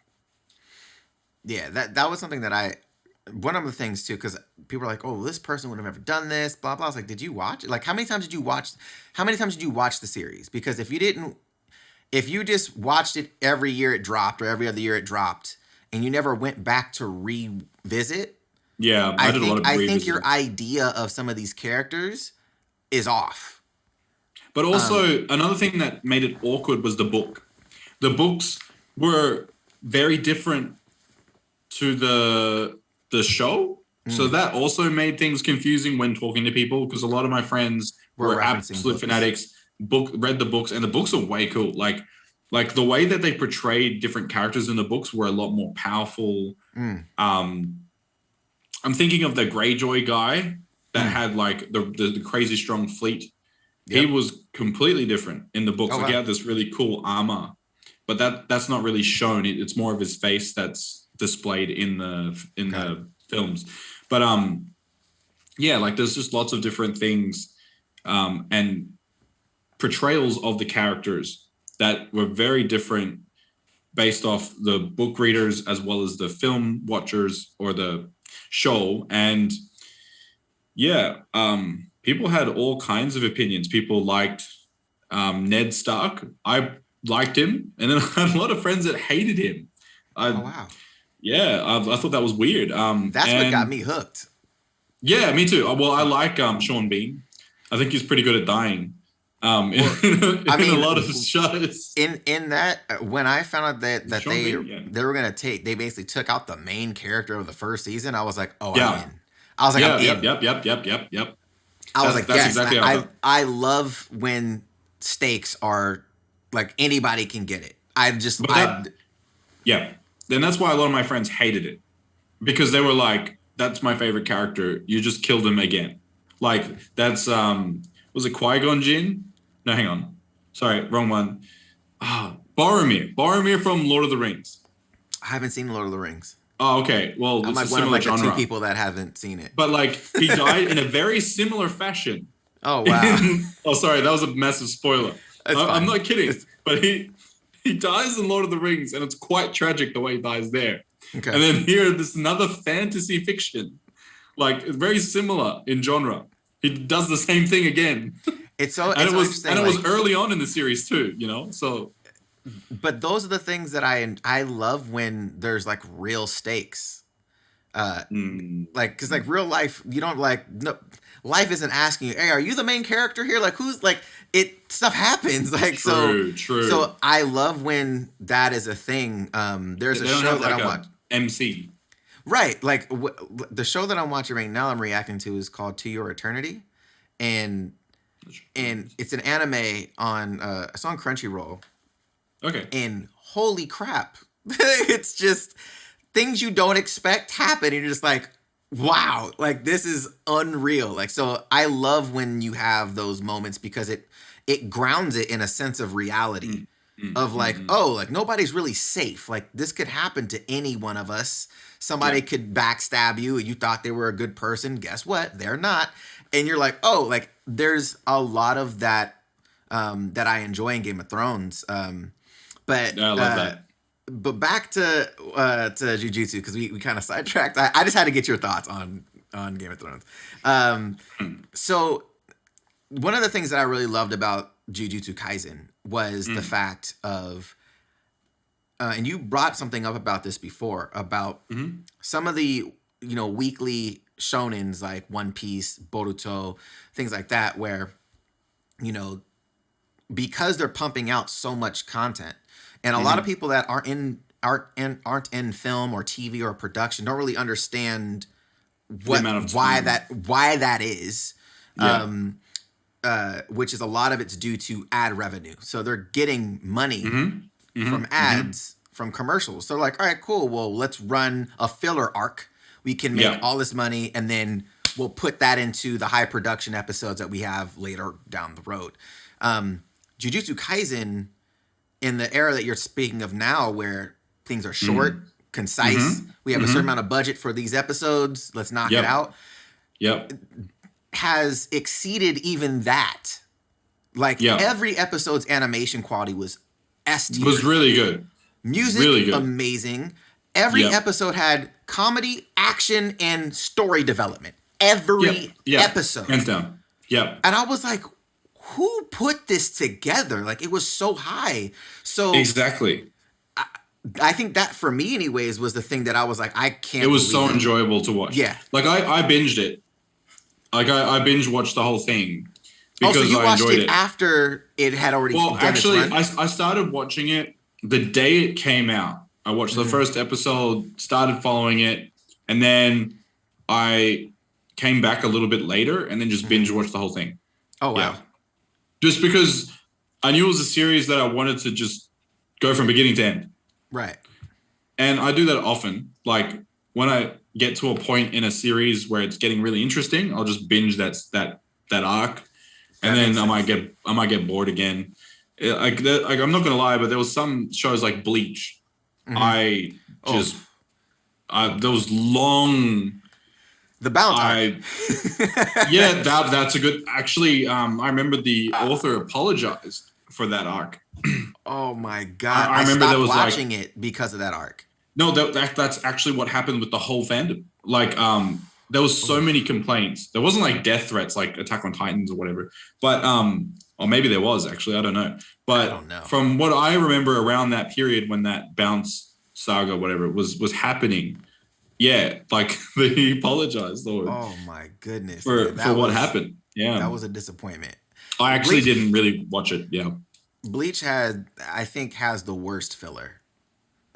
Speaker 1: Yeah, that was something that one of the things too, because people are like, oh, this person would have never done this, blah blah. I was like, did you watch? Like, how many times did you watch? How many times did you watch the series? Because if you didn't, if you just watched it every year it dropped or every other year it dropped, and you never went back to revisit,
Speaker 2: Yeah, I did a lot of
Speaker 1: I think your
Speaker 2: revisits.
Speaker 1: idea of some of these characters is off.
Speaker 2: But also another thing that made it awkward was the book. The books were very different to the show. So that also made things confusing when talking to people, because a lot of my friends
Speaker 1: We're
Speaker 2: were
Speaker 1: referencing
Speaker 2: absolute
Speaker 1: books.
Speaker 2: fanatics, read the books, and the books are way cool. Like the way that they portrayed different characters in the books were a lot more powerful. Um, I'm thinking of the Greyjoy guy that had like the crazy strong fleet. He
Speaker 1: Yep.
Speaker 2: was completely different in the books.
Speaker 1: Oh
Speaker 2: Like he
Speaker 1: wow.
Speaker 2: had this really cool armor, but that's not really shown. It's more of his face that's displayed in
Speaker 1: Got it.
Speaker 2: the films. But yeah, like there's just lots of different things and portrayals of the characters that were very different based off the book readers as well as the film watchers or the show. And yeah, people had all kinds of opinions. People liked Ned Stark. I liked him, and then I had a lot of friends that hated him.
Speaker 1: Oh
Speaker 2: I
Speaker 1: wow.
Speaker 2: Yeah, I thought that was weird.
Speaker 1: That's what got
Speaker 2: And
Speaker 1: me hooked.
Speaker 2: yeah, me too. Well, I like Sean Bean. I think he's pretty good at dying.
Speaker 1: Well, I
Speaker 2: In a
Speaker 1: mean,
Speaker 2: lot of shows.
Speaker 1: in that when I found out that
Speaker 2: Sean Bean, yeah,
Speaker 1: they were gonna they basically took out the main character of the first season, I was like, oh, I'm
Speaker 2: yeah,
Speaker 1: in. I was like, I'm
Speaker 2: yeah,
Speaker 1: in.
Speaker 2: yep.
Speaker 1: I was like,
Speaker 2: That's
Speaker 1: yes,
Speaker 2: exactly how I felt.
Speaker 1: I love when stakes are like anybody can get it.
Speaker 2: But yeah, then that's why a lot of my friends hated it, because they were like, "That's my favorite character. You just killed him again." Like that's was it Qui-Gon Jinn? No, hang on, sorry, wrong one. Boromir from Lord of the Rings.
Speaker 1: I haven't seen Lord of the Rings.
Speaker 2: Oh, okay. Well,
Speaker 1: I'm
Speaker 2: it's a
Speaker 1: like one of
Speaker 2: similar
Speaker 1: like the two
Speaker 2: genre,
Speaker 1: people that haven't seen it.
Speaker 2: but like he died in a very similar fashion.
Speaker 1: Oh wow,
Speaker 2: Oh, sorry, that was a massive spoiler.
Speaker 1: that's
Speaker 2: I'm
Speaker 1: fine.
Speaker 2: not kidding, but he dies in Lord of the Rings, and it's quite tragic the way he dies there.
Speaker 1: Okay.
Speaker 2: And then here, this another fantasy fiction, like very similar in genre. He does the same thing again,
Speaker 1: It's so
Speaker 2: and
Speaker 1: it's
Speaker 2: it
Speaker 1: so
Speaker 2: was
Speaker 1: interesting.
Speaker 2: and it
Speaker 1: Like,
Speaker 2: was early on in the series too. You know, so
Speaker 1: but those are the things that I love when there's like real stakes. Like because like real life, you don't like no life isn't asking you, hey, are you the main character here? Like who's like it stuff happens like
Speaker 2: true.
Speaker 1: so I love when that is a thing. There's
Speaker 2: They
Speaker 1: a
Speaker 2: don't
Speaker 1: show
Speaker 2: have
Speaker 1: that
Speaker 2: like
Speaker 1: I
Speaker 2: a
Speaker 1: watch.
Speaker 2: MC.
Speaker 1: Right, like the show that I'm watching right now, I'm reacting to is called To Your Eternity, and it's an anime on it's on Crunchyroll,
Speaker 2: Okay.
Speaker 1: and holy crap, it's just things you don't expect happen, and you're just like, wow, like this is unreal. Like so, I love when you have those moments because it grounds it in a sense of reality. Of like, oh, like nobody's really safe. Like this could happen to any one of us. Somebody
Speaker 2: Yeah.
Speaker 1: could backstab you. You thought they were a good person. Guess what? They're not. And you're like, oh, like there's a lot of that that I enjoy in Game of Thrones. But
Speaker 2: Yeah, I love that.
Speaker 1: but back to Jujutsu, because we kind of sidetracked. I just had to get your thoughts on Game of Thrones. So one of the things that I really loved about Jujutsu Kaisen was the fact of, and you brought something up about this before, about some of the weekly shonens like One Piece, Boruto, things like that, where because they're pumping out so much content, and a lot of people that aren't in film or TV or production don't really understand why that is.
Speaker 2: Yeah.
Speaker 1: Which is a lot of it's due to ad revenue. So they're getting money from ads, from commercials. So they're like, all right, cool. Well, let's run a filler arc. We can make all this money, and then we'll put that into the high production episodes that we have later down the road. Jujutsu Kaisen, in the era that you're speaking of now, where things are short, concise, we have a certain amount of budget for these episodes, let's knock it out. Has exceeded even that. Like every episode's animation quality was S tier.
Speaker 2: Was really good.
Speaker 1: Music, really good. Amazing. Every episode had comedy, action, and story development. Every episode.
Speaker 2: Hands down. Yeah.
Speaker 1: And I was like, who put this together? Like, it was so high. So
Speaker 2: exactly.
Speaker 1: I think that, for me anyways, was the thing that I was like, I can't.
Speaker 2: It was so enjoyable to watch.
Speaker 1: Yeah.
Speaker 2: Like, I binged it. Like, I binge watched the whole thing because
Speaker 1: so you
Speaker 2: I
Speaker 1: watched
Speaker 2: enjoyed
Speaker 1: it after it had already.
Speaker 2: Well, actually, I started watching it the day it came out. I watched the first episode, started following it, and then I came back a little bit later and then just binge watched the whole thing.
Speaker 1: Oh, wow.
Speaker 2: Yeah. Just because I knew it was a series that I wanted to just go from beginning to end.
Speaker 1: Right.
Speaker 2: And I do that often. Like, when I get to a point in a series where it's getting really interesting, I'll just binge that arc, and then I might get bored again. Like I'm not gonna lie, but there was some shows like Bleach. Those long.
Speaker 1: The balance.
Speaker 2: That's a good. Actually, I remember the author apologized for that arc.
Speaker 1: Oh my god!
Speaker 2: I remember
Speaker 1: stopped watching it because of that arc.
Speaker 2: No, that's actually what happened with the whole fandom. Like, there was so many complaints. There wasn't like death threats like Attack on Titans or whatever, but or maybe there was actually. I don't know. But
Speaker 1: I don't know.
Speaker 2: From what I remember around that period when that bounce saga, whatever was happening, like they apologized.
Speaker 1: Oh my goodness!
Speaker 2: For what happened. Yeah,
Speaker 1: that was a disappointment.
Speaker 2: I actually didn't really watch it. Yeah,
Speaker 1: Bleach has the worst filler.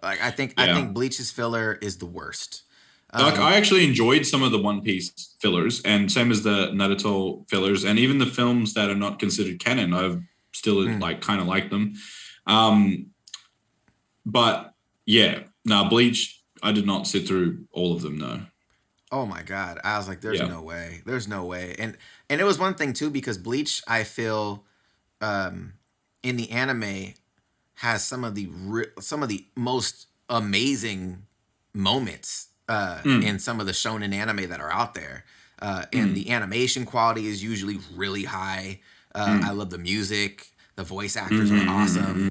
Speaker 1: Like I think Bleach's filler is the worst.
Speaker 2: I actually enjoyed some of the One Piece fillers, and same as the Naruto fillers, and even the films that are not considered canon. I've still kind of like them. But yeah, Bleach, I did not sit through all of them. No.
Speaker 1: Oh my god, I was like, there's no way, and it was one thing too, because Bleach, I feel, in the anime, has some of the most amazing moments in some of the shonen anime that are out there. And the animation quality is usually really high. I love the music. The voice actors are awesome.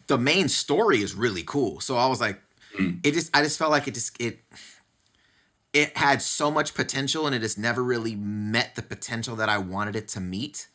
Speaker 1: The main story is really cool. So I was like, I just felt like it had so much potential, and it just never really met the potential that I wanted it to meet.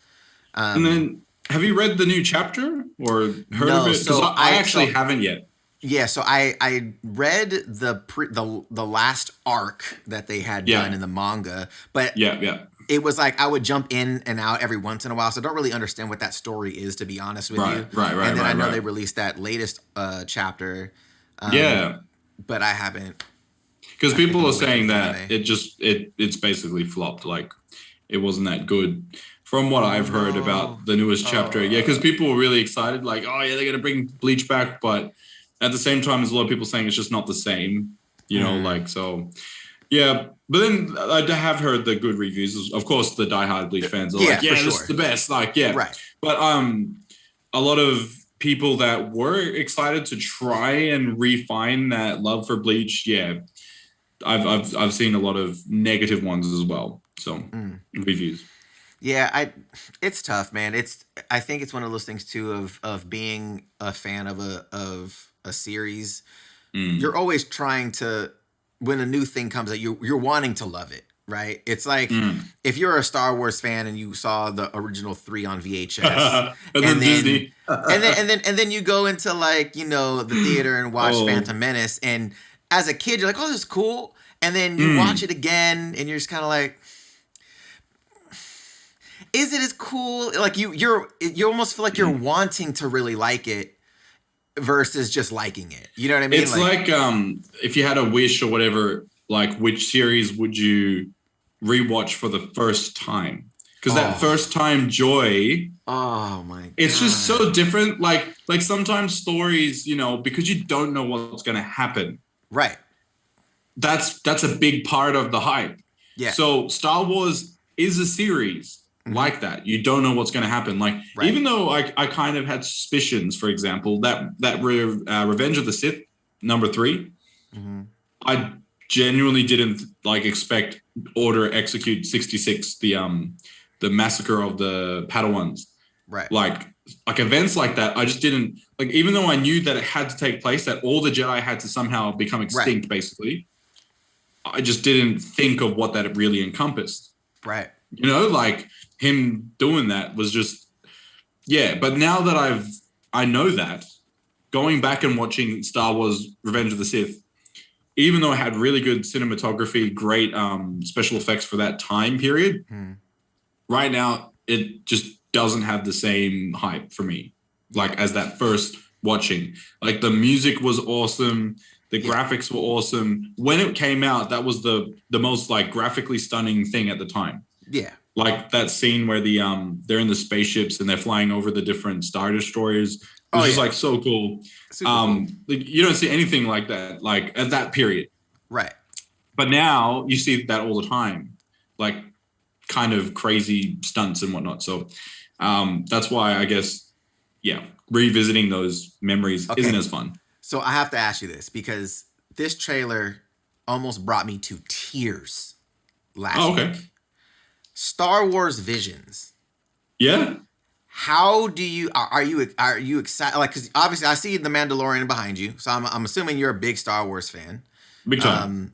Speaker 2: And then, have you read the new chapter or heard of it? Because I actually haven't yet.
Speaker 1: Yeah, so I read the last arc that they had done in the manga, but it was like I would jump in and out every once in a while, so I don't really understand what that story is, to be honest with you.
Speaker 2: Right.
Speaker 1: And then I know they released that latest chapter. But I haven't.
Speaker 2: Because people are saying that it's basically flopped. Like, it wasn't that good. From what I've heard about the newest chapter. Yeah, because people were really excited. Like, oh yeah, they're going to bring Bleach back. But at the same time, there's a lot of people saying it's just not the same. So. Yeah, but then I have heard the good reviews. Of course, the diehard Bleach fans are like, yeah, this is the best. Like, yeah.
Speaker 1: Right.
Speaker 2: But a lot of people that were excited to try and refine that love for Bleach, I've seen a lot of negative ones as well. So reviews.
Speaker 1: Yeah, it's tough, man. I think it's one of those things too of being a fan of a series,
Speaker 2: Mm.
Speaker 1: you're always trying to, when a new thing comes out, you're wanting to love it, right? It's like if you're a Star Wars fan and you saw the original 3 on VHS,
Speaker 2: and then Disney,
Speaker 1: and then you go into like, you know, the theater and watch Phantom Menace, and as a kid you're like, oh, this is cool, and then you watch it again and you're just kind of like, is it as cool? Like you almost feel like you're wanting to really like it versus just liking it. You know what I mean?
Speaker 2: It's like if you had a wish or whatever, like which series would you rewatch for the first time? Because that first time joy,
Speaker 1: oh my God,
Speaker 2: it's just so different. Like sometimes stories, you know, because you don't know what's going to happen.
Speaker 1: Right.
Speaker 2: That's a big part of the hype.
Speaker 1: Yeah.
Speaker 2: So Star Wars is a series like that. You don't know what's going to happen. Like, even though I kind of had suspicions, for example, that Revenge of the Sith #3, I genuinely didn't like expect Order Execute 66, the massacre of the Padawans.
Speaker 1: Right.
Speaker 2: Like events like that, I just didn't like. Even though I knew that it had to take place, that all the Jedi had to somehow become extinct, basically, I just didn't think of what that really encompassed.
Speaker 1: Right.
Speaker 2: You know, like him doing that was just, But now that I know that, going back and watching Star Wars Revenge of the Sith, even though it had really good cinematography, great special effects for that time period, right now it just doesn't have the same hype for me, like as that first watching. Like the music was awesome. The graphics were awesome. When it came out, that was the most like graphically stunning thing at the time.
Speaker 1: Yeah.
Speaker 2: Like that scene where they're in the spaceships and they're flying over the different Star Destroyers. It was just like so cool.
Speaker 1: Super cool.
Speaker 2: Like, you don't see anything like that, like at that period.
Speaker 1: Right.
Speaker 2: But now you see that all the time, like kind of crazy stunts and whatnot. So that's why I guess, revisiting those memories isn't as fun.
Speaker 1: So I have to ask you this, because this trailer almost brought me to tears last week. Star Wars Visions.
Speaker 2: Yeah.
Speaker 1: How do you are you excited? Like, because obviously I see the Mandalorian behind you, so I'm assuming you're a big Star Wars fan.
Speaker 2: Big time.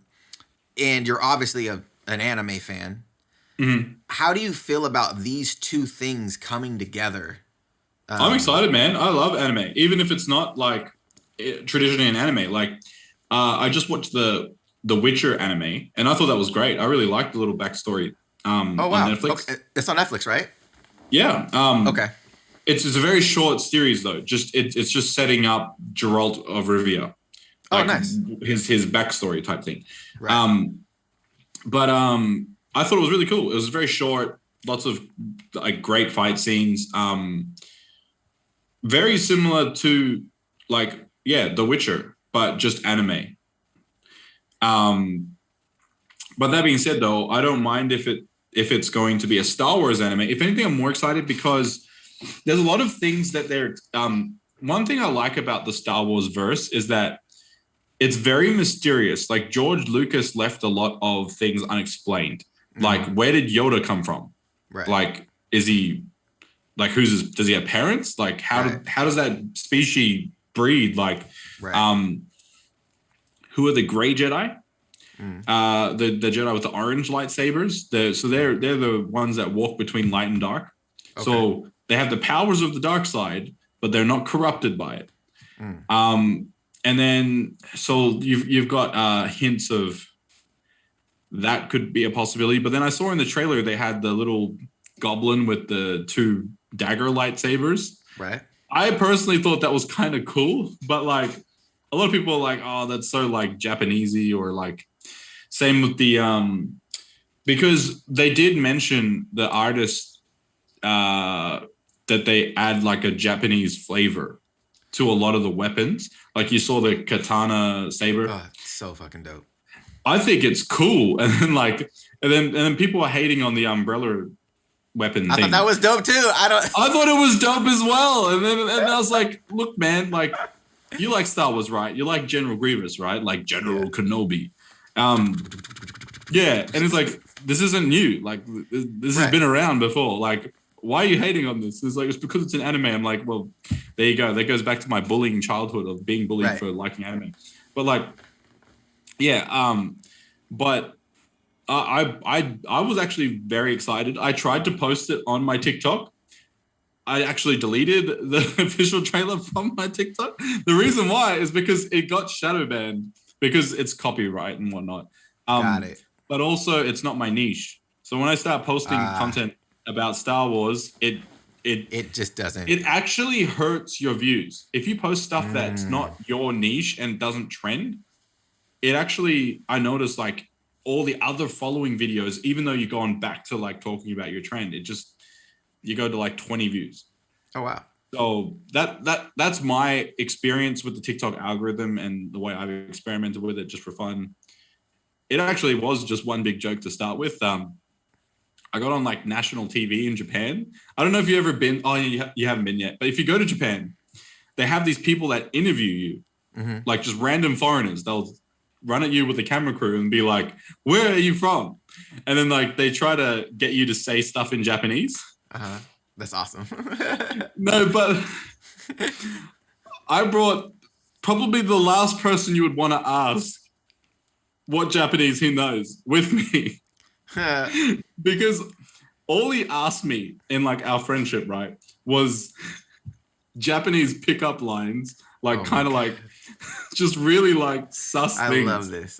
Speaker 1: And you're obviously an anime fan. How do you feel about these two things coming together?
Speaker 2: I'm excited, man. I love anime, even if it's not like traditionally an anime. Like I just watched the Witcher anime, and I thought that was great. I really liked the little backstory. On Netflix.
Speaker 1: Okay. It's on Netflix, right?
Speaker 2: Yeah.
Speaker 1: Okay.
Speaker 2: It's a very short series though. It's just setting up Geralt of Rivia. Like
Speaker 1: nice.
Speaker 2: His backstory type thing.
Speaker 1: Right.
Speaker 2: But I thought it was really cool. It was very short, lots of like great fight scenes. Very similar to like The Witcher, but just anime. But that being said, though, I don't mind if it's going to be a Star Wars anime. If anything, I'm more excited because there's a lot of things that they're. One thing I like about the Star Wars verse is that it's very mysterious. Like George Lucas left a lot of things unexplained. Like, where did Yoda come from?
Speaker 1: Right.
Speaker 2: Like, is he like does he have parents? Like, how does that species breed? Like, who are the Grey Jedi? The Jedi with the orange lightsabers. They're the ones that walk between light and dark. Okay. So they have the powers of the dark side, but they're not corrupted by it. And then so you've got hints of that could be a possibility. But then I saw in the trailer they had the little goblin with the 2 dagger lightsabers.
Speaker 1: Right.
Speaker 2: I personally thought that was kind of cool, but like a lot of people are like, oh, that's so like Japanesey, or like. Same with the because they did mention the artist that they add like a Japanese flavor to a lot of the weapons. Like you saw the katana saber.
Speaker 1: Oh, it's so fucking dope.
Speaker 2: I think it's cool. And then people are hating on the umbrella weapon thing.
Speaker 1: I thought that was dope too. I
Speaker 2: thought it was dope as well. And I was like, look, man, like you like Star Wars, right? You like General Grievous, right? Like General Kenobi. And it's like this isn't new. Like this has been around before. Like why are you hating on this? It's like, it's because it's an anime. I'm like, well, there you go. That goes back to my bullying childhood of being bullied for liking anime. But like, yeah, but I was actually very excited. I tried to post it on my TikTok. I actually deleted the official trailer from my TikTok. The reason why is because it got shadow banned because it's copyright and whatnot.
Speaker 1: Got it.
Speaker 2: But also, it's not my niche. So when I start posting content about Star Wars, it
Speaker 1: just doesn't.
Speaker 2: It actually hurts your views. If you post stuff that's not your niche and doesn't trend, it actually, I noticed like all the other following videos, even though you're going back to like talking about your trend, you go to like 20 views.
Speaker 1: Oh, wow.
Speaker 2: So that's my experience with the TikTok algorithm and the way I've experimented with it just for fun. It actually was just one big joke to start with. I got on like national TV in Japan. I don't know if you've ever been. Oh, you haven't been yet. But if you go to Japan, they have these people that interview you, like just random foreigners. They'll run at you with a camera crew and be like, "Where are you from?" And then like they try to get you to say stuff in Japanese.
Speaker 1: That's awesome.
Speaker 2: No, but I brought probably the last person you would want to ask what Japanese he knows with me. Because all he asked me in like our friendship, right, was Japanese pickup lines, like kind of like just really like sus things.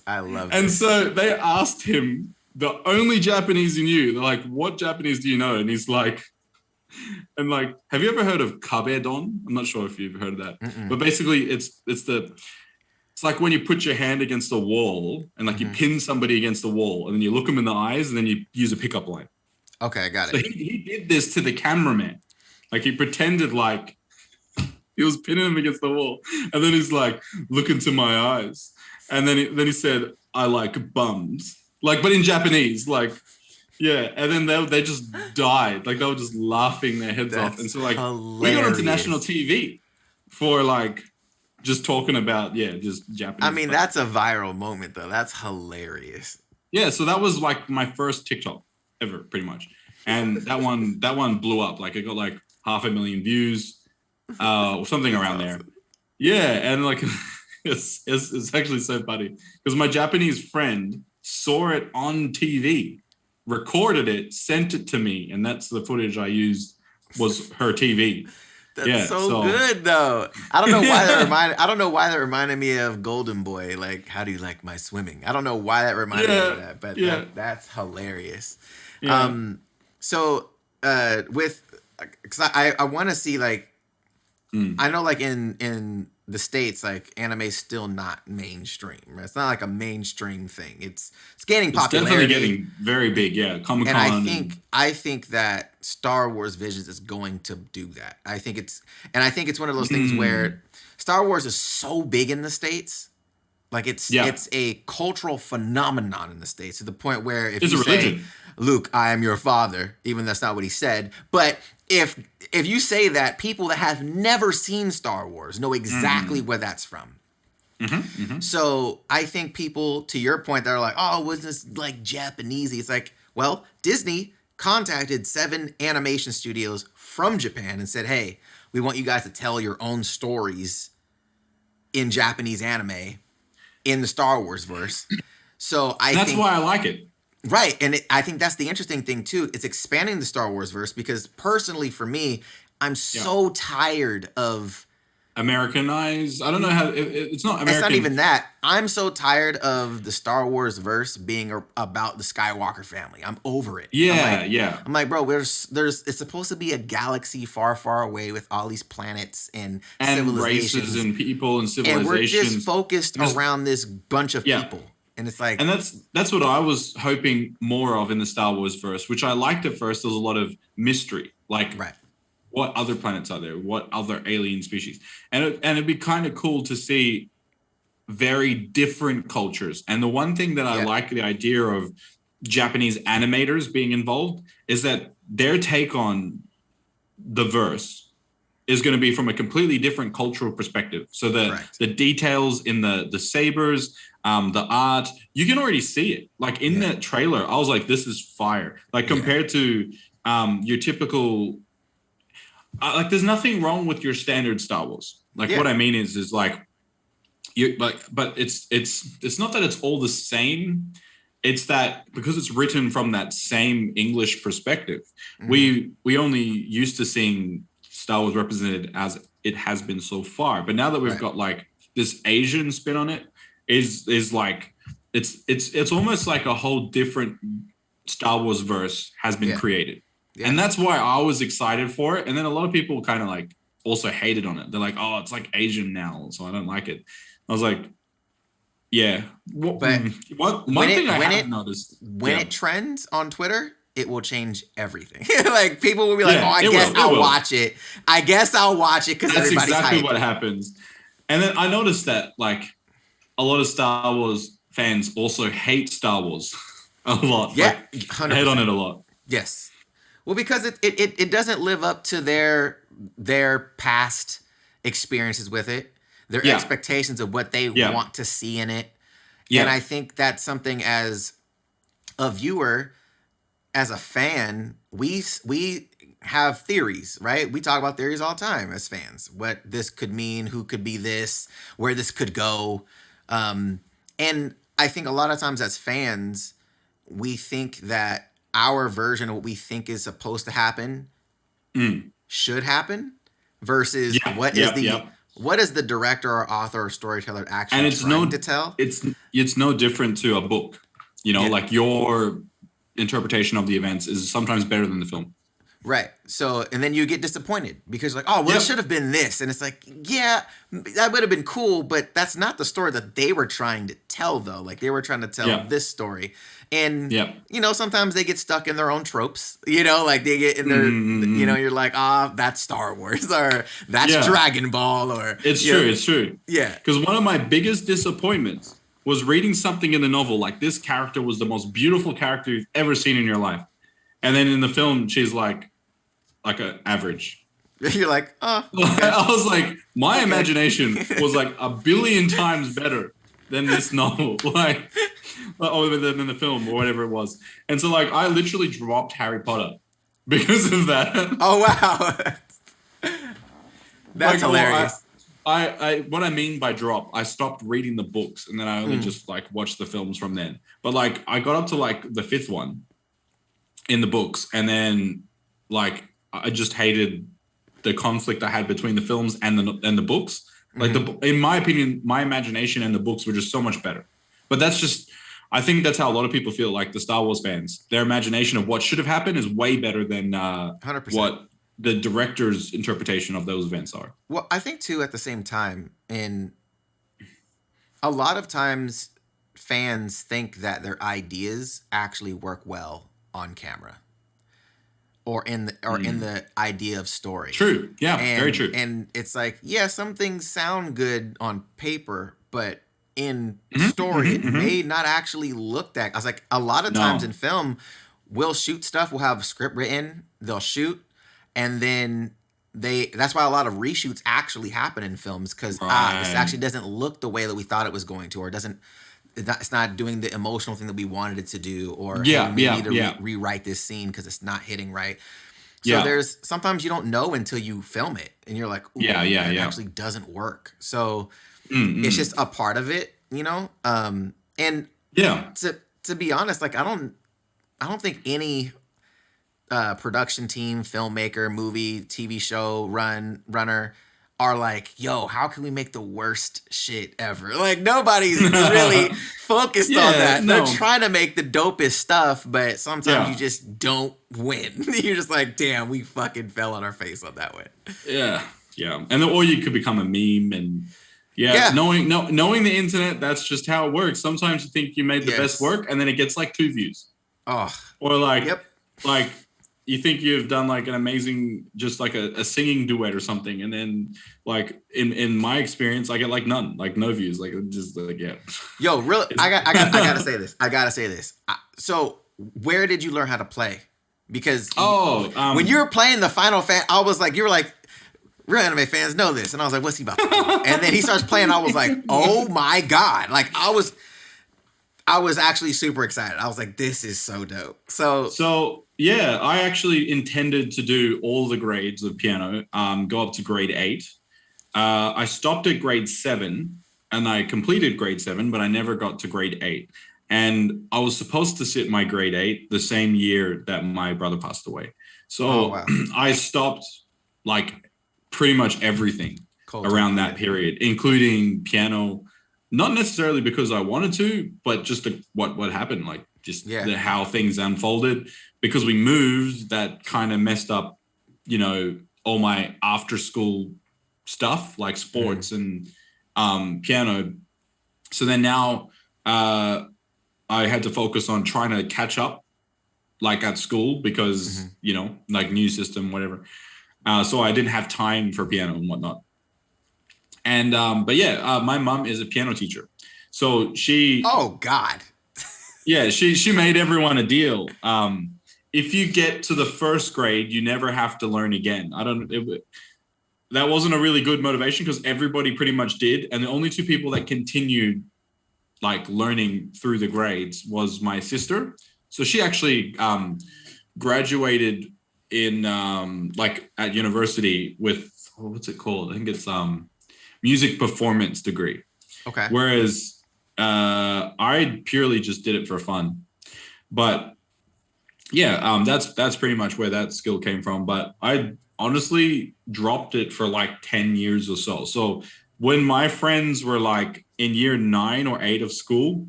Speaker 1: I love this.
Speaker 2: And so they asked him the only Japanese he knew. They're like, "What Japanese do you know?" And he's like, and like, have you ever heard of kabedon? I'm not sure if you've heard of that, but basically it's like when you put your hand against a wall and like you pin somebody against the wall and then you look them in the eyes and then you use a pickup line.
Speaker 1: Okay, I got
Speaker 2: it. So he did this to the cameraman. Like he pretended like he was pinning him against the wall. And then he's like, "Look into my eyes." And then he said, "I like bums." Like, but in Japanese, like, yeah. And then they just died. Like they were just laughing their heads off. And so like we got into national TV for like, just talking about, just Japanese.
Speaker 1: I mean, stuff. That's a viral moment, though. That's hilarious.
Speaker 2: Yeah, so that was like my first TikTok ever, pretty much. And that one blew up. Like it got like 500,000 views, or something around there. Yeah, and like it's actually so funny because my Japanese friend saw it on TV, recorded it, sent it to me, and that's the footage I used was her TV.
Speaker 1: That's so good though. I don't know why that reminded me of Golden Boy. Like, how do you like my swimming? I don't know why that reminded me of that, but that's hilarious. Yeah. Because I want to see like, I know like in the States, like anime is still not mainstream. Right? It's not like a mainstream thing. It's gaining popularity.
Speaker 2: Definitely getting very big. Yeah, Comic-Con.
Speaker 1: And I think that Star Wars Visions is going to do that. I think it's one of those things where Star Wars is so big in the States. Like it's a cultural phenomenon in the States to the point where if you say, "Luke, I am your father," even though that's not what he said, but if you say that, people that have never seen Star Wars know exactly where that's from. So I think people, to your point, that are like, "Oh, was this like Japanesey?" It's like, well, Disney contacted 7 animation studios from Japan and said, "Hey, we want you guys to tell your own stories in Japanese anime in the Star Wars verse." So
Speaker 2: that's why I like it.
Speaker 1: Right. And I think that's the interesting thing, too. It's expanding the Star Wars verse because personally, for me, I'm so tired of
Speaker 2: Americanized. I don't know how it's not American.
Speaker 1: It's not even that. I'm so tired of the Star Wars verse being about the Skywalker family. I'm over it. I'm like, bro, it's supposed to be a galaxy far, far away with all these planets and civilizations
Speaker 2: races and people and civilizations.
Speaker 1: And we're just focused around this bunch of people. And it's like,
Speaker 2: and that's what I was hoping more of in the Star Wars verse, which I liked at first. There's a lot of mystery, like what other planets are there, what other alien species, and it'd be kind of cool to see very different cultures. And the one thing that I like the idea of Japanese animators being involved is that their take on the verse is going to be from a completely different cultural perspective. So the details in the sabers, the art, you can already see it. Like in that trailer, I was like, this is fire. Like compared to your typical like there's nothing wrong with your standard Star Wars. Like what I mean is like you like, but it's not that it's all the same. It's that because it's written from that same English perspective, we only used to seeing Star Wars represented as it has been so far. But now that we've got like this Asian spin on it, is like it's almost like a whole different Star Wars verse has been created. Yeah. And that's why I was excited for it. And then a lot of people kind of like also hated on it. They're like, oh, it's like Asian now, so I don't like it. I was like, yeah. One thing I have noticed.
Speaker 1: When it trends on Twitter, it will change everything. Like people will be like, I guess I'll watch it. I guess I'll watch it because everybody's
Speaker 2: exactly
Speaker 1: hyped.
Speaker 2: What happens. And then I noticed that like a lot of Star Wars fans also hate Star Wars a lot.
Speaker 1: Yeah,
Speaker 2: like, hate on it a lot.
Speaker 1: Yes. Well, because it doesn't live up to their past experiences with it, their expectations of what they want to see in it. Yeah. And I think that's something as a viewer, as a fan, we have theories, right? We talk about theories all the time as fans. What this could mean, who could be this, where this could go. And I think a lot of times as fans, we think that our version of what we think is supposed to happen should happen versus what is the director or author or storyteller actually trying to tell?
Speaker 2: It's no different to a book. You know, like your interpretation of the events is sometimes better than the film.
Speaker 1: Right. So, and then you get disappointed because like, oh, well, it should have been this. And it's like, yeah, that would have been cool, but that's not the story that they were trying to tell, though. Like, they were trying to tell this story. And, you know, sometimes they get stuck in their own tropes, you know, like they get in their, you know, you're like, that's Star Wars or that's Dragon Ball or.
Speaker 2: It's true.
Speaker 1: Yeah.
Speaker 2: Because one of my biggest disappointments was reading something in the novel, like this character was the most beautiful character you've ever seen in your life. And then in the film, she's like an average.
Speaker 1: You're like, oh.
Speaker 2: Okay. I was like, my imagination was like a billion times better than this novel, like, than the film or whatever it was. And so, like, I literally dropped Harry Potter because of that.
Speaker 1: Oh wow, that's hilarious.
Speaker 2: What I mean by drop, I stopped reading the books and then I only just like watched the films from then. But like, I got up to like the 5th one in the books, and then like I just hated the conflict I had between the films and the books. Like in my opinion, my imagination and the books were just so much better. But that's just, I think that's how a lot of people feel. Like the Star Wars fans, their imagination of what should have happened is way better than 100%. What the director's interpretation of those events are.
Speaker 1: Well, I think too, at the same time, in a lot of times, fans think that their ideas actually work well on camera. Or in the idea of story.
Speaker 2: True. Yeah, very true.
Speaker 1: And it's like, yeah, some things sound good on paper, but in story, it may not actually look that. I was like, a lot of times in film, we'll shoot stuff, we'll have a script written, they'll shoot, and then that's why a lot of reshoots actually happen in films, because this actually doesn't look the way that we thought it was going to, or it's not doing the emotional thing that we wanted it to do, or we need to rewrite this scene because it's not hitting right. So there's sometimes you don't know until you film it, and you're like, it actually doesn't work. So it's just a part of it, you know. And to be honest, like I don't think any production team, filmmaker, movie, TV show runner are like, yo, how can we make the worst shit ever? Like nobody's really focused on that. No. They're trying to make the dopest stuff, but sometimes you just don't win. You're just like, damn, we fucking fell on our face on that one.
Speaker 2: Yeah. And or you could become a meme, and knowing the internet, that's just how it works. Sometimes you think you made the best work, and then it gets like 2 views.
Speaker 1: Oh.
Speaker 2: Or like you think you've done like an amazing, just like a singing duet or something, and then like in my experience, I get like none, like no views, like just like
Speaker 1: Yo, really, I gotta say this. I gotta say this. So, where did you learn how to play? Because when you were playing the Final Fantasy, I was like, you were like, real anime fans know this, and I was like, what's he about to do? And then he starts playing, I was like, oh my god, like I was actually super excited. I was like, this is so dope. So
Speaker 2: Yeah, I actually intended to do all the grades of piano, go up to grade 8. I stopped at grade 7 and I completed grade 7, but I never got to grade 8. And I was supposed to sit my grade 8 the same year that my brother passed away.
Speaker 1: Oh
Speaker 2: So
Speaker 1: wow.
Speaker 2: I stopped like pretty much everything
Speaker 1: Cold
Speaker 2: around
Speaker 1: turkey.
Speaker 2: that period, including piano, not necessarily because I wanted to, but just what happened, like just
Speaker 1: Yeah.
Speaker 2: how things unfolded. Because we moved, that kind of messed up, all my after school stuff like sports and piano. So then now I had to focus on trying to catch up like at school because, like new system, whatever. So I didn't have time for piano and whatnot. And but yeah, my mom is a piano teacher. So
Speaker 1: Oh God.
Speaker 2: she made everyone a deal. If you get to the first grade, you never have to learn again. That wasn't a really good motivation because everybody pretty much did. And the only two people that continued like learning through the grades was my sister. So she actually graduated in like at university with, what's it called? I think it's music performance degree.
Speaker 1: Okay.
Speaker 2: Whereas I purely just did it for fun. But yeah, that's pretty much where that skill came from. But I honestly dropped it for like 10 years or so. So when my friends were like in year 9 or 8 of school,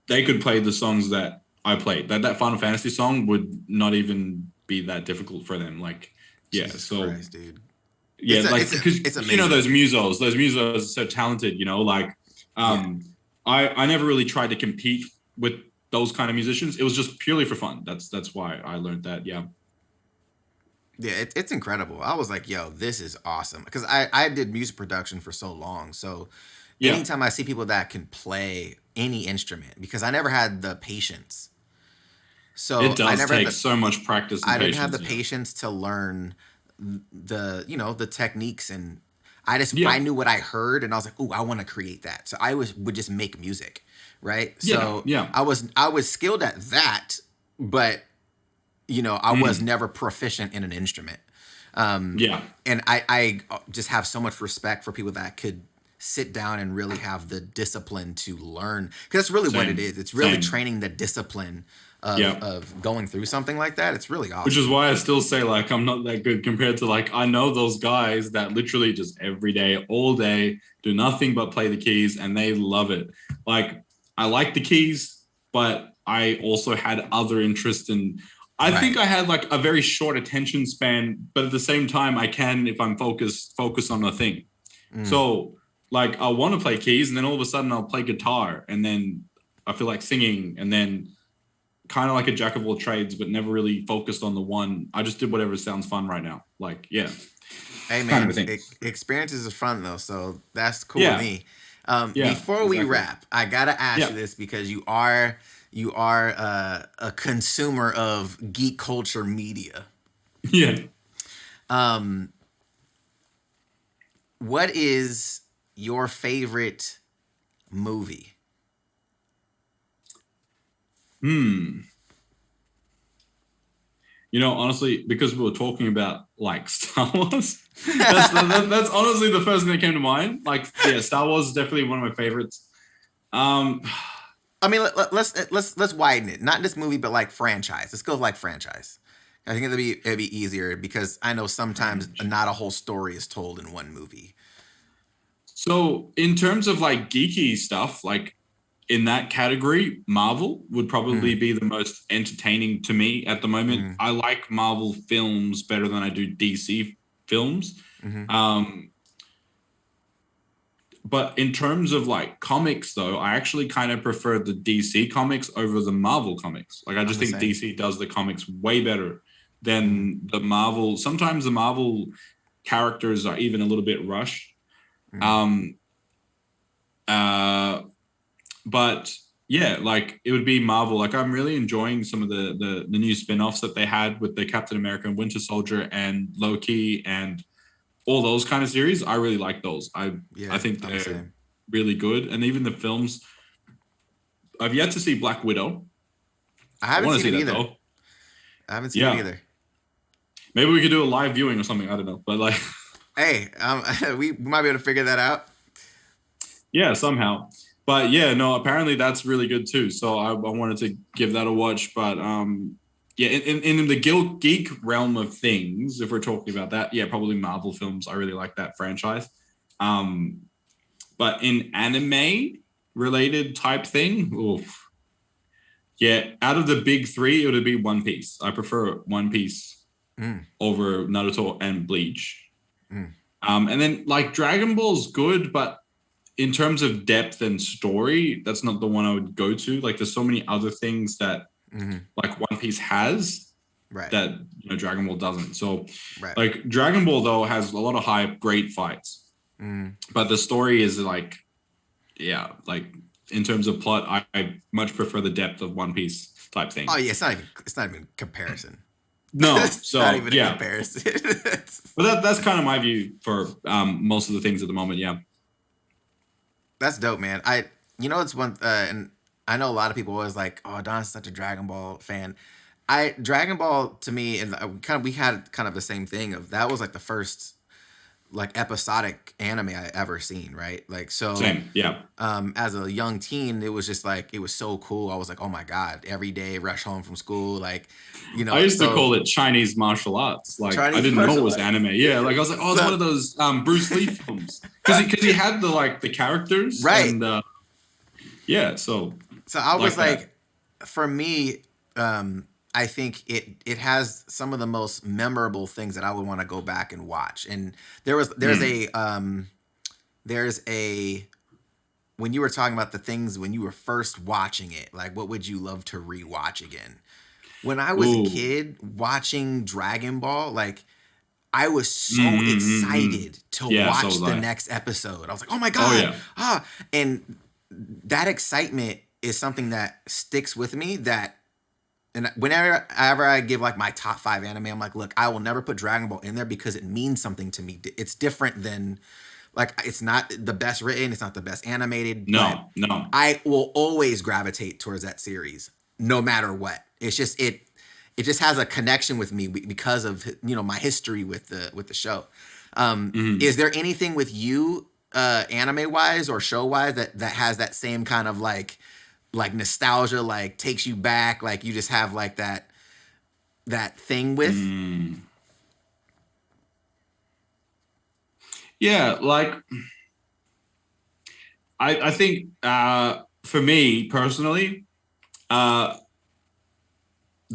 Speaker 2: they could play the songs that I played. That Final Fantasy song would not even be that difficult for them. Like, yeah,
Speaker 1: Jesus
Speaker 2: so
Speaker 1: Christ, dude.
Speaker 2: yeah, because
Speaker 1: it's amazing.
Speaker 2: those musos are so talented. Like, I never really tried to compete with those kind of musicians. It was just purely for fun. That's why I learned that. Yeah.
Speaker 1: Yeah, it's incredible. I was like, yo, this is awesome. Because I did music production for so long. So
Speaker 2: Yeah.
Speaker 1: anytime I see people that can play any instrument, because I never had the patience. So
Speaker 2: It
Speaker 1: I
Speaker 2: does
Speaker 1: never had
Speaker 2: take so much practice and
Speaker 1: I didn't have
Speaker 2: patience.
Speaker 1: the patience to learn the techniques, and
Speaker 2: Yeah.
Speaker 1: I knew what I heard and I was like, "Ooh, I want to create that." So I would just make music, right?
Speaker 2: Yeah.
Speaker 1: So
Speaker 2: Yeah.
Speaker 1: I was skilled at that, but I was never proficient in an instrument.
Speaker 2: Yeah.
Speaker 1: And I just have so much respect for people that could sit down and really have the discipline to learn, because that's really what it
Speaker 2: Same.
Speaker 1: is. It's really
Speaker 2: Same.
Speaker 1: training the discipline
Speaker 2: Yeah.
Speaker 1: of going through something like that. It's really awesome.
Speaker 2: Which is why I still say like I'm not that good compared to like I know those guys that literally just every day, all day, do nothing but play the keys and they love it. Like I like the keys, but I also had other interests in. I think I had like a very short attention span, but at the same time, I can, if I'm focus on a thing. So like I want to play keys, and then all of a sudden I'll play guitar, and then I feel like singing, and then kind of like a jack of all trades, but never really focused on the one. I just did whatever sounds fun right now. Like, yeah.
Speaker 1: Hey
Speaker 2: Kind
Speaker 1: man,
Speaker 2: of a thing.
Speaker 1: experiences is fun though, so that's cool with
Speaker 2: Yeah.
Speaker 1: me.
Speaker 2: Yeah.
Speaker 1: Before we
Speaker 2: Exactly.
Speaker 1: wrap, I gotta ask
Speaker 2: Yeah.
Speaker 1: you this, because you are a consumer of geek culture media.
Speaker 2: Yeah.
Speaker 1: What is your favorite movie?
Speaker 2: Honestly, because we were talking about like Star Wars, that's honestly the first thing that came to mind. Like, yeah, Star Wars is definitely one of my favorites.
Speaker 1: I mean, let's widen it. Not this movie, but like franchise. Let's go like franchise. I think it'd be easier, because I know sometimes not a whole story is told in one movie.
Speaker 2: So in terms of like geeky stuff, like in that category, Marvel would probably be the most entertaining to me at the moment. I like Marvel films better than I do DC films. But in terms of like comics, though, I actually kind of prefer the DC comics over the Marvel comics. Like I just think DC does the comics way better than the Marvel. Sometimes the Marvel characters are even a little bit rushed. But yeah, like it would be Marvel. Like I'm really enjoying some of the new spin-offs that they had with the Captain America and Winter Soldier and Loki and all those kind of series. I really like those. I think they're really good. And even the films. I've yet to see Black Widow.
Speaker 1: I haven't
Speaker 2: want to
Speaker 1: seen
Speaker 2: see
Speaker 1: it
Speaker 2: that
Speaker 1: either.
Speaker 2: though.
Speaker 1: I haven't seen it either.
Speaker 2: Maybe we could do a live viewing or something. I don't know, but like,
Speaker 1: hey, we might be able to figure that out.
Speaker 2: Yeah, somehow. But yeah, no, apparently that's really good too. So I wanted to give that a watch. But yeah, in the geek realm of things, if we're talking about that, yeah, probably Marvel films. I really like that franchise. But in anime related type thing, oof, yeah, out of the big three, it would be One Piece. I prefer One Piece over Naruto and Bleach. And then like Dragon Ball's good, but in terms of depth and story, that's not the one I would go to. Like, there's so many other things that like One Piece has that Dragon Ball doesn't. So, like Dragon Ball though has a lot of hype, great fights, but the story is like, yeah, like in terms of plot, I much prefer the depth of One Piece type thing.
Speaker 1: Oh yeah, it's not even comparison.
Speaker 2: No,
Speaker 1: it's
Speaker 2: so
Speaker 1: not even
Speaker 2: a
Speaker 1: comparison.
Speaker 2: But that's kind of my view for most of the things at the moment. Yeah.
Speaker 1: That's dope, man. It's one, and I know a lot of people always like, oh, Don's such a Dragon Ball fan. Dragon Ball to me, and we had kind of the same thing of that was like the first like episodic anime I ever seen, right? Like, so
Speaker 2: same, yeah.
Speaker 1: As a young teen, it was just like it was so cool. I was like, oh my god, every day rush home from school, like,
Speaker 2: I used to call it Chinese martial arts. Like, I didn't know it was anime. Yeah, like I was like, oh, it's one of those Bruce Lee films because he had the characters,
Speaker 1: right?
Speaker 2: And yeah, so
Speaker 1: I was like for me, I think it has some of the most memorable things that I would want to go back and watch. And there's a when you were talking about the things when you were first watching it, like what would you love to rewatch again? When I was a kid watching Dragon Ball, like I was so excited to watch the next episode. I was like, oh my god, and that excitement is something that sticks with me. And whenever I give like my top 5 anime, I'm like, look, I will never put Dragon Ball in there because it means something to me. It's different than like, it's not the best written. It's not the best animated.
Speaker 2: No.
Speaker 1: I will always gravitate towards that series no matter what. It's just, it just has a connection with me because of, my history with the show. Is there anything with you, anime wise or show wise that has that same kind of like nostalgia, like takes you back, like you just have like that thing with?
Speaker 2: Yeah, like I think for me personally, the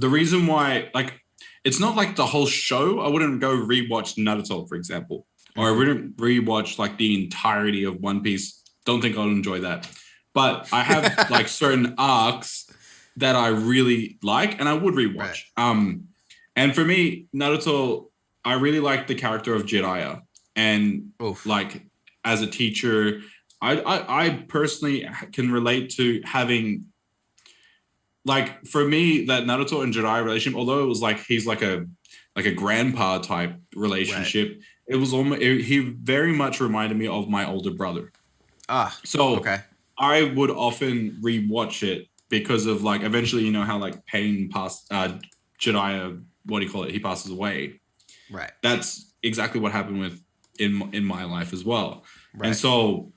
Speaker 2: reason why, like, it's not like the whole show. I wouldn't go rewatch Naruto, for example, or I wouldn't rewatch like the entirety of One Piece. Don't think I'll enjoy that. But I have like certain arcs that I really like and I would rewatch. Right. And for me, Naruto, I really like the character of Jiraiya. And like as a teacher, I personally can relate to having, like, for me, that Naruto and Jiraiya relationship, although it was like he's like a grandpa type relationship, it was almost, he very much reminded me of my older brother. I would often rewatch it because of like eventually, how like Pain passed, Jiraiya, what do you call it? He passes away.
Speaker 1: Right.
Speaker 2: That's exactly what happened with in my life as well. Right. And so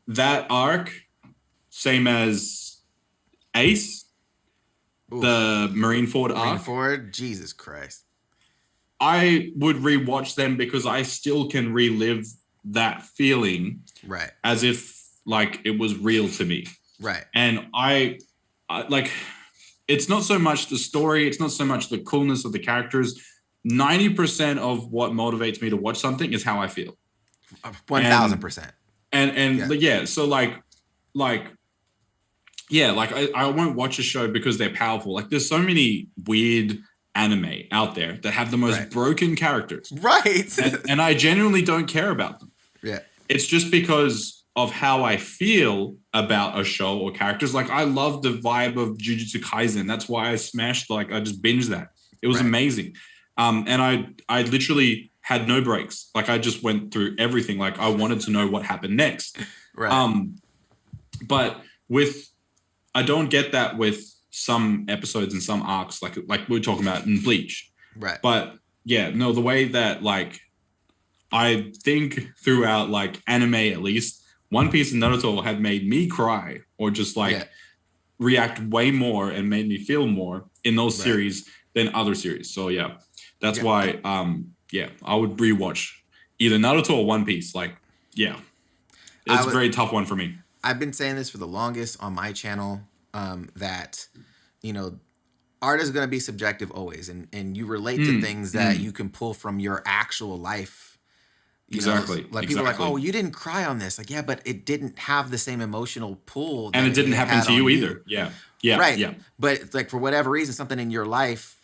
Speaker 2: that arc, same as Ace, the Marineford arc.
Speaker 1: Marineford, Jesus Christ.
Speaker 2: I would rewatch them because I still can relive that feeling,
Speaker 1: right,
Speaker 2: as if like it was real to me.
Speaker 1: Right.
Speaker 2: And I like, it's not so much the story, it's not so much the coolness of the characters. 90% of what motivates me to watch something is how I feel.
Speaker 1: 1000%.
Speaker 2: And so like I won't watch a show because they're powerful. Like, there's so many weird anime out there that have the most broken characters.
Speaker 1: Right.
Speaker 2: and I genuinely don't care about them.
Speaker 1: Yeah.
Speaker 2: It's just because of how I feel about a show or characters. Like, I love the vibe of Jujutsu Kaisen. That's why I smashed, like, I just binged that. It was amazing. And I literally had no breaks. Like, I just went through everything. Like, I wanted to know what happened next.
Speaker 1: Right.
Speaker 2: But I don't get that with some episodes and some arcs, like we were talking about in Bleach.
Speaker 1: Right.
Speaker 2: But yeah, no, the way that like I think throughout like anime at least, One Piece and Naruto had made me cry or just like react way more and made me feel more in those series than other series. So yeah, that's why I would rewatch either Naruto or One Piece. Like, yeah, it's a very tough one for me.
Speaker 1: I've been saying this for the longest on my channel, that, you know, art is going to be subjective always. And you relate to things that you can pull from your actual life. You know, like people are like, oh, you didn't cry on this. Like, yeah, but it didn't have the same emotional pull.
Speaker 2: And it didn't happen to you either. Yeah. Yeah.
Speaker 1: Right.
Speaker 2: Yeah.
Speaker 1: But it's like, for whatever reason, something in your life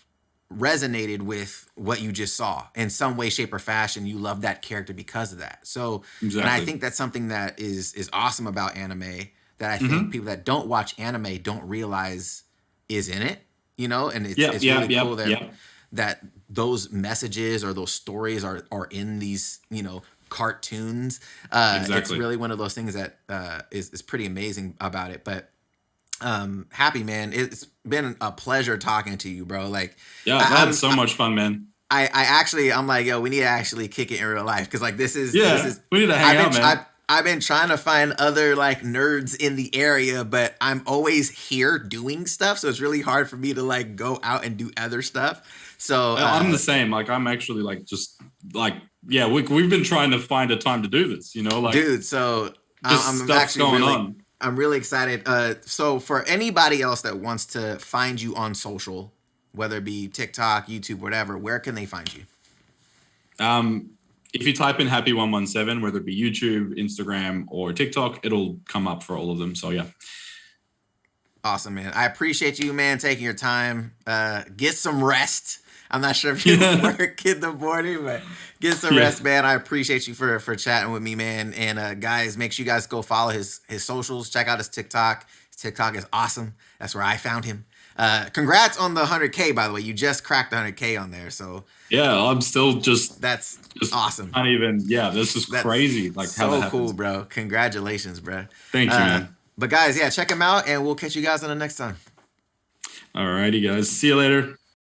Speaker 1: resonated with what you just saw in some way, shape, or fashion. You love that character because of that. So, and I think that's something that is awesome about anime, that I think people that don't watch anime don't realize is in it, you know, and it's really cool that those messages or those stories are in these, you know, cartoons. It's really one of those things that is pretty amazing about it. But Happy, man, it's been a pleasure talking to you, bro. Like,
Speaker 2: yeah, I had so much fun, man.
Speaker 1: I'm like, yo, we need to actually kick it in real life, because like this is
Speaker 2: we need to hang out, man.
Speaker 1: I've been trying to find other like nerds in the area, but I'm always here doing stuff, so it's really hard for me to like go out and do other stuff. So
Speaker 2: I'm the same. Like, I'm actually like just like, yeah, we've been trying to find a time to do this, you know, like,
Speaker 1: dude. So I'm actually I'm really excited. So for anybody else that wants to find you on social, whether it be TikTok, YouTube, whatever, where can they find you?
Speaker 2: If you type in Happy117, whether it be YouTube, Instagram, or TikTok, it'll come up for all of them. So yeah.
Speaker 1: Awesome, man. I appreciate you, man, taking your time. Get some rest. I'm not sure if you work in the morning, but get some rest, man. I appreciate you for chatting with me, man. And guys, make sure you guys go follow his socials. Check out his TikTok. His TikTok is awesome. That's where I found him. Congrats on the 100K, by the way. You just cracked the 100K on there. So
Speaker 2: yeah, I'm still just
Speaker 1: awesome.
Speaker 2: Not even, this is crazy. Like,
Speaker 1: so
Speaker 2: how that
Speaker 1: cool,
Speaker 2: happens.
Speaker 1: bro. Congratulations, bro.
Speaker 2: Thank you, man.
Speaker 1: But guys, check him out, and we'll catch you guys on the next time.
Speaker 2: All righty, guys. See you later.